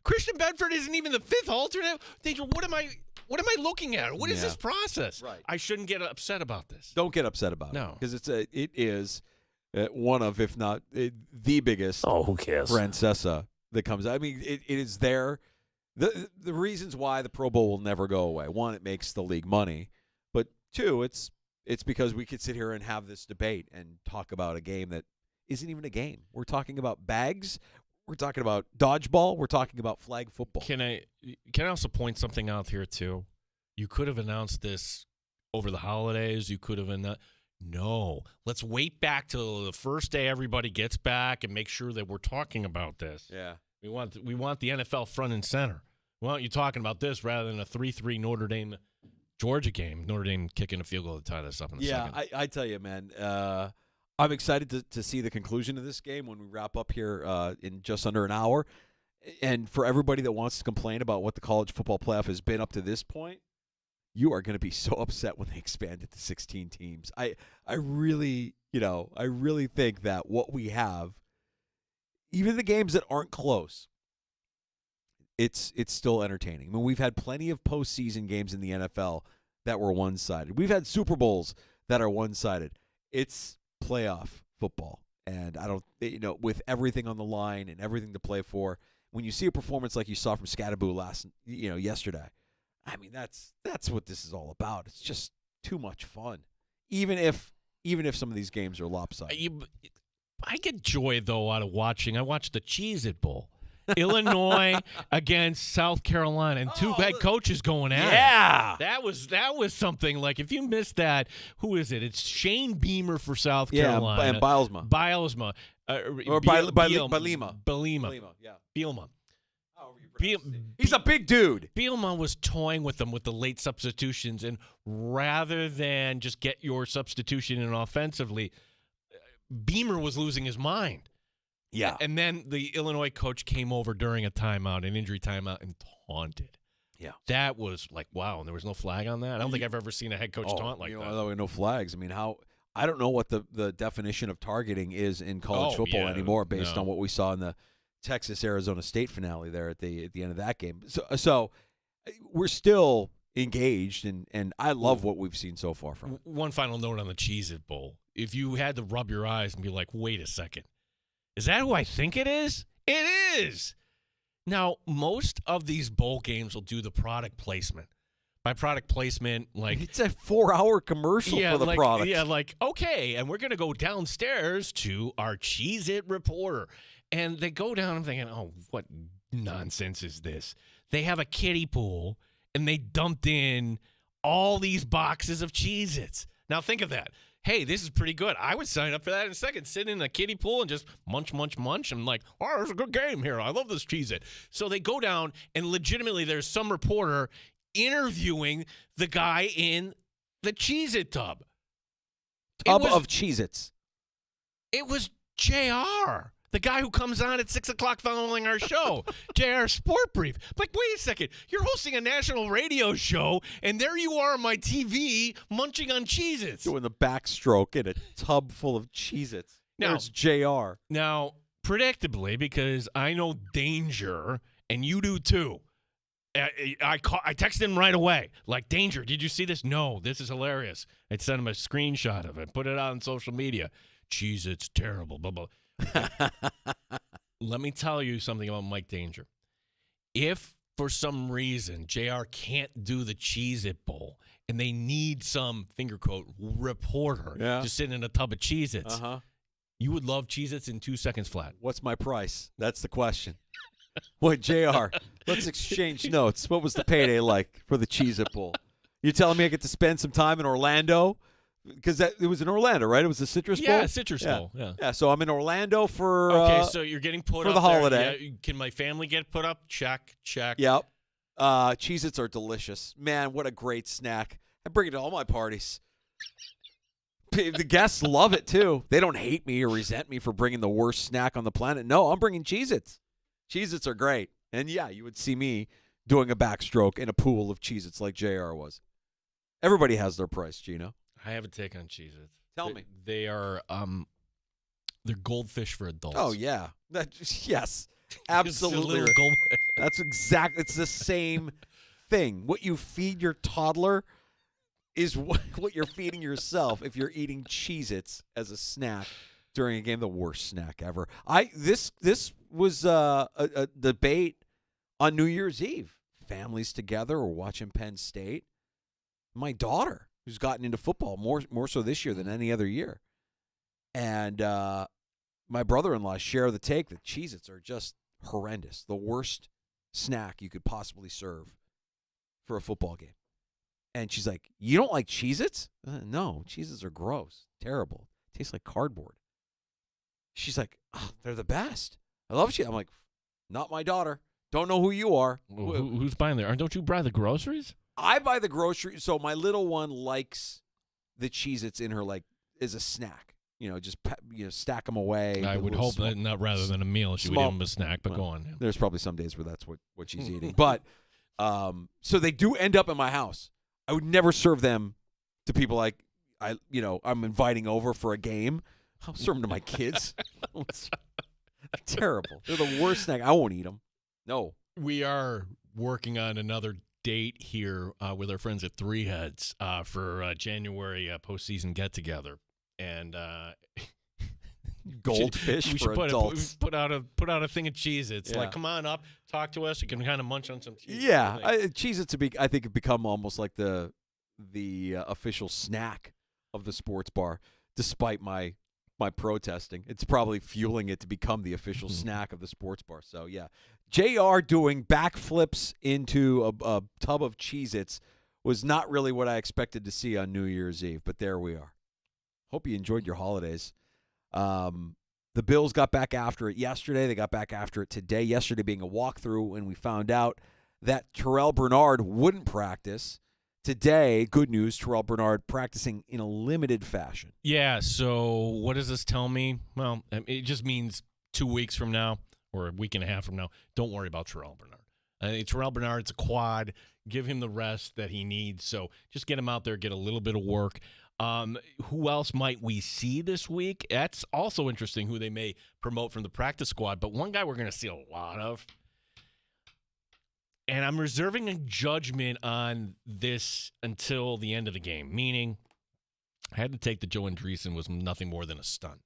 Christian Benford isn't even the fifth alternate. What am I looking at? What is this process? Right. I shouldn't get upset about this. Don't get upset about it. Because it is one of, if not the biggest. Oh, who cares? Francesa that comes out. I mean, it is there. The reasons why the Pro Bowl will never go away. One, it makes the league money. But two, it's because we could sit here and have this debate and talk about a game that isn't even a game. We're talking about bags. We're talking about dodgeball. We're talking about flag football. Can I also point something out here, too? You could have announced this over the holidays. You could have announced. No. Let's wait back till the first day everybody gets back and make sure that we're talking about this. Yeah. We want the NFL front and center. We want you talking about this rather than a 3-3 Notre Dame-Georgia game. Notre Dame kicking a field goal to tie this up in the second. Yeah, I tell you, man. I'm excited to see the conclusion of this game when we wrap up here in just under an hour. And for everybody that wants to complain about what the college football playoff has been up to this point, you are going to be so upset when they expand it to 16 teams. I really think that what we have, even the games that aren't close, it's still entertaining. I mean, we've had plenty of postseason games in the NFL that were one-sided. We've had Super Bowls that are one-sided. It's playoff football, and I don't, with everything on the line and everything to play for, when you see a performance like you saw from Scatterboo yesterday, I mean, that's what this is all about. It's just too much fun, even if some of these games are lopsided. I get joy though out of watching. I watched the Cheez-It Bowl. Illinois against South Carolina, and two head coaches going at it. That was something. Like, if you missed that, who is it? It's Shane Beamer for South Carolina. And Bilesma. Or Bielema. Yeah. Bielema. He's a big dude. Bielema was toying with them with the late substitutions, and rather than just get your substitution in offensively, Beamer was losing his mind. Yeah. And then the Illinois coach came over during an injury timeout, and taunted. Yeah. That was like, wow, and there was no flag on that? I don't think I've ever seen a head coach taunt like that. There were no flags. I mean, I don't know what the definition of targeting is in college football anymore based on what we saw in the Texas-Arizona State finale there at the end of that game. So we're still engaged, and I love what we've seen so far from it. One final note on the Cheez-It Bowl. If you had to rub your eyes and be like, wait a second, is that who I think it is? It is. Now, most of these bowl games will do the product placement. By product placement, like, it's a 4-hour commercial for the product. Yeah, like, okay, and we're going to go downstairs to our Cheez-It reporter. And they go down and thinking, oh, what nonsense is this? They have a kiddie pool, and they dumped in all these boxes of Cheez-Its. Now, think of that. Hey, this is pretty good. I would sign up for that in a second. Sit in a kiddie pool and just munch, munch, munch. I'm like, oh, there's a good game here. I love this Cheez-It. So they go down, and legitimately there's some reporter interviewing the guy in the Cheez-It tub. Of Cheez-Its. It was JR. The guy who comes on at 6 o'clock following our show, JR Sport Brief. Like, wait a second. You're hosting a national radio show, and there you are on my TV munching on Cheez-Its. Doing the backstroke in a tub full of Cheez-Its. Now, it's JR. Now, predictably, because I know danger, and you do too, I texted him right away. Like, Danger, did you see this? No, this is hilarious. I'd sent him a screenshot of it, put it out on social media. Jeez, it's terrible. Blah, blah. Let me tell you something about Mike Danger. If for some reason JR can't do the Cheez-It Bowl and they need some, finger quote, reporter to sit in a tub of Cheez-Its, you would love Cheez-Its in 2 seconds flat. What's my price? That's the question. What, JR? Let's exchange notes. What was the payday like for the Cheez-It Bowl? You telling me I get to spend some time in Orlando? Because it was in Orlando, right? It was the Citrus Bowl? Yeah, Citrus Bowl. Yeah. So I'm in Orlando for so you're getting put for up the there. holiday. Yeah, can my family get put up? Check. Yep. Cheez-Its are delicious. Man, what a great snack. I bring it to all my parties. The guests love it, too. They don't hate me or resent me for bringing the worst snack on the planet. No, I'm bringing Cheez-Its. Cheez-Its are great. And, yeah, you would see me doing a backstroke in a pool of Cheez-Its like JR was. Everybody has their price, Gino. I have a take on Cheez-Its. Tell me. They are they're goldfish for adults. Oh, yeah. Yes. Absolutely. That's exactly. It's the same thing. What you feed your toddler is what you're feeding yourself if you're eating Cheez-Its as a snack during a game. The worst snack ever. This was a debate on New Year's Eve. Families together or watching Penn State. My daughter, who's gotten into football more so this year than any other year, and my brother-in-law share the take that Cheez-Its are just horrendous. The worst snack you could possibly serve for a football game. And she's like, you don't like Cheez-Its? No, Cheez-Its are gross. Terrible. Tastes like cardboard. She's like, oh, they're the best. I love Cheez-Its. I'm like, not my daughter. Don't know who you are. Who's buying there? Don't you buy the groceries? I buy the groceries. So my little one likes the Cheez-Its in her, like, as a snack. Just stack them away. I would hope that not rather than a meal. She would give them a snack, but go on. Yeah. There's probably some days where that's what she's eating. But so they do end up in my house. I would never serve them to people like I'm inviting over for a game. I'll serve them to my kids. Terrible. They're the worst snack. I won't eat them. No. We are working on another date here with our friends at Three Heads for January postseason get-together. And goldfish we for adults. Put out a thing of Cheez-Its. Yeah. Like, come on up, talk to us. You can kind of munch on some Cheez-Its. Yeah, Cheez-Its I think have become almost like the official snack of the sports bar. Despite my protesting, it's probably fueling it to become the official snack of the sports bar. So yeah, JR doing backflips into a tub of Cheez-Its was not really what I expected to see on New Year's Eve, but there we are. Hope you enjoyed your holidays. The Bills got back after it yesterday. They got back after it today. Yesterday being a walkthrough, and we found out that Terrell Bernard wouldn't practice. Today, good news, Terrell Bernard practicing in a limited fashion. Yeah, so what does this tell me? Well, it just means 2 weeks from now or a week and a half from now, don't worry about Terrell Bernard. I think Terrell Bernard's a quad. Give him the rest that he needs. So just get him out there, get a little bit of work. Who else might we see this week? That's also interesting who they may promote from the practice squad. But one guy we're going to see a lot of, and I'm reserving a judgment on this until the end of the game, meaning I had to take that Joe Andreessen was nothing more than a stunt.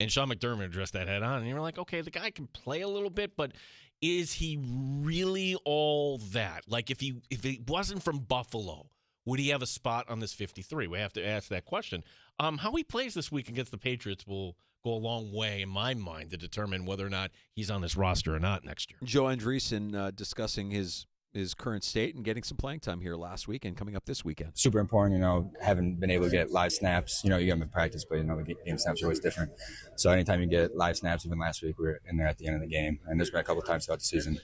And Sean McDermott addressed that head on, and you were like, okay, the guy can play a little bit, but is he really all that? Like, if he wasn't from Buffalo, would he have a spot on this 53? We have to ask that question. How he plays this week against the Patriots will go a long way, in my mind, to determine whether or not he's on this roster or not next year. Joe Andreessen discussing his current state and getting some playing time here last week and coming up this weekend. Super important, haven't been able to get live snaps. You get them in practice, but, the game snaps are always different. So anytime you get live snaps, even last week, we were in there at the end of the game. And there's been a couple of times throughout the season,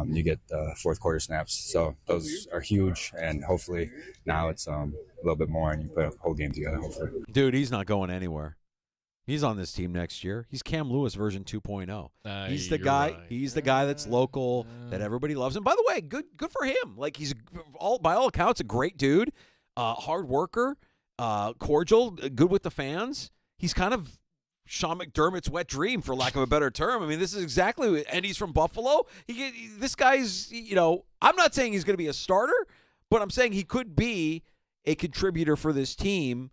you get fourth quarter snaps. So those are huge, and hopefully now it's a little bit more, and you put a whole game together, hopefully. Dude, he's not going anywhere. He's on this team next year. He's Cam Lewis version 2.0. He's the guy. Right. He's the guy that's local, that everybody loves. And by the way, good for him. Like, he's by all accounts a great dude, hard worker, cordial, good with the fans. He's kind of Sean McDermott's wet dream, for lack of a better term. I mean, this is exactly, and he's from Buffalo. This guy's, I'm not saying he's going to be a starter, but I'm saying he could be a contributor for this team,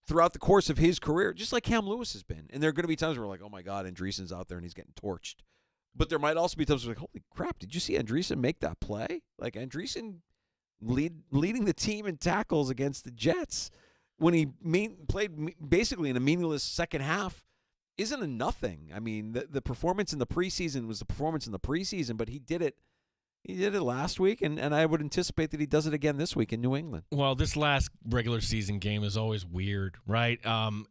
throughout the course of his career, just like Cam Lewis has been. And there are going to be times where we're like, oh my God, Andreessen's out there and he's getting torched. But there might also be times where we're like, holy crap, did you see Andreessen make that play? Like Andreessen leading the team in tackles against the Jets when he played basically in a meaningless second half isn't a nothing. I mean, the performance in the preseason was the performance in the preseason, but he did it last week, and I would anticipate that he does it again this week in New England. Well, this last regular season game is always weird, right?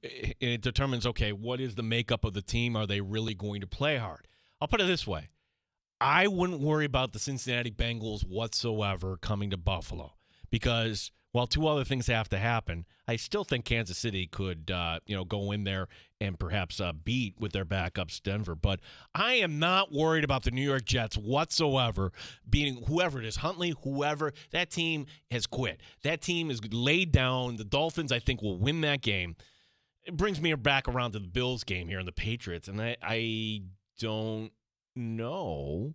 It determines, okay, what is the makeup of the team? Are they really going to play hard? I'll put it this way. I wouldn't worry about the Cincinnati Bengals whatsoever coming to Buffalo because while two other things have to happen, I still think Kansas City could, go in there and perhaps beat with their backups Denver. But I am not worried about the New York Jets whatsoever beating whoever it is, Huntley, whoever. That team has quit. That team is laid down. The Dolphins, I think, will win that game. It brings me back around to the Bills game here and the Patriots, and I don't know.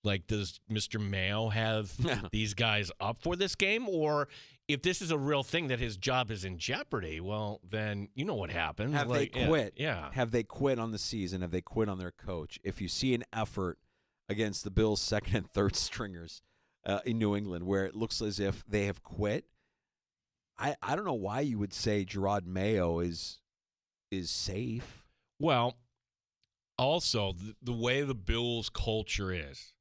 Like, does Mr. Mayo have these guys up for this game? Or if this is a real thing that his job is in jeopardy, well, then you know what happens. Have they quit? Yeah. Have they quit on the season? Have they quit on their coach? If you see an effort against the Bills' second and third stringers in New England where it looks as if they have quit, I don't know why you would say Gerard Mayo is safe. Well, also, the way the Bills' culture is,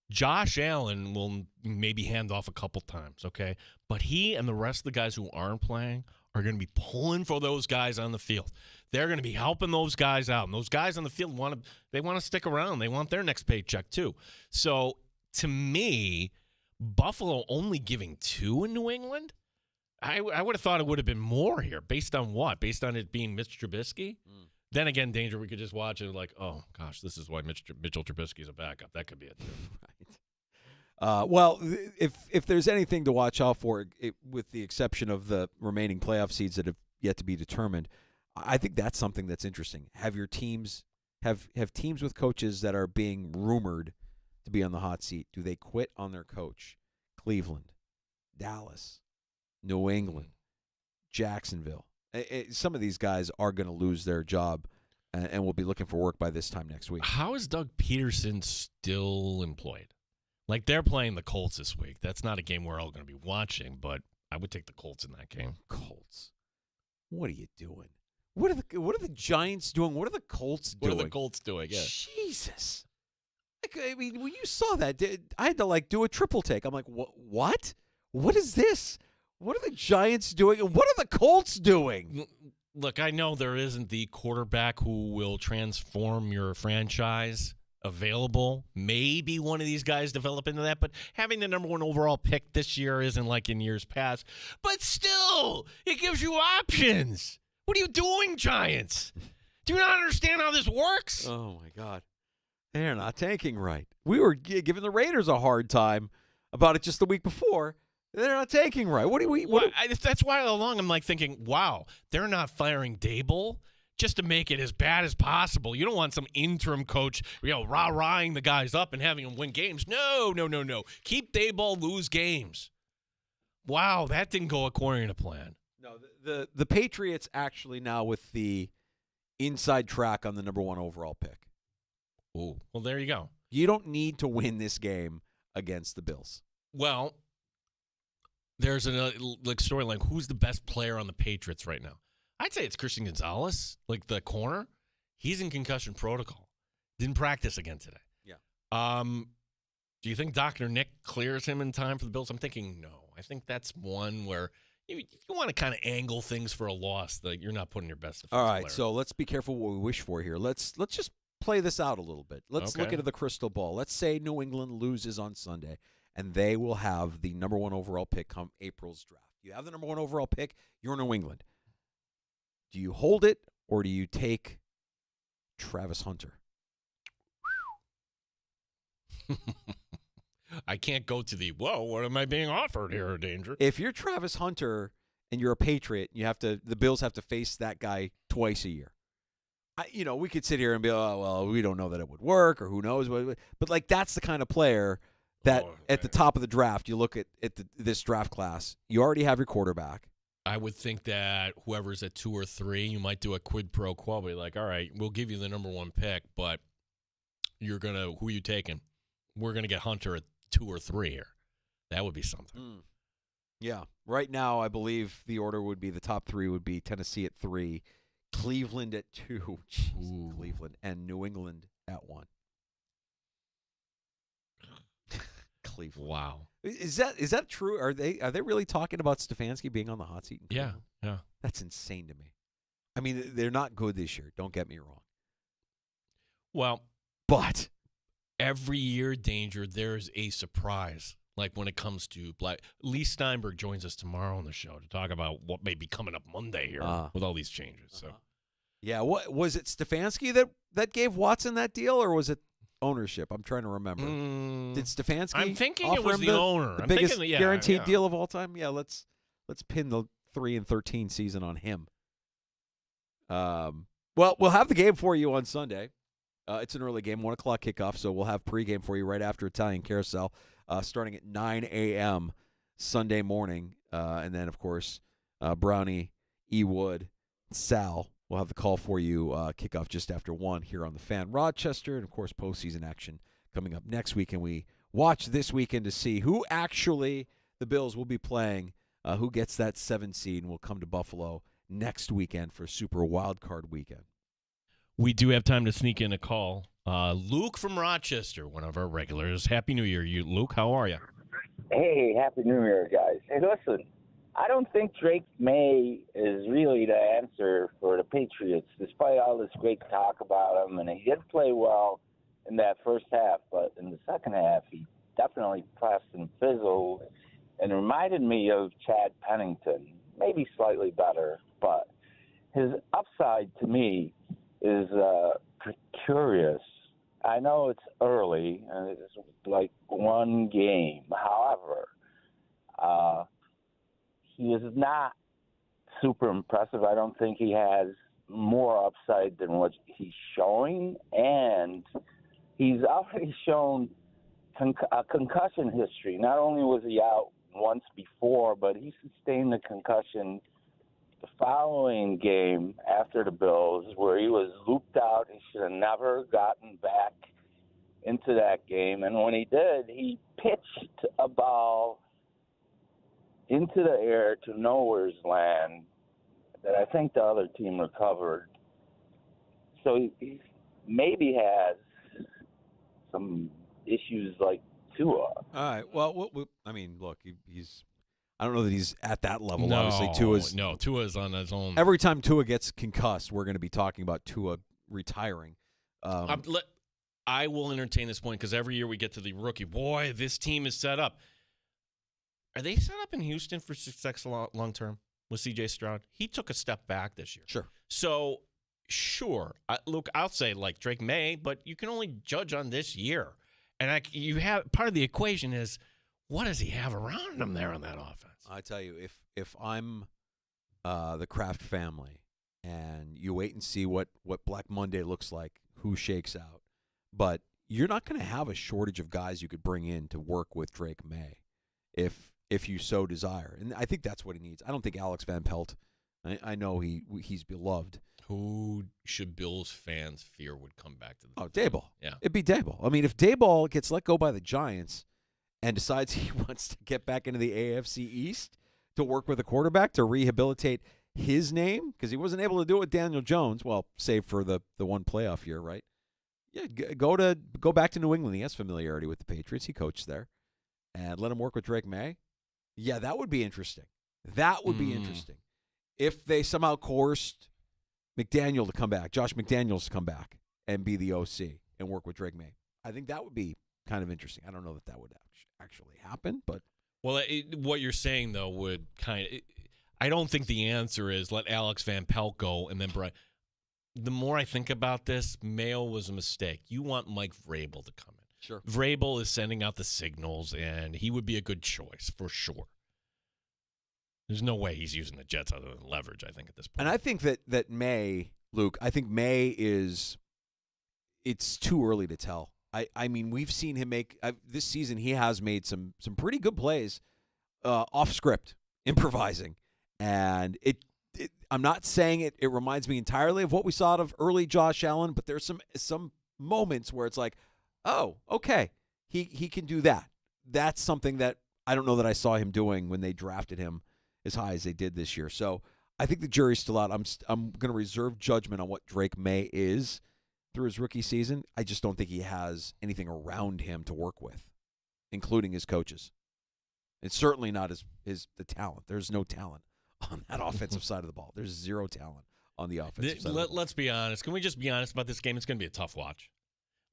Josh Allen will maybe hand off a couple times, okay? But he and the rest of the guys who aren't playing are going to be pulling for those guys on the field. They're going to be helping those guys out. And those guys on the field want to stick around. They want their next paycheck too. So, to me, Buffalo only giving 2 in New England? I would have thought it would have been more here. Based on what? Based on it being Mitch Trubisky? Then again, Danger, we could just watch it like, oh, gosh, this is why Mitchell Trubisky is a backup. That could be it, too. Right. Well, if there's anything to watch out for, with the exception of the remaining playoff seeds that have yet to be determined, I think that's something that's interesting. Have your teams have teams with coaches that are being rumored to be on the hot seat. Do they quit on their coach? Cleveland, Dallas, New England, Jacksonville. Some of these guys are going to lose their job and will be looking for work by this time next week. How is Doug Peterson still employed? Like, they're playing the Colts this week. That's not a game we're all going to be watching, but I would take the Colts in that game. Colts. What are you doing? What are the Giants doing? What are the Colts doing? What are the Colts doing? Yeah. Jesus. I mean, when you saw that, I had to do a triple take. I'm like, what? What is this? What are the Giants doing? And what are the Colts doing? Look, I know there isn't the quarterback who will transform your franchise available. Maybe one of these guys develop into that, but having the number 1 overall pick this year isn't like in years past. But still, it gives you options. What are you doing, Giants? Do you not understand how this works? Oh, my God. They're not tanking right. We were giving the Raiders a hard time about it just the week before. They're not taking right. That's why all along I'm like thinking, wow, they're not firing Dable just to make it as bad as possible. You don't want some interim coach, rah-rahing the guys up and having them win games. No. Keep Dable, lose games. Wow, that didn't go according to plan. No, the Patriots actually now with the inside track on the number 1 overall pick. Ooh, well, there you go. You don't need to win this game against the Bills. Well, there's a storyline. Who's the best player on the Patriots right now? I'd say it's Christian Gonzalez, like the corner. He's in concussion protocol. Didn't practice again today. Yeah. Do you think Dr. Nick clears him in time for the Bills? I'm thinking no. I think that's one where you want to kind of angle things for a loss that you're not putting your best defensive All right, player. So let's be careful what we wish for here. Let's just play this out a little bit. Let's look into the crystal ball. Let's say New England loses on Sunday, and they will have the number 1 overall pick come April's draft. You have the number 1 overall pick. You're New England. Do you hold it, or do you take Travis Hunter? I can't go to the, what am I being offered here, Danger? If you're Travis Hunter and you're a Patriot, the Bills have to face that guy twice a year. we could sit here and be, oh, well, we don't know that it would work, or who knows. But like, that's the kind of player that at the top of the draft, you look at this draft class, you already have your quarterback. I would think that whoever's at 2 or 3, you might do a quid pro quo. Be like, all right, we'll give you the number 1 pick, but who are you taking? We're going to get Hunter at 2 or 3 here. That would be something. Yeah. Right now, I believe the order would be the top 3 would be Tennessee at 3, Cleveland at 2, Cleveland, and New England at 1. Cleveland. Wow. Is that true? Are they really talking about Stefanski being on the hot seat? Yeah. That's insane to me. I mean, they're not good this year. Don't get me wrong. Well, but every year, Danger, there's a surprise. Like when it comes to Lee Steinberg joins us tomorrow on the show to talk about what may be coming up Monday here with all these changes. So, yeah, what was it? Stefanski that gave Watson that deal, or was it ownership? I'm trying to remember. Did Stefanski? I'm thinking offer it was him the owner. the I'm biggest thinking, guaranteed deal of all time. Yeah, let's pin the 3-13 season on him. Well, we'll have the game for you on Sunday. It's an early game, 1 o'clock kickoff, so we'll have pregame for you right after Italian Carousel, starting at 9 a.m. Sunday morning. And then, of course, Brownie, E. Wood, Sal will have the call for you kickoff just after 1 here on the Fan. Rochester, and, of course, postseason action coming up next week. And we watch this weekend to see who actually the Bills will be playing, who gets that 7 seed, and will come to Buffalo next weekend for Super Wild Card Weekend. We do have time to sneak in a call. Luke from Rochester, one of our regulars. Happy New Year, Luke. How are you? Hey, Happy New Year, guys. Hey, listen, I don't think Drake May is really the answer for the Patriots, despite all this great talk about him. And he did play well in that first half, but in the second half, he definitely pressed and fizzled and reminded me of Chad Pennington, maybe slightly better. But his upside to me is curious. I know it's early, and it's like 1 game. However, he is not super impressive. I don't think he has more upside than what he's showing, and he's already shown a concussion history. Not only was he out once before, but he sustained a concussion the following game after the Bills, where he was looped out. He should have never gotten back into that game. And when he did, he pitched a ball into the air to nowhere's land that I think the other team recovered. So he maybe has some issues like Tua. All right. Well, I mean, look, he's. I don't know that he's at that level. No, obviously, Tua's on his own. Every time Tua gets concussed, we're going to be talking about Tua retiring. I will entertain this point because every year we get to the rookie. Boy, this team is set up. Are they set up in Houston for success long term with C.J. Stroud? He took a step back this year. Sure. So, sure. Look, I'll say like Drake May, but you can only judge on this year. And you have part of the equation is, what does he have around him there on that offense? I tell you, if I'm the Kraft family and you wait and see what Black Monday looks like, who shakes out, but you're not going to have a shortage of guys you could bring in to work with Drake May if you so desire. And I think that's what he needs. I don't think Alex Van Pelt, I know he's beloved. Who should Bills fans fear would come back to the Daboll. Yeah. It'd be Daboll. I mean, if Daboll gets let go by the Giants and decides he wants to get back into the AFC East to work with a quarterback to rehabilitate his name, because he wasn't able to do it with Daniel Jones, well, save for the one playoff year, right? Yeah, go back to New England. He has familiarity with the Patriots. He coached there. And let him work with Drake May. Yeah, that would be interesting. That would be interesting. If they somehow coerced McDaniel to come back, Josh McDaniels to come back and be the OC and work with Drake May, I think that would be kind of interesting. I don't know that would actually happen, but well, what you're saying though would I don't think the answer is let Alex Van Pelt go and then Brian. The more I think about this, Mayo was a mistake. You want Mike Vrabel to come in. Sure. Vrabel is sending out the signals, and he would be a good choice for sure. There's no way he's using the Jets other than leverage, I think, at this point. And I think that May Luke. I think May it's too early to tell. I mean, we've seen him make this season. He has made some pretty good plays off script, improvising, and I'm not saying it reminds me entirely of what we saw out of early Josh Allen, but there's some moments where it's like, oh, okay, he can do that. That's something that I don't know that I saw him doing when they drafted him as high as they did this year. So I think the jury's still out. I'm going to reserve judgment on what Drake May is through his rookie season. I just don't think he has anything around him to work with, including his coaches. It's certainly not the talent. There's no talent on that offensive side of the ball. There's zero talent on the offensive side of the ball. Let's be honest. Can we just be honest about this game? It's going to be a tough watch.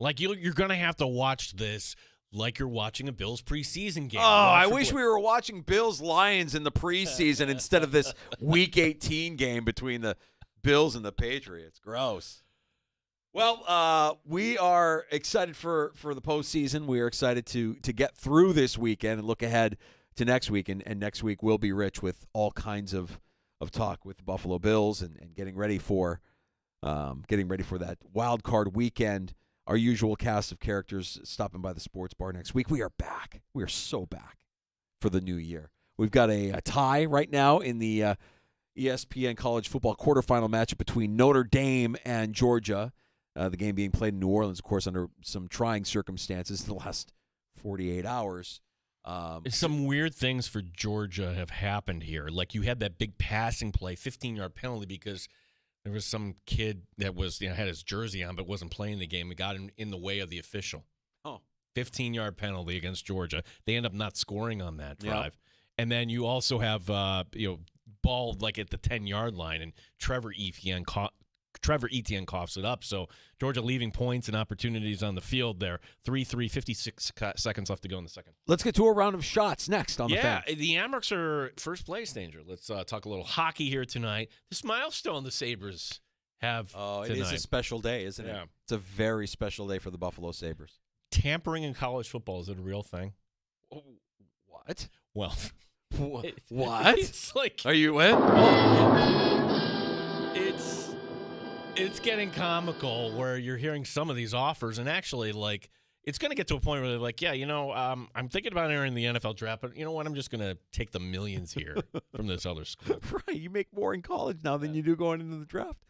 Like, you're going to have to watch this like you're watching a Bills preseason game. Oh, I wish we were watching Bills-Lions in the preseason instead of this Week 18 game between the Bills and the Patriots. Gross. Well, we are excited for the postseason. We are excited to get through this weekend and look ahead to next week. And next week will be rich with all kinds of talk with the Buffalo Bills and getting ready for that wild card weekend. Our usual cast of characters stopping by the sports bar next week. We are back. We are so back for the new year. We've got a tie right now in the ESPN college football quarterfinal matchup between Notre Dame and Georgia. The game being played in New Orleans, of course, under some trying circumstances in the last 48 hours. Some weird things for Georgia have happened here. Like, you had that big passing play, 15-yard penalty, because there was some kid that was had his jersey on but wasn't playing the game and got in the way of the official. Oh. 15-yard penalty against Georgia. They end up not scoring on that drive. Yeah. And then you also have ball like at the 10-yard line, and Trevor Etienne coughs it up. So Georgia leaving points and opportunities on the field there. 56 seconds left to go in the second. Let's get to a round of shots next on the fan. Yeah, the Amherst are first place, Danger. Let's talk a little hockey here tonight. This milestone the Sabres have tonight. It is a special day, isn't Yeah. it? It's a very special day for the Buffalo Sabres. Tampering in college football, is it a real thing? What? Well, what? It's like, are you in? It's getting comical where you're hearing some of these offers, and actually, like, it's going to get to a point where they're like, yeah, I'm thinking about entering the NFL draft, but you know what? I'm just going to take the millions here from this other school. Right. You make more in college now than you do going into the draft.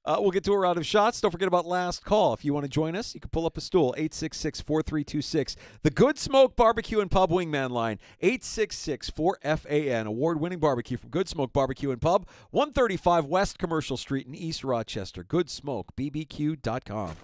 We'll get to a round of shots. Don't forget about last call. If you want to join us, you can pull up a stool, 866-4326. The Good Smoke Barbecue and Pub Wingman line, 866-4FAN. Award-winning barbecue from Good Smoke Barbecue and Pub, 135 West Commercial Street in East Rochester. GoodSmokeBBQ.com.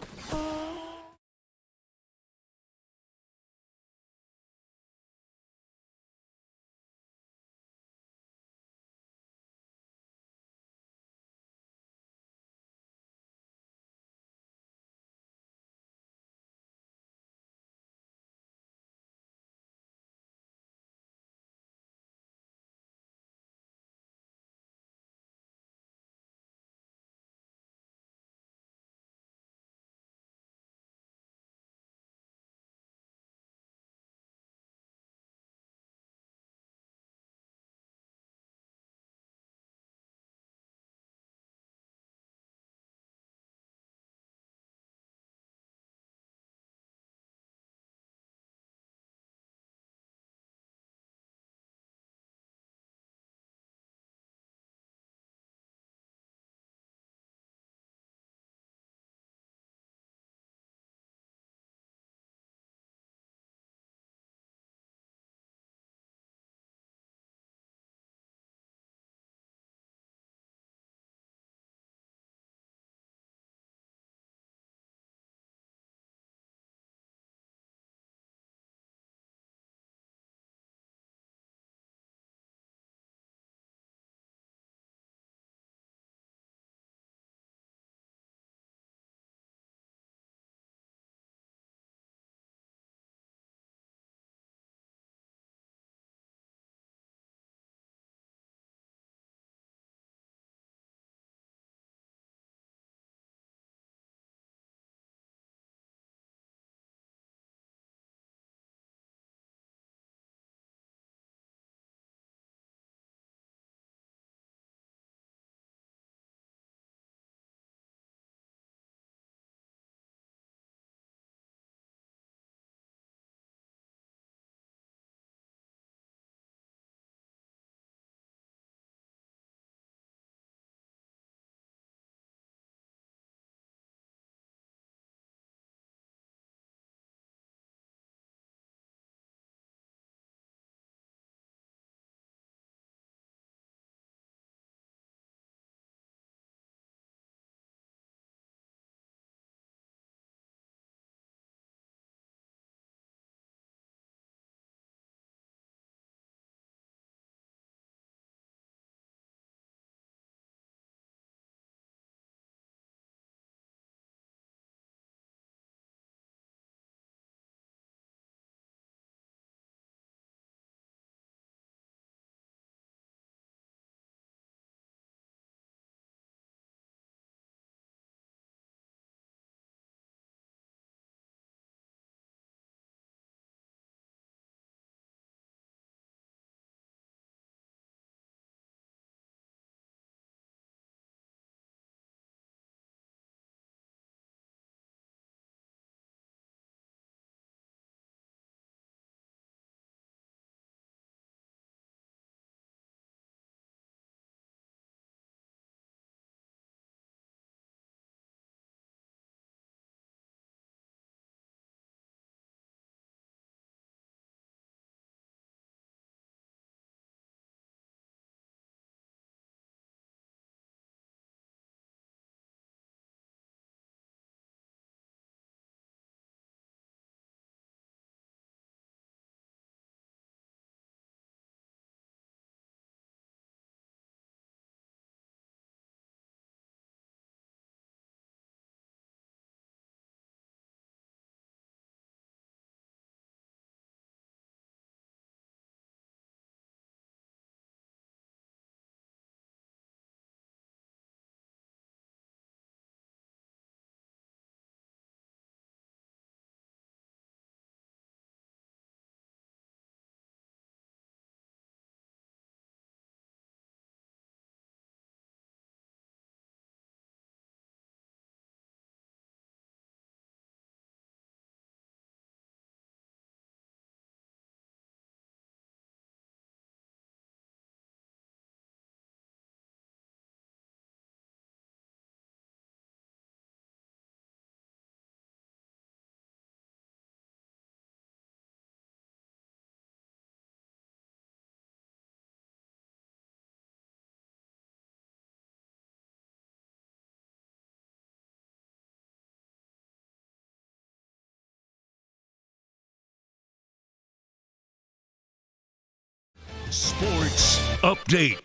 Sports Update.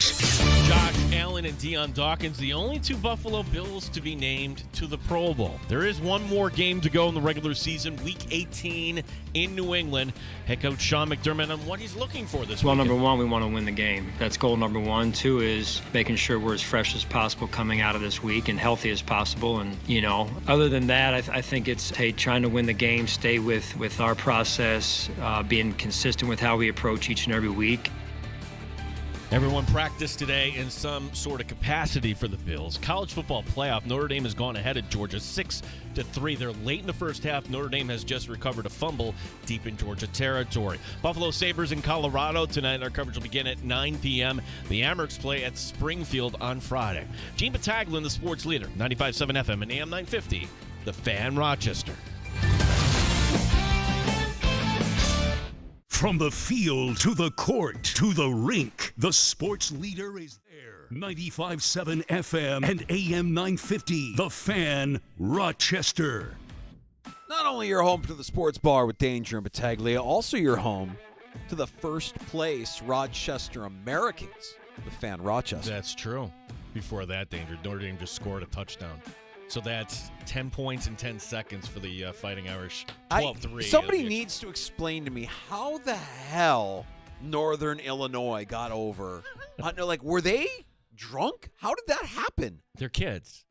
Josh Allen and Deion Dawkins, the only two Buffalo Bills to be named to the Pro Bowl. There is one more game to go in the regular season, Week 18 in New England. Head coach Sean McDermott on what he's looking for this Well, weekend. number one, we want to win the game. That's goal number one. Two is making sure we're as fresh as possible coming out of this week and healthy as possible. And, other than that, I think it's, trying to win the game, stay with our process, being consistent with how we approach each and every week. Everyone practiced today in some sort of capacity for the Bills. College football playoff, Notre Dame has gone ahead of Georgia 6-3. They're late in the first half. Notre Dame has just recovered a fumble deep in Georgia territory. Buffalo Sabres in Colorado tonight. Our coverage will begin at 9 p.m. The Amerks play at Springfield on Friday. Gene Battaglin, the sports leader, 95.7 FM and AM 950, The Fan, Rochester. From the field to the court to the rink, the sports leader is there. 95.7 FM and AM 950, The Fan, Rochester. Not only your home to the sports bar with Danger and Battaglia, also your home to the first place Rochester Americans, The Fan, Rochester. That's true. Before that, Danger, Notre Dame just scored a touchdown. So that's 10 points in 10 seconds for the Fighting Irish. 12-3. Somebody needs to explain to me how the hell Northern Illinois got over. Were they drunk? How did that happen? They're kids.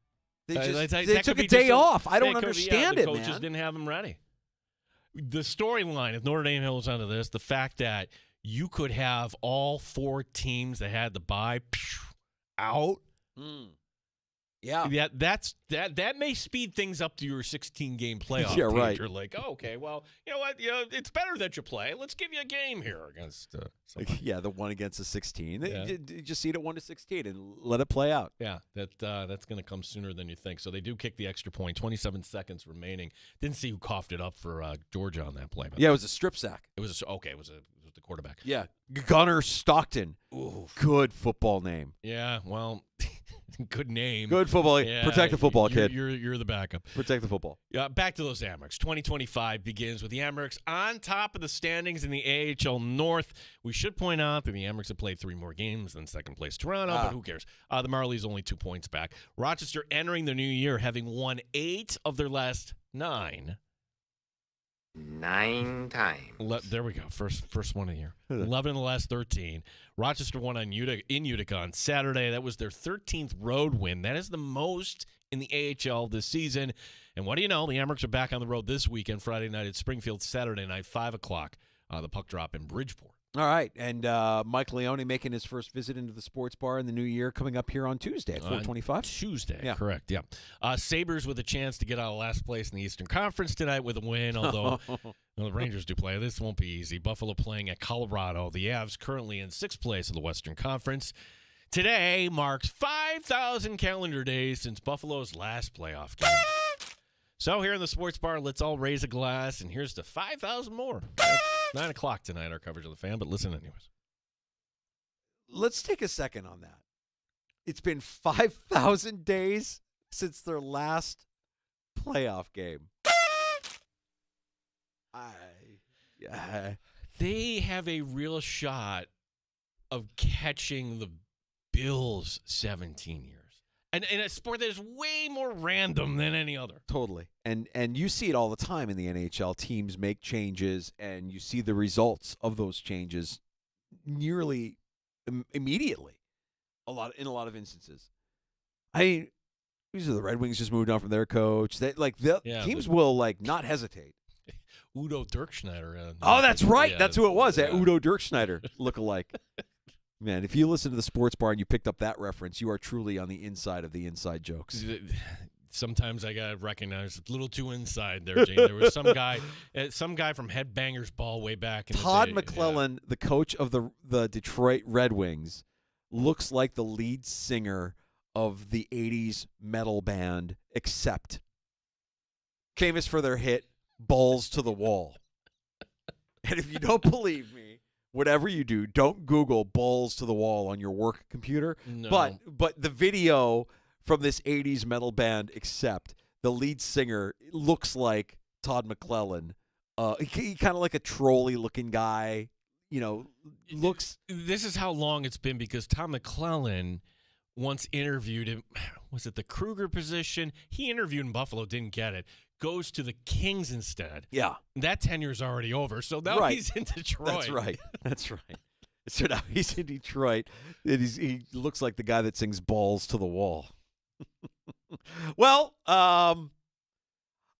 They took a day off. I don't understand it, man. The coaches didn't have them ready. The storyline, if Notre Dame holds onto this, the fact that you could have all four teams that had the bye out. Yeah. That may speed things up to your 16-game playoff. Yeah, right. You're like, oh, okay, well, you know what? It's better that you play. Let's give you a game here against yeah, the one against the 16. Yeah. You just seed it 1-16 and let it play out. Yeah, that's going to come sooner than you think. So they do kick the extra point. 27 seconds remaining. Didn't see who coughed it up for Georgia on that play. Yeah, it was a strip sack. It was the quarterback. Yeah, Gunnar Stockton. Ooh, good football name. Yeah, well, good name. Good football. Yeah, protect the football, kid. You're the backup. Protect the football. Yeah, back to those Amerks. 2025 begins with the Amerks on top of the standings in the AHL North. We should point out that the Amerks have played 3 more games than second place Toronto, but who cares? The Marlies only 2 points back. Rochester entering the new year having won 8 of their last 9. 9 times. There we go. First one of the year. 11 in the last 13. Rochester won in Utica on Saturday. That was their 13th road win. That is the most in the AHL this season. And what do you know? The Amerks are back on the road this weekend, Friday night at Springfield, Saturday night, 5 o'clock. The puck drop in Bridgeport. All right, and Mike Leone making his first visit into the sports bar in the new year coming up here on Tuesday at 4:25. Tuesday, yeah. Correct, yeah. Sabres with a chance to get out of last place in the Eastern Conference tonight with a win, although the Rangers do play. This won't be easy. Buffalo playing at Colorado. The Avs currently in 6th place of the Western Conference. Today marks 5,000 calendar days since Buffalo's last playoff game. So here in the sports bar, let's all raise a glass, and here's to 5,000 more. 9 o'clock tonight, our coverage of the Fan, but listen anyways. Let's take a second on that. It's been 5,000 days since their last playoff game. They have a real shot of catching the Bills 17 years. And in a sport that is way more random than any other. Totally. And you see it all the time in the NHL. Teams make changes, and you see the results of those changes nearly immediately in a lot of instances. These are the Red Wings just moved on from their coach. Teams will not hesitate. Udo Dirkschneider. That's right. Yeah, that's who it was. Yeah. Udo Dirkschneider look-alike. Man, if you listen to the sports bar and you picked up that reference, you are truly on the inside of the inside jokes. Sometimes I gotta recognize a little too inside there, Gene. There was some guy from Headbangers Ball way back in Todd the day. McClellan, the coach of the Detroit Red Wings, looks like the lead singer of the 80s metal band Accept, famous for their hit Balls to the Wall. And if you don't believe me, whatever you do, don't Google Balls to the Wall on your work computer. No. But the video from this 80s metal band Accept, the lead singer looks like Todd McClellan. He kind of like a trolley-looking guy, looks. This is how long it's been because Tom McClellan once interviewed him. Was it the Kruger position? He interviewed in Buffalo, didn't get it. Goes to the Kings instead. Yeah. That tenure's already over. So now he's in Detroit. That's right. So now he's in Detroit. And he looks like the guy that sings Balls to the Wall. Well, I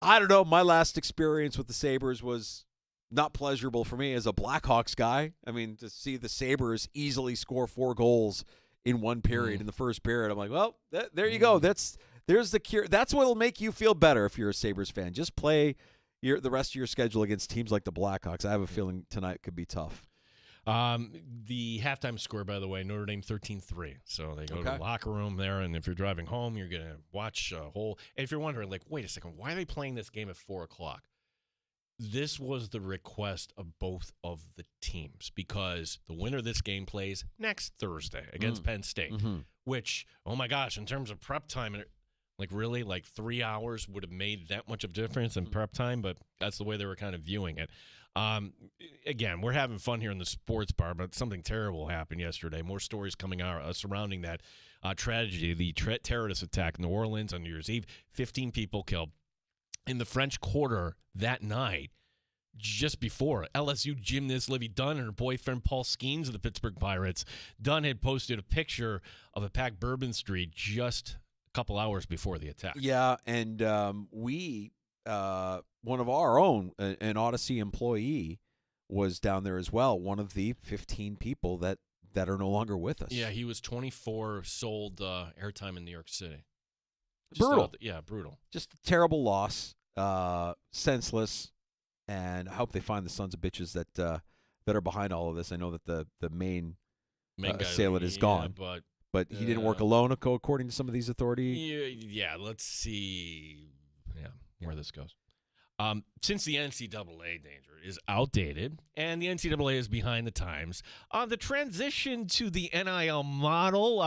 don't know. My last experience with the Sabres was not pleasurable for me as a Blackhawks guy. I mean, to see the Sabres easily score 4 goals in one period, in the first period, I'm like, well, there you go. There's the cure. That's what'll make you feel better if you're a Sabres fan. Just play the rest of your schedule against teams like the Blackhawks. I have a feeling tonight could be tough. The halftime score, by the way, Notre Dame 13-3. So they go to the locker room there, and if you're driving home, you're going to watch a whole. If you're wondering, like, wait a second, why are they playing this game at 4 o'clock? This was the request of both of the teams because the winner of this game plays next Thursday against Penn State, which, oh my gosh, in terms of prep time, like really, like 3 hours would have made that much of a difference in prep time, but that's the way they were kind of viewing it. Again, we're having fun here in the sports bar, but something terrible happened yesterday. More stories coming out surrounding that tragedy, the terrorist attack in New Orleans on New Year's Eve. 15 people killed. In the French Quarter that night, just before, LSU gymnast Livy Dunn and her boyfriend Paul Skeens of the Pittsburgh Pirates, Dunn had posted a picture of a packed Bourbon Street just a couple hours before the attack. Yeah, and we, one of our own, an Odyssey employee, was down there as well, one of the 15 people that are no longer with us. Yeah, he was 24, sold airtime in New York City. Brutal. Brutal. Just a terrible loss, senseless, and I hope they find the sons of bitches that are behind all of this. I know that the main assailant is gone, but he didn't work alone, according to some of these authorities. Yeah, let's see where this goes. Since the NCAA danger is outdated and the NCAA is behind the times, the transition to the NIL model,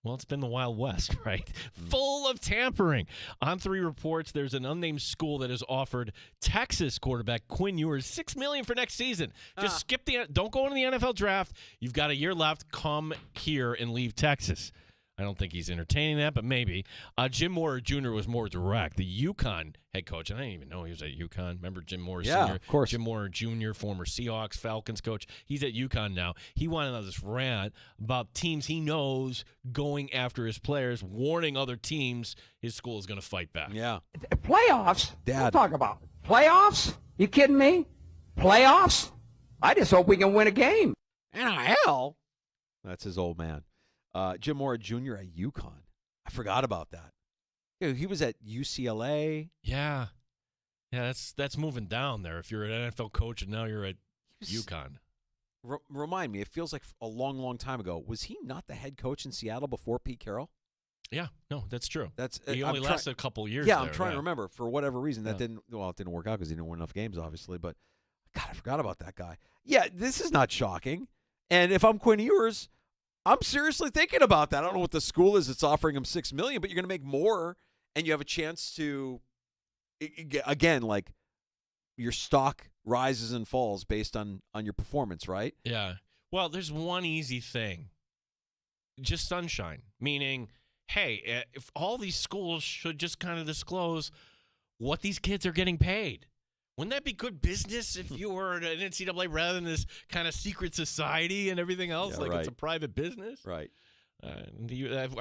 well, it's been the Wild West, right? Full of tampering. On 3 reports, there's an unnamed school that has offered Texas quarterback Quinn Ewers $6 million for next season. Just don't go into the NFL draft. You've got a year left. Come here and leave Texas. I don't think he's entertaining that, but maybe. Jim Moore Jr. was more direct. The UConn head coach, and I didn't even know he was at UConn. Remember Jim Moore Sr.? Yeah, of course. Jim Moore Jr., former Seahawks, Falcons coach. He's at UConn now. He went on this rant about teams he knows going after his players, warning other teams his school is going to fight back. Yeah. Playoffs? Dad. What talk about? Playoffs? You kidding me? Playoffs? I just hope we can win a game. NIL? That's his old man. Jim Moore Jr. at UConn. I forgot about that. He was at UCLA. Yeah, that's moving down there. If you're an NFL coach and now you're at UConn. Remind me, it feels like a long, long time ago. Was he not the head coach in Seattle before Pete Carroll? Yeah, no, that's true. He only lasted a couple of years. Yeah, there, I'm trying to remember. For whatever reason, it didn't work out because he didn't win enough games, obviously. But God, I forgot about that guy. Yeah, this is not shocking. And if I'm Quinn Ewers, I'm seriously thinking about that. I don't know what the school is that's offering him $6 million, but you're going to make more, and you have a chance to, again, like your stock rises and falls based on your performance, right? Yeah. Well, there's one easy thing. Just sunshine, meaning, hey, if all these schools should just kind of disclose what these kids are getting paid. Wouldn't that be good business if you were an NCAA rather than this kind of secret society and everything else? Yeah, like right. It's a private business? Right. I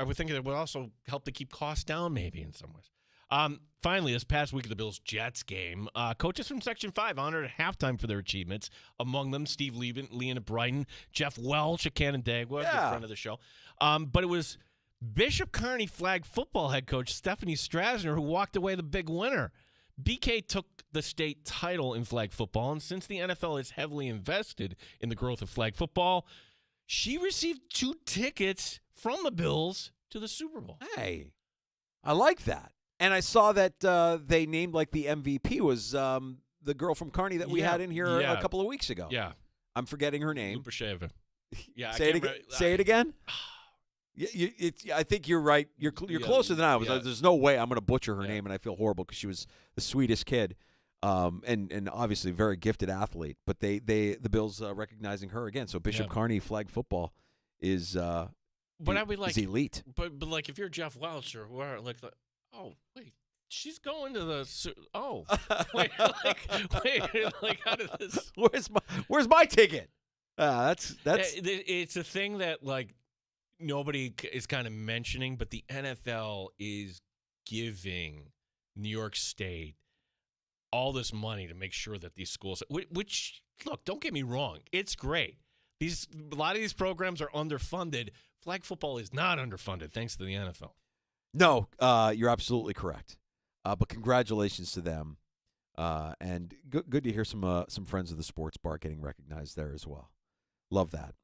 would think it would also help to keep costs down maybe in some ways. Finally, this past week of the Bills-Jets game, coaches from Section 5 honored at halftime for their achievements. Among them, Steve Lean at Brighton, Jeff Welch at Canandaigua, good friend of the show. But it was Bishop Kearney flag football head coach Stephanie Strasner who walked away the big winner. BK took the state title in flag football, and since the NFL is heavily invested in the growth of flag football, she received 2 tickets from the Bills to the Super Bowl. Hey, I like that. And I saw that they named like the MVP was the girl from Kearney that we had in here a couple of weeks ago. Yeah. I'm forgetting her name. Lupasheva. Yeah. Say it again. I think you're right. You're closer than I was. Yeah. There's no way I'm going to butcher her name, and I feel horrible because she was the sweetest kid. and obviously very gifted athlete. But the Bills recognizing her again. So Bishop Kearney flag football is but I'd be like, is elite. But like if you're Jeff Welch or where, like oh wait, she's going to the wait, like how did this? Where's my ticket? That's it's a thing that like nobody is kind of mentioning, but the NFL is giving New York State all this money to make sure that these schools, which look, don't get me wrong, it's great. A lot of these programs are underfunded. Flag football is not underfunded, thanks to the NFL. No, you're absolutely correct. But congratulations to them, and good to hear some friends of the sports bar getting recognized there as well. Love that.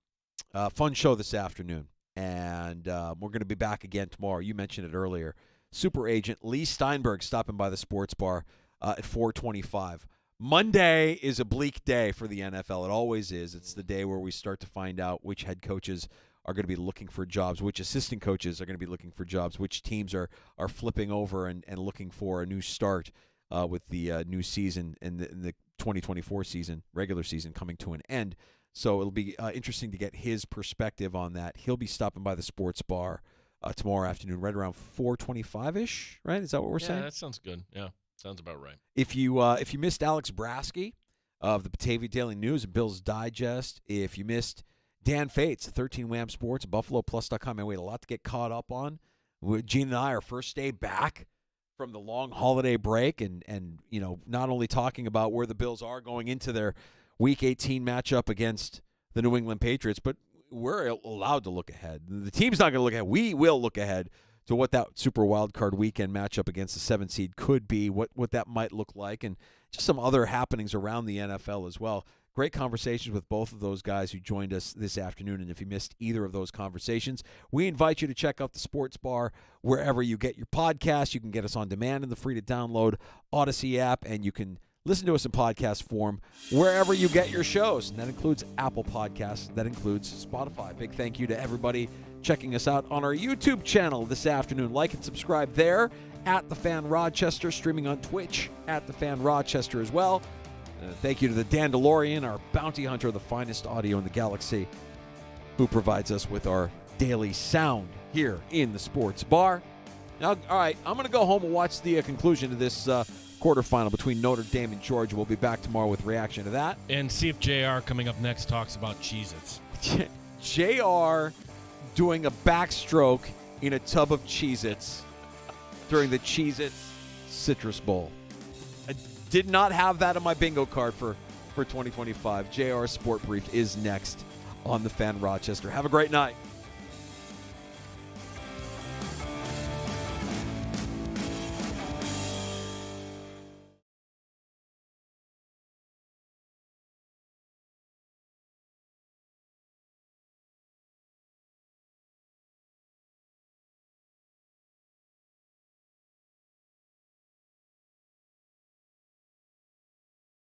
Fun show this afternoon, and we're going to be back again tomorrow. You mentioned it earlier. Super agent Lee Steinberg stopping by the sports bar at 4:25. Monday is a bleak day for the NFL. It always is. It's the day where we start to find out which head coaches are going to be looking for jobs, which assistant coaches are going to be looking for jobs, which teams are flipping over and looking for a new start with the new season and the 2024 season, regular season, coming to an end. So it'll be interesting to get his perspective on that. He'll be stopping by the sports bar tomorrow afternoon, right around 4:25-ish, right? Is that what we're saying? Yeah, that sounds good. Yeah, sounds about right. If you missed Alex Brasky of the Batavia Daily News and Bills Digest, if you missed Dan Fates, 13 Wham Sports, BuffaloPlus.com, and we had a lot to get caught up on. Gene and I, our first day back from the long holiday break, and not only talking about where the Bills are going into their Week 18 matchup against the New England Patriots, but we're allowed to look ahead. The team's not going to look ahead. We will look ahead to what that Super Wildcard Weekend matchup against the 7 seed could be, what that might look like, and just some other happenings around the NFL as well. Great conversations with both of those guys who joined us this afternoon, and if you missed either of those conversations, we invite you to check out the Sports Bar wherever you get your podcasts. You can get us on demand in the free-to-download Odyssey app, and you can listen to us in podcast form wherever you get your shows, and that includes Apple Podcasts. That includes Spotify. Big thank you to everybody checking us out on our YouTube channel this afternoon. Like and subscribe there at The Fan Rochester, streaming on Twitch at The Fan Rochester as well. Thank you to the Dandalorian, our bounty hunter, the finest audio in the galaxy, who provides us with our daily sound here in the Sports Bar. Now, all right, I'm going to go home and watch the conclusion of this quarterfinal between Notre Dame and Georgia. We'll be back tomorrow with reaction to that. And see if JR coming up next talks about Cheez-Its. JR doing a backstroke in a tub of Cheez-Its during the Cheez-Its Citrus Bowl. I did not have that on my bingo card for 2025. JR Sport Brief is next on The Fan Rochester. Have a great night.